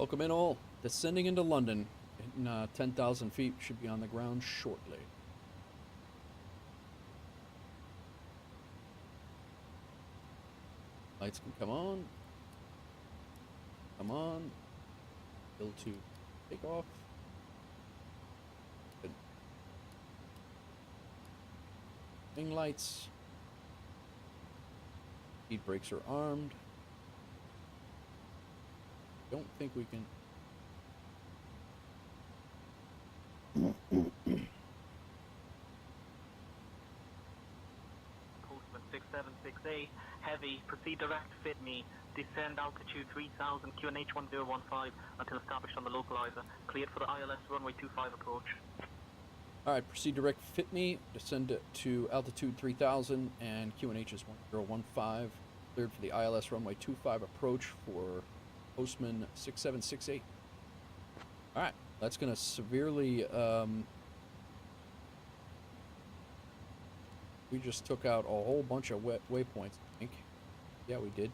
Welcome in all. Descending into London. In 10,000 feet. Should be on the ground shortly. Lights can come on. Come on. Build to take off. Good. Wing lights. Speed brakes are armed. Don't think we can. Postman 676A, heavy, proceed direct, fit me, descend altitude 3000, QNH 1015 until established on the localizer, cleared for the ILS runway 25 approach. Alright, proceed direct, fit me, descend to altitude 3000 and QNH is 1015, cleared for the ILS runway 25 approach for Postman 6768. Alright, that's going to severely, we just took out a whole bunch of waypoints, I think. Yeah, we did.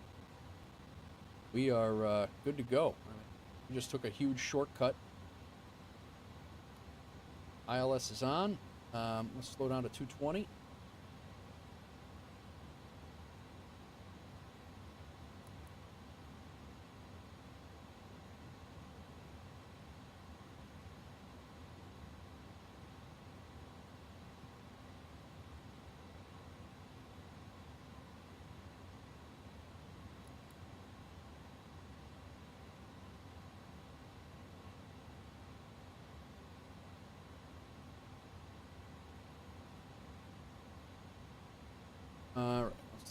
We are good to go. We just took a huge shortcut. ILS is on. Let's slow down to 220.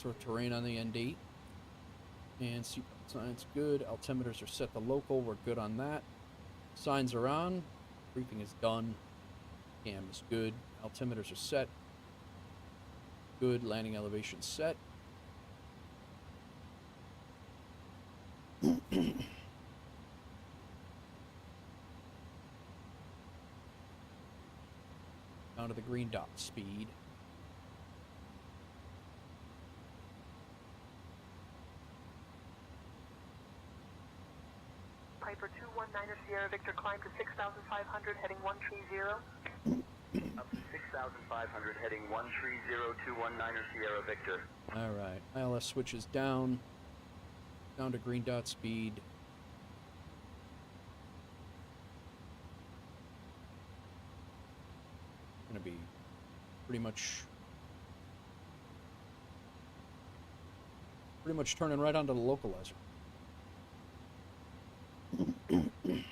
Let's throw terrain on the ND. And seatbelt signs good. Altimeters are set to local. We're good on that. Signs are on. Briefing is done. Cam is good. Altimeters are set. Good. Landing elevation set. Down to the green dot speed. Piper 219er Sierra Victor, climb to 6,500, heading 130. Up to 6,500, heading 130, 219er Sierra Victor. Alright, ILS switches down. Down to green dot speed. Gonna be pretty much turning right onto the localizer. We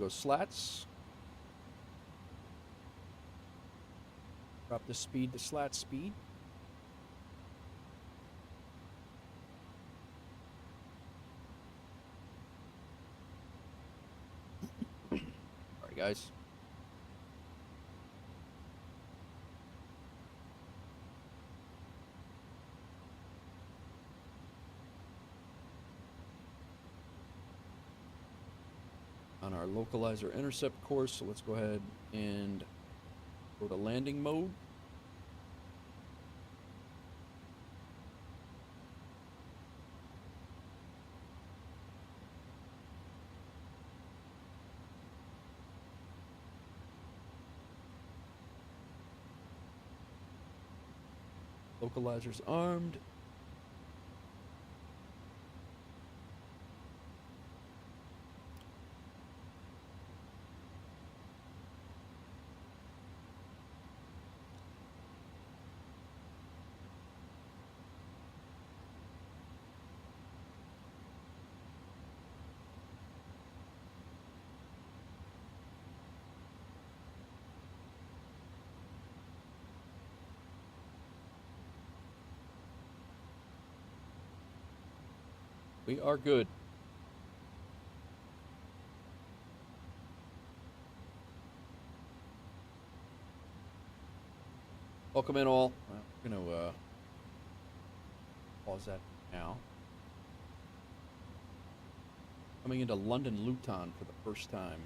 go slats. Drop the speed to slat speed. Alright, guys. On our localizer intercept course, so let's go ahead and go to landing mode. Localizer's armed. We are good. Welcome in all. I'm going to pause that now. Coming into London Luton for the first time.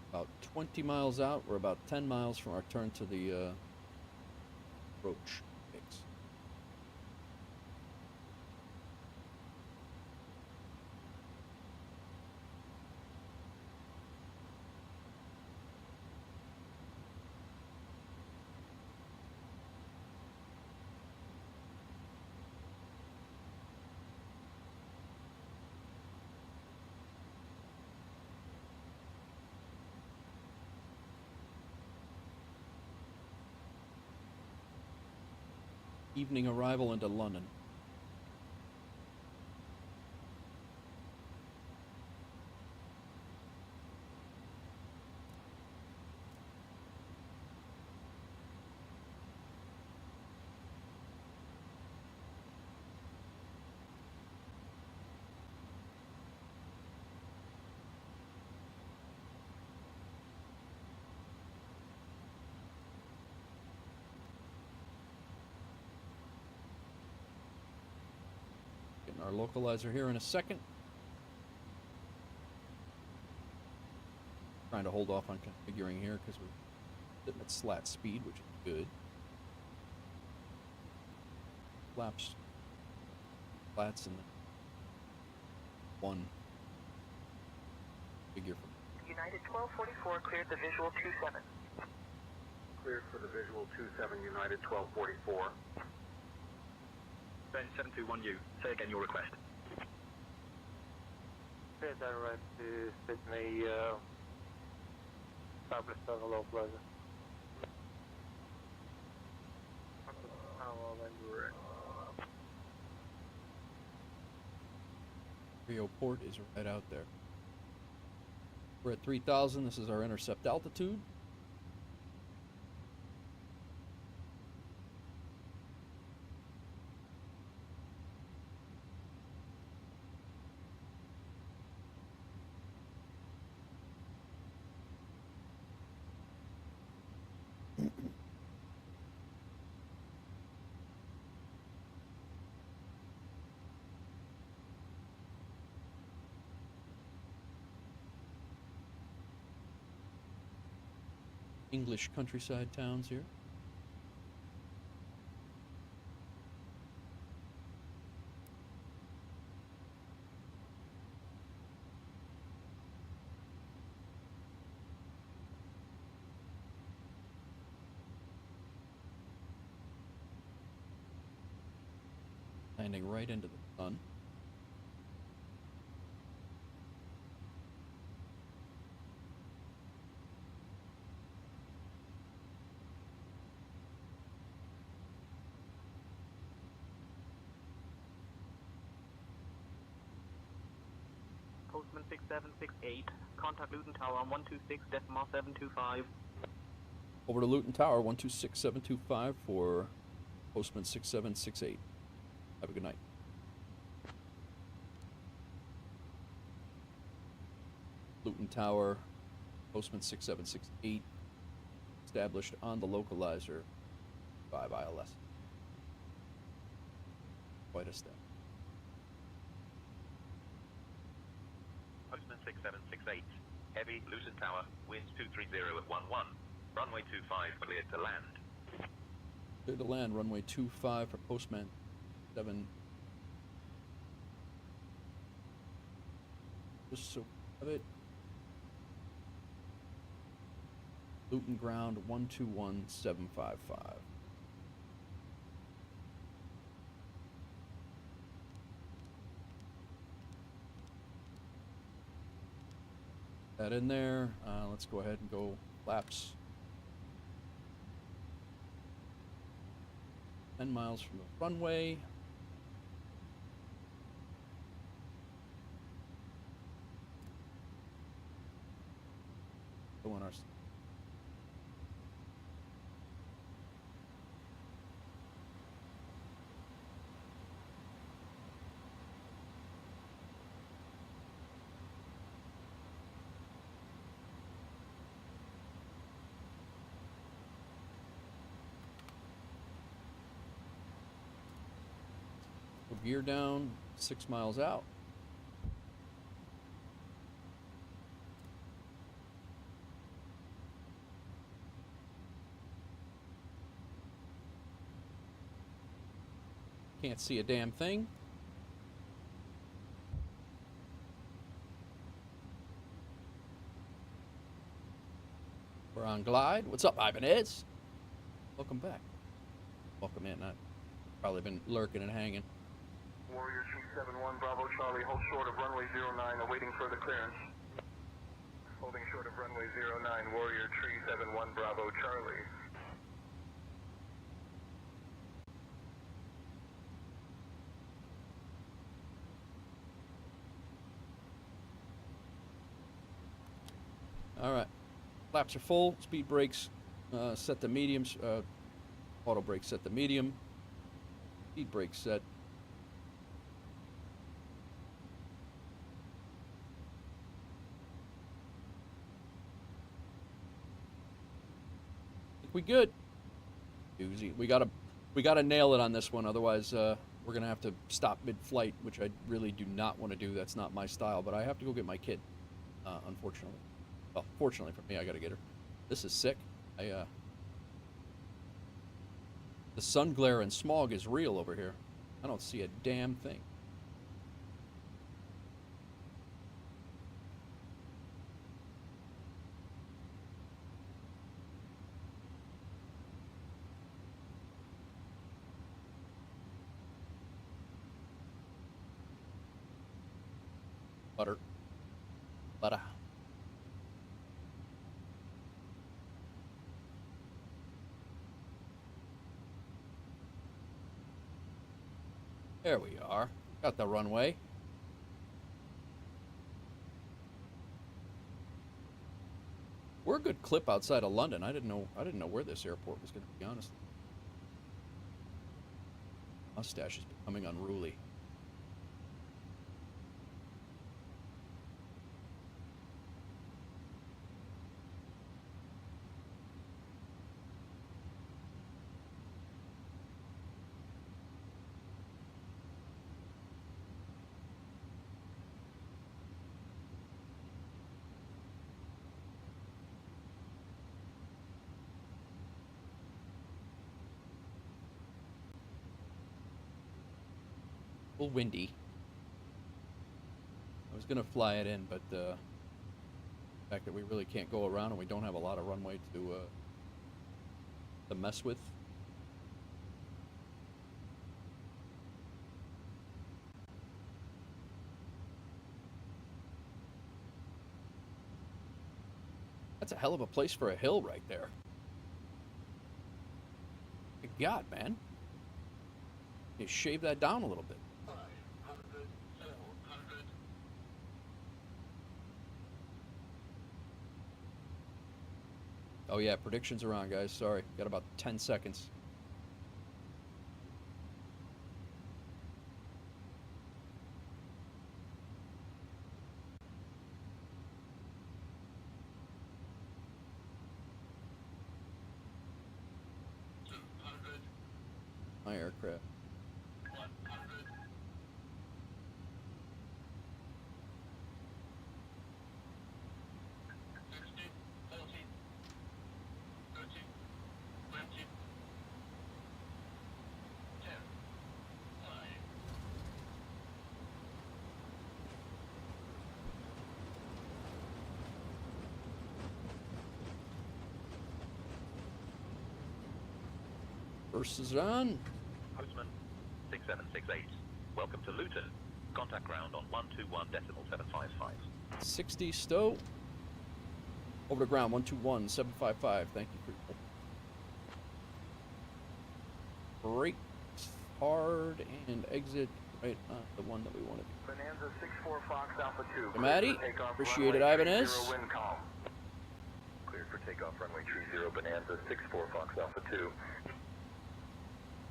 About 20 miles out. We're about 10 miles from our turn to the approach base. Evening arrival into London. Our localizer here in a second. Trying to hold off on configuring here because we're sitting at slat speed, which is good. Flaps, flats, and one figure from United 1244 cleared the visual 27. Cleared for the visual 27, United 1244. Ben 721U, say again your request. Clear direct to Sydney, Fabulous Terminal Localizer. Rio Port is right out there. We're at 3,000. This is our intercept altitude. English countryside towns here. Landing right into the sun. Postman 6768, contact Luton Tower on 126.725. Over to Luton Tower, 126725 for Postman 6768. Have a good night. Luton Tower, Postman 6768, established on the localizer 5 ILS. Quite a step. Postman 6768, heavy, Luton Tower, winds 230 at 11, runway 25 cleared to land. Clear to land, runway 25 for Postman 7. Just so have it. Luton ground 121755. That in there. Let's go ahead and go laps. 10 miles from the runway. Go on our. Gear down, 6 miles out. Can't see a damn thing. We're on glide. What's up, Ibanez? Welcome back. Welcome in. I've probably been lurking and hanging. Warrior 371 Bravo Charlie, hold short of runway 09, awaiting further clearance. Holding short of runway 09, Warrior 371 Bravo Charlie. All right. Flaps are full. Speed brakes set to mediums. Auto brakes set to medium. Speed brakes set. We good. Doozy. We gotta nail it on this one, otherwise we're gonna have to stop mid-flight, which I really do not want to do. That's not my style, but I have to go get my kid, unfortunately. Well, fortunately for me, I gotta get her. This is sick. The sun glare and smog is real over here. I don't see a damn thing. Butter. Butter. There we are. Got the runway. We're a good clip outside of London. I didn't know where this airport was going to be, honestly. Mustache is becoming unruly. A little windy. I was gonna fly it in, but the fact that we really can't go around and we don't have a lot of runway to mess with. That's a hell of a place for a hill right there. Good God, man. You shave that down a little bit. Oh yeah, predictions are on, guys. Sorry, got about 10 seconds. My aircraft. First is on. Postman 6768. Welcome to Luton. Contact ground on 121.755. 60 stow. Over to ground 121.755. Thank you for brake hard and exit right on the one that we wanted. Bonanza 64 Fox Alpha 2. Maddie, appreciate it, Ibanez. Cleared for takeoff, runway 30 Bonanza 64 Fox Alpha 2.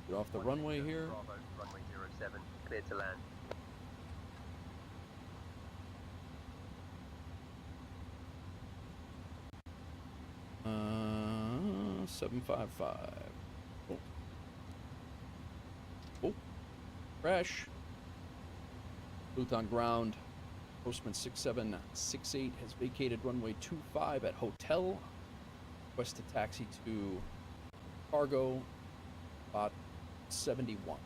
Get off the runway here. Bravo, runway 07, cleared to land. Uh, 755. Oh. Oh. Crash. Luton ground. Postman 6768 has vacated runway 25 at hotel. Request to taxi to cargo. Spot 71.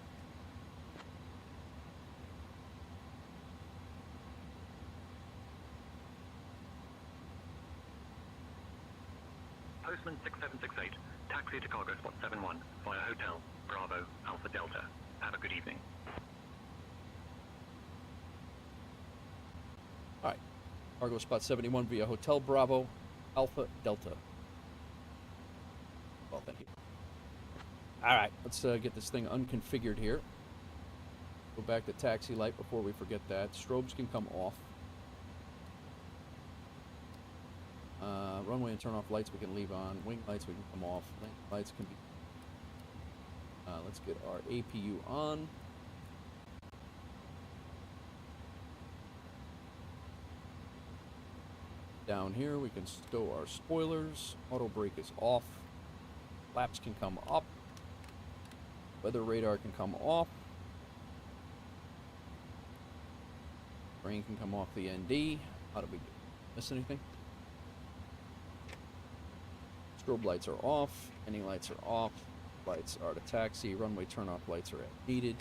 Cessna 6768, taxi to cargo spot 71 via Hotel Bravo Alpha Delta. Have a good evening. All right. Cargo spot 71 via Hotel Bravo Alpha Delta. Well, thank you. All right, let's get this thing unconfigured here. Go back to taxi light before we forget that. Strobes can come off. Runway and turn off lights we can leave on. Wing lights we can come off. Lane lights can be... let's get our APU on. Down here we can stow our spoilers. Auto brake is off. Flaps can come up. Weather radar can come off. Brain can come off the ND. How did we miss anything? Strobe lights are off. Any lights are off. Lights are to taxi. Runway turn off lights are as needed.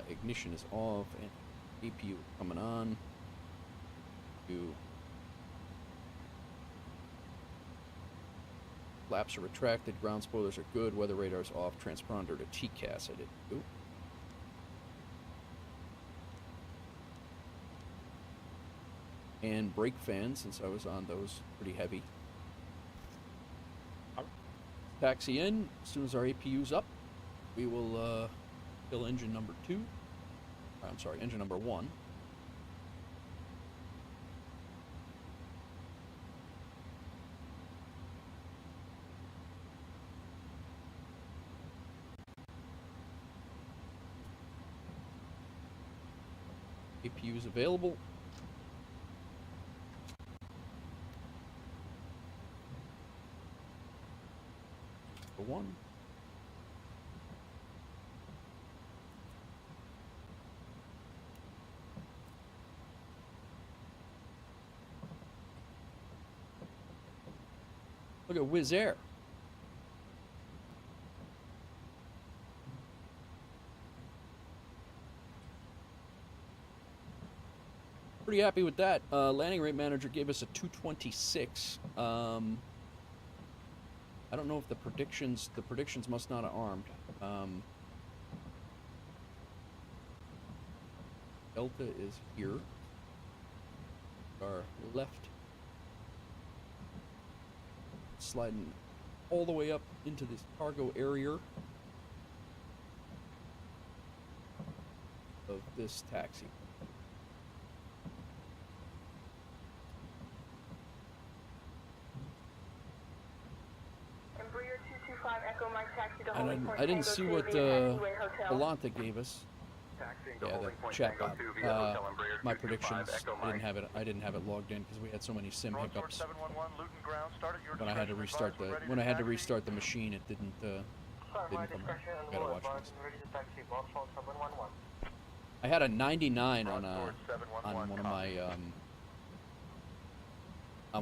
Ignition is off. And APU coming on. Flaps are retracted. Ground spoilers are good. Weather radar's off. Transponder to TCAS. I didn't do. And brake fans, since I was on those, pretty heavy. Taxi in. As soon as our APU's up, we will fill engine number 2. I'm sorry, engine number 1. APU is available. One. Look at Wizz Air. Pretty happy with that. Landing rate manager gave us a 226. I don't know if the predictions must not have armed. Delta is here. Our left. Sliding all the way up into this cargo area of this taxi. I didn't see what Volanta gave us. Yeah, the chat bot. My predictions. I didn't have it logged in because we had so many sim hiccups. When I had to restart the machine, it didn't come on. Gotta watch this. I had a 99 on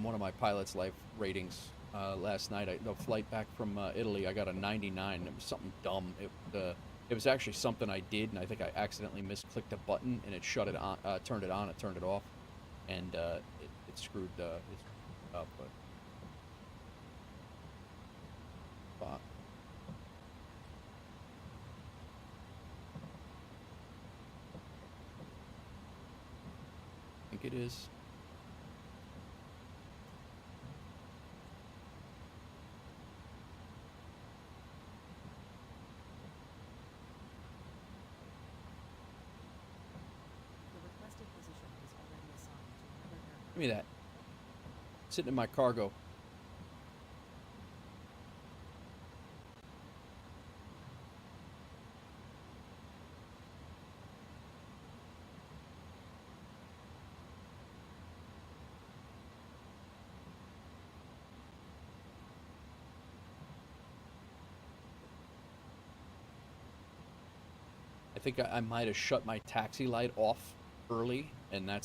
one of my pilot's life ratings. Last night, the flight back from Italy, I got a 99. It was something dumb. It was actually something I did, and I think I accidentally misclicked a button, and it shut it on, turned it on, it turned it off, and it screwed it up. But I think it is. Give me that. Sitting in my cargo. I think I might have shut my taxi light off early, and I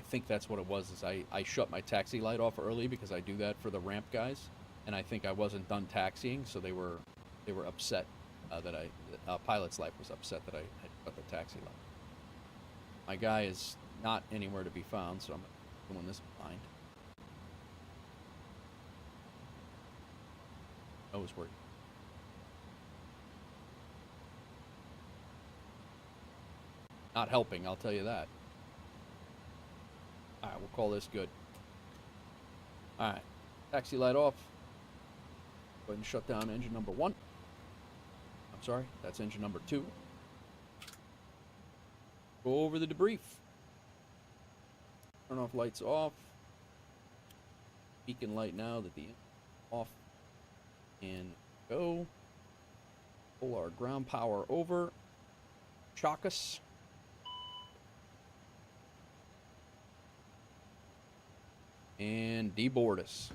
think that's what it was. Is I shut my taxi light off early because I do that for the ramp guys, and I think I wasn't done taxiing, so they were upset that pilot's life was upset that I had shut the taxi light. My guy is not anywhere to be found, so I'm doing this blind. knows where. Not helping, I'll tell you that. Alright, we'll call this good. Alright, taxi light off. Go ahead and shut down engine number 1. I'm sorry, that's engine number 2. Go over the debrief. Turn off lights off. Beacon light now that the off. And go. Pull our ground power over. Shock us. And deboard us.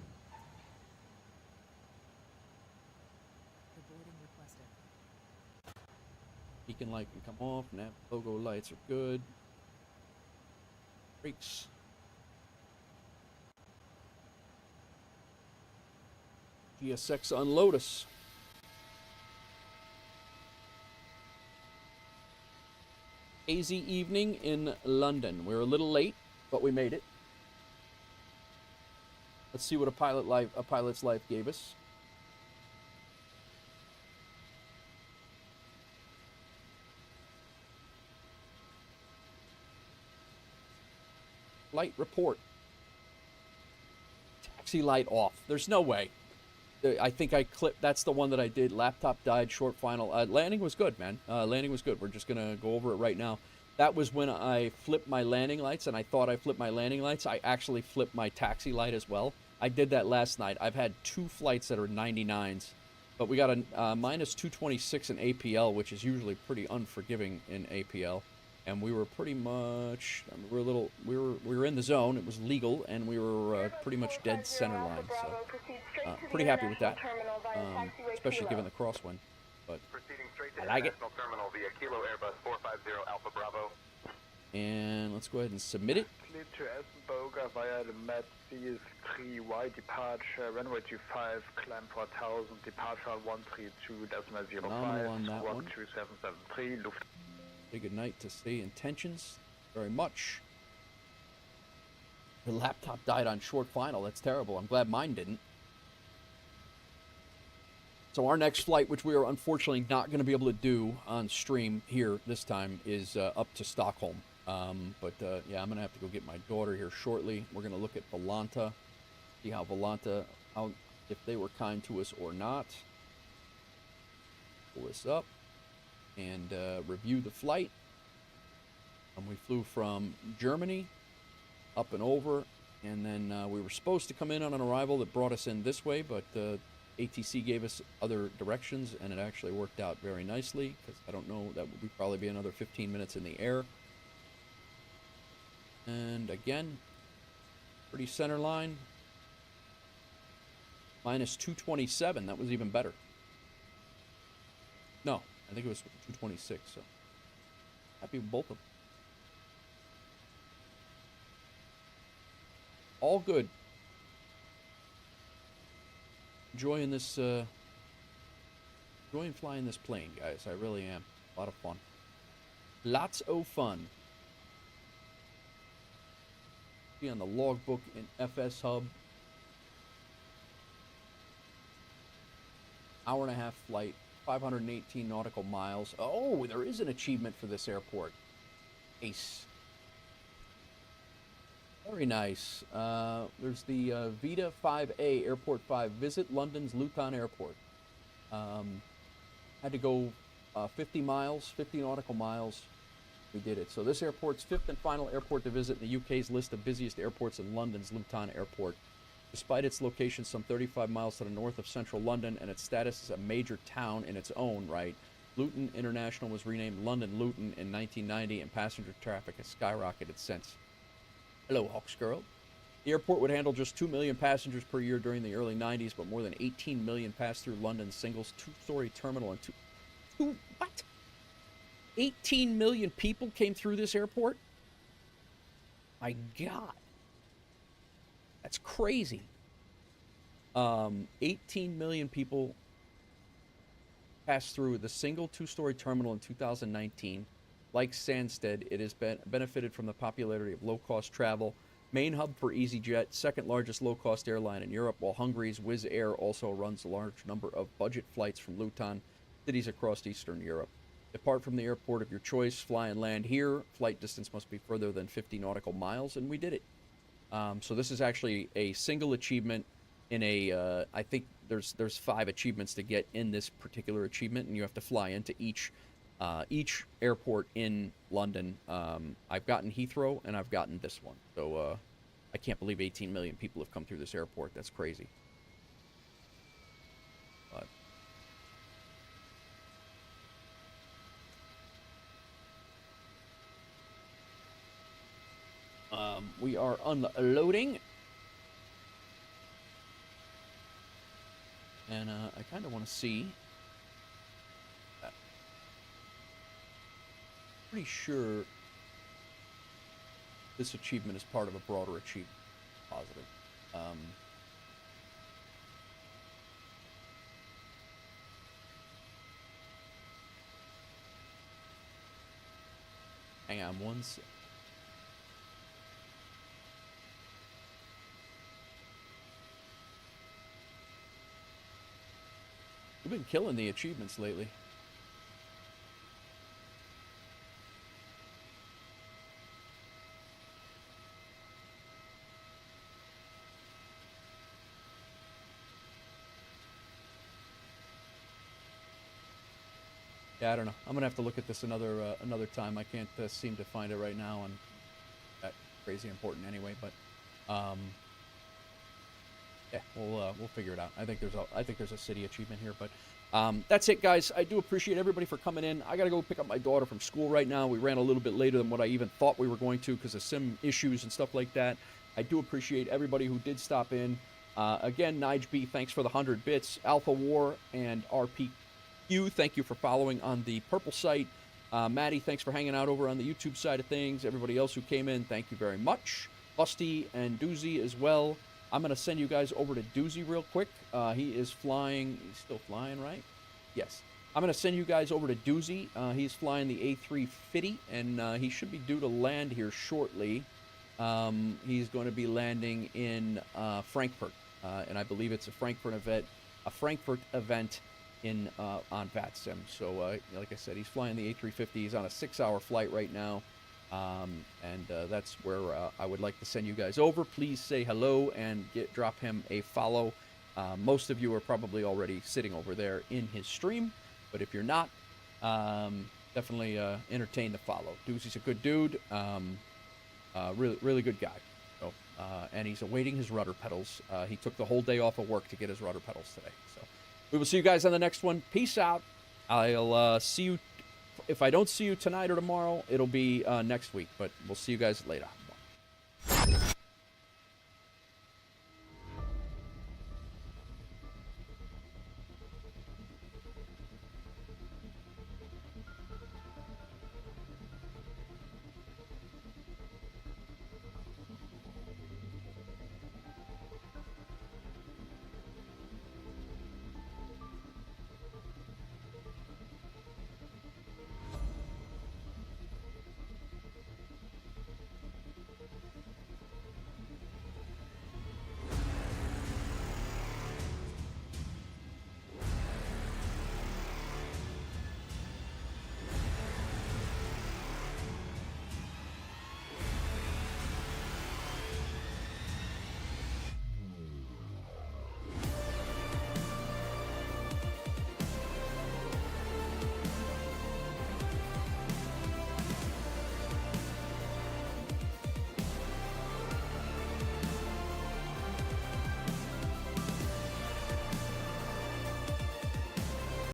Beacon light can come off. Nav logo lights are good. Brakes. GSX unload us. Hazy evening in London. We're a little late, but we made it. Let's see what a pilot's life gave us. Flight report. Taxi light off. There's no way. I think I clipped. That's the one that I did. Laptop died. Short final. Landing was good, man. Landing was good. We're just gonna go over it right now. That was when I flipped my landing lights, and I thought I flipped my landing lights. I actually flipped my taxi light as well. I did that last night. I've had 2 flights that are 99s, but we got a minus 226 in APL, which is usually pretty unforgiving in APL. And we were pretty much, we were in the zone. It was legal, and we were pretty much dead center line. So pretty happy with that, especially given the crosswind. But I like it. Terminal via Kilo Airbus 450 Alpha Bravo. And let's go ahead and submit it. Clear to Essenboga via the MET CS3Y departure, runway 25, climb 4000, departure 132.05, on that squawk one. 2773, Luft. Say good night to SayIntentions very much. The laptop died on short final. That's terrible. I'm glad mine didn't. So our next flight, which we are unfortunately not going to be able to do on stream here this time, is up to Stockholm. Yeah, I'm going to have to go get my daughter here shortly. We're going to look at Volanta, see how Volanta, if they were kind to us or not. Pull this up and review the flight. We flew from Germany up and over, and then we were supposed to come in on an arrival that brought us in this way, but ATC gave us other directions, and it actually worked out very nicely, because I don't know, that would probably be another 15 minutes in the air. And again, pretty center line. Minus 227, that was even better. No, I think it was 226, so happy with both of them. All good. Enjoying this, enjoying flying this plane, guys. I really am. A lot of fun. Lots of fun. Be on the logbook in FS Hub. Hour-and-a-half flight, 518 nautical miles. Oh, there is an achievement for this airport. Ace. Very nice. There's the Vita 5A Airport 5. Visit London's Luton Airport. Had to go 50 miles, 50 nautical miles. We did it. So this airport's 5th and final airport to visit in the UK's list of busiest airports in London's Luton Airport. Despite its location some 35 miles to the north of central London and its status as a major town in its own right, Luton International was renamed London Luton in 1990, and passenger traffic has skyrocketed since. Hello, Hawks Girl. The airport would handle just 2 million passengers per year during the early 90s, but more than 18 million passed through London's singles 2-story terminal and what? 18 million people came through this airport? My God. That's crazy. 18 million people passed through the single 2-story terminal in 2019. Like Stansted, it has benefited from the popularity of low-cost travel, Main hub for EasyJet, second largest low-cost airline in Europe, while Hungary's Wizz Air also runs a large number of budget flights from Luton, cities across Eastern Europe. Depart from the airport of your choice, fly and land here. Flight distance must be further than 50 nautical miles, and we did it. So this is actually a single achievement in a, I think there's 5 achievements to get in this particular achievement, and you have to fly into each airport in London. I've gotten Heathrow, and I've gotten this one. So I can't believe 18 million people have come through this airport. That's crazy. But we are unloading. And I kind of want to see. Pretty sure this achievement is part of a broader achievement. Positive. Hang on one sec. We've been killing the achievements lately. Yeah, I don't know. I'm gonna have to look at this another time. I can't seem to find it right now, and that's crazy important anyway. But yeah, we'll figure it out. I think there's a city achievement here, but that's it, guys. I do appreciate everybody for coming in. I gotta go pick up my daughter from school right now. We ran a little bit later than what I even thought we were going to because of sim issues and stuff like that. I do appreciate everybody who did stop in. Again, Nige B, thanks for the 100 bits. Alpha War and RPQ, thank you for following on the Purple site. Maddie, thanks for hanging out over on the YouTube side of things. Everybody else who came in, thank you very much. Busty and Doozy as well. I'm going to send you guys over to Doozy real quick. He is flying. He's still flying, right? Yes. I'm going to send you guys over to Doozy. He's flying the A320, and he should be due to land here shortly. He's going to be landing in Frankfurt, and I believe it's a Frankfurt event in on VATSIM. So, like I said, he's flying the A350. He's on a 6-hour flight right now. And that's where I would like to send you guys over. Please say hello and drop him a follow. Most of you are probably already sitting over there in his stream, but if you're not, definitely entertain the follow. Doozy's a good dude, really good guy. So, and he's awaiting his rudder pedals. He took the whole day off of work to get his rudder pedals today. So we will see you guys on the next one. Peace out. I'll see you. If I don't see you tonight or tomorrow, it'll be next week, but we'll see you guys later.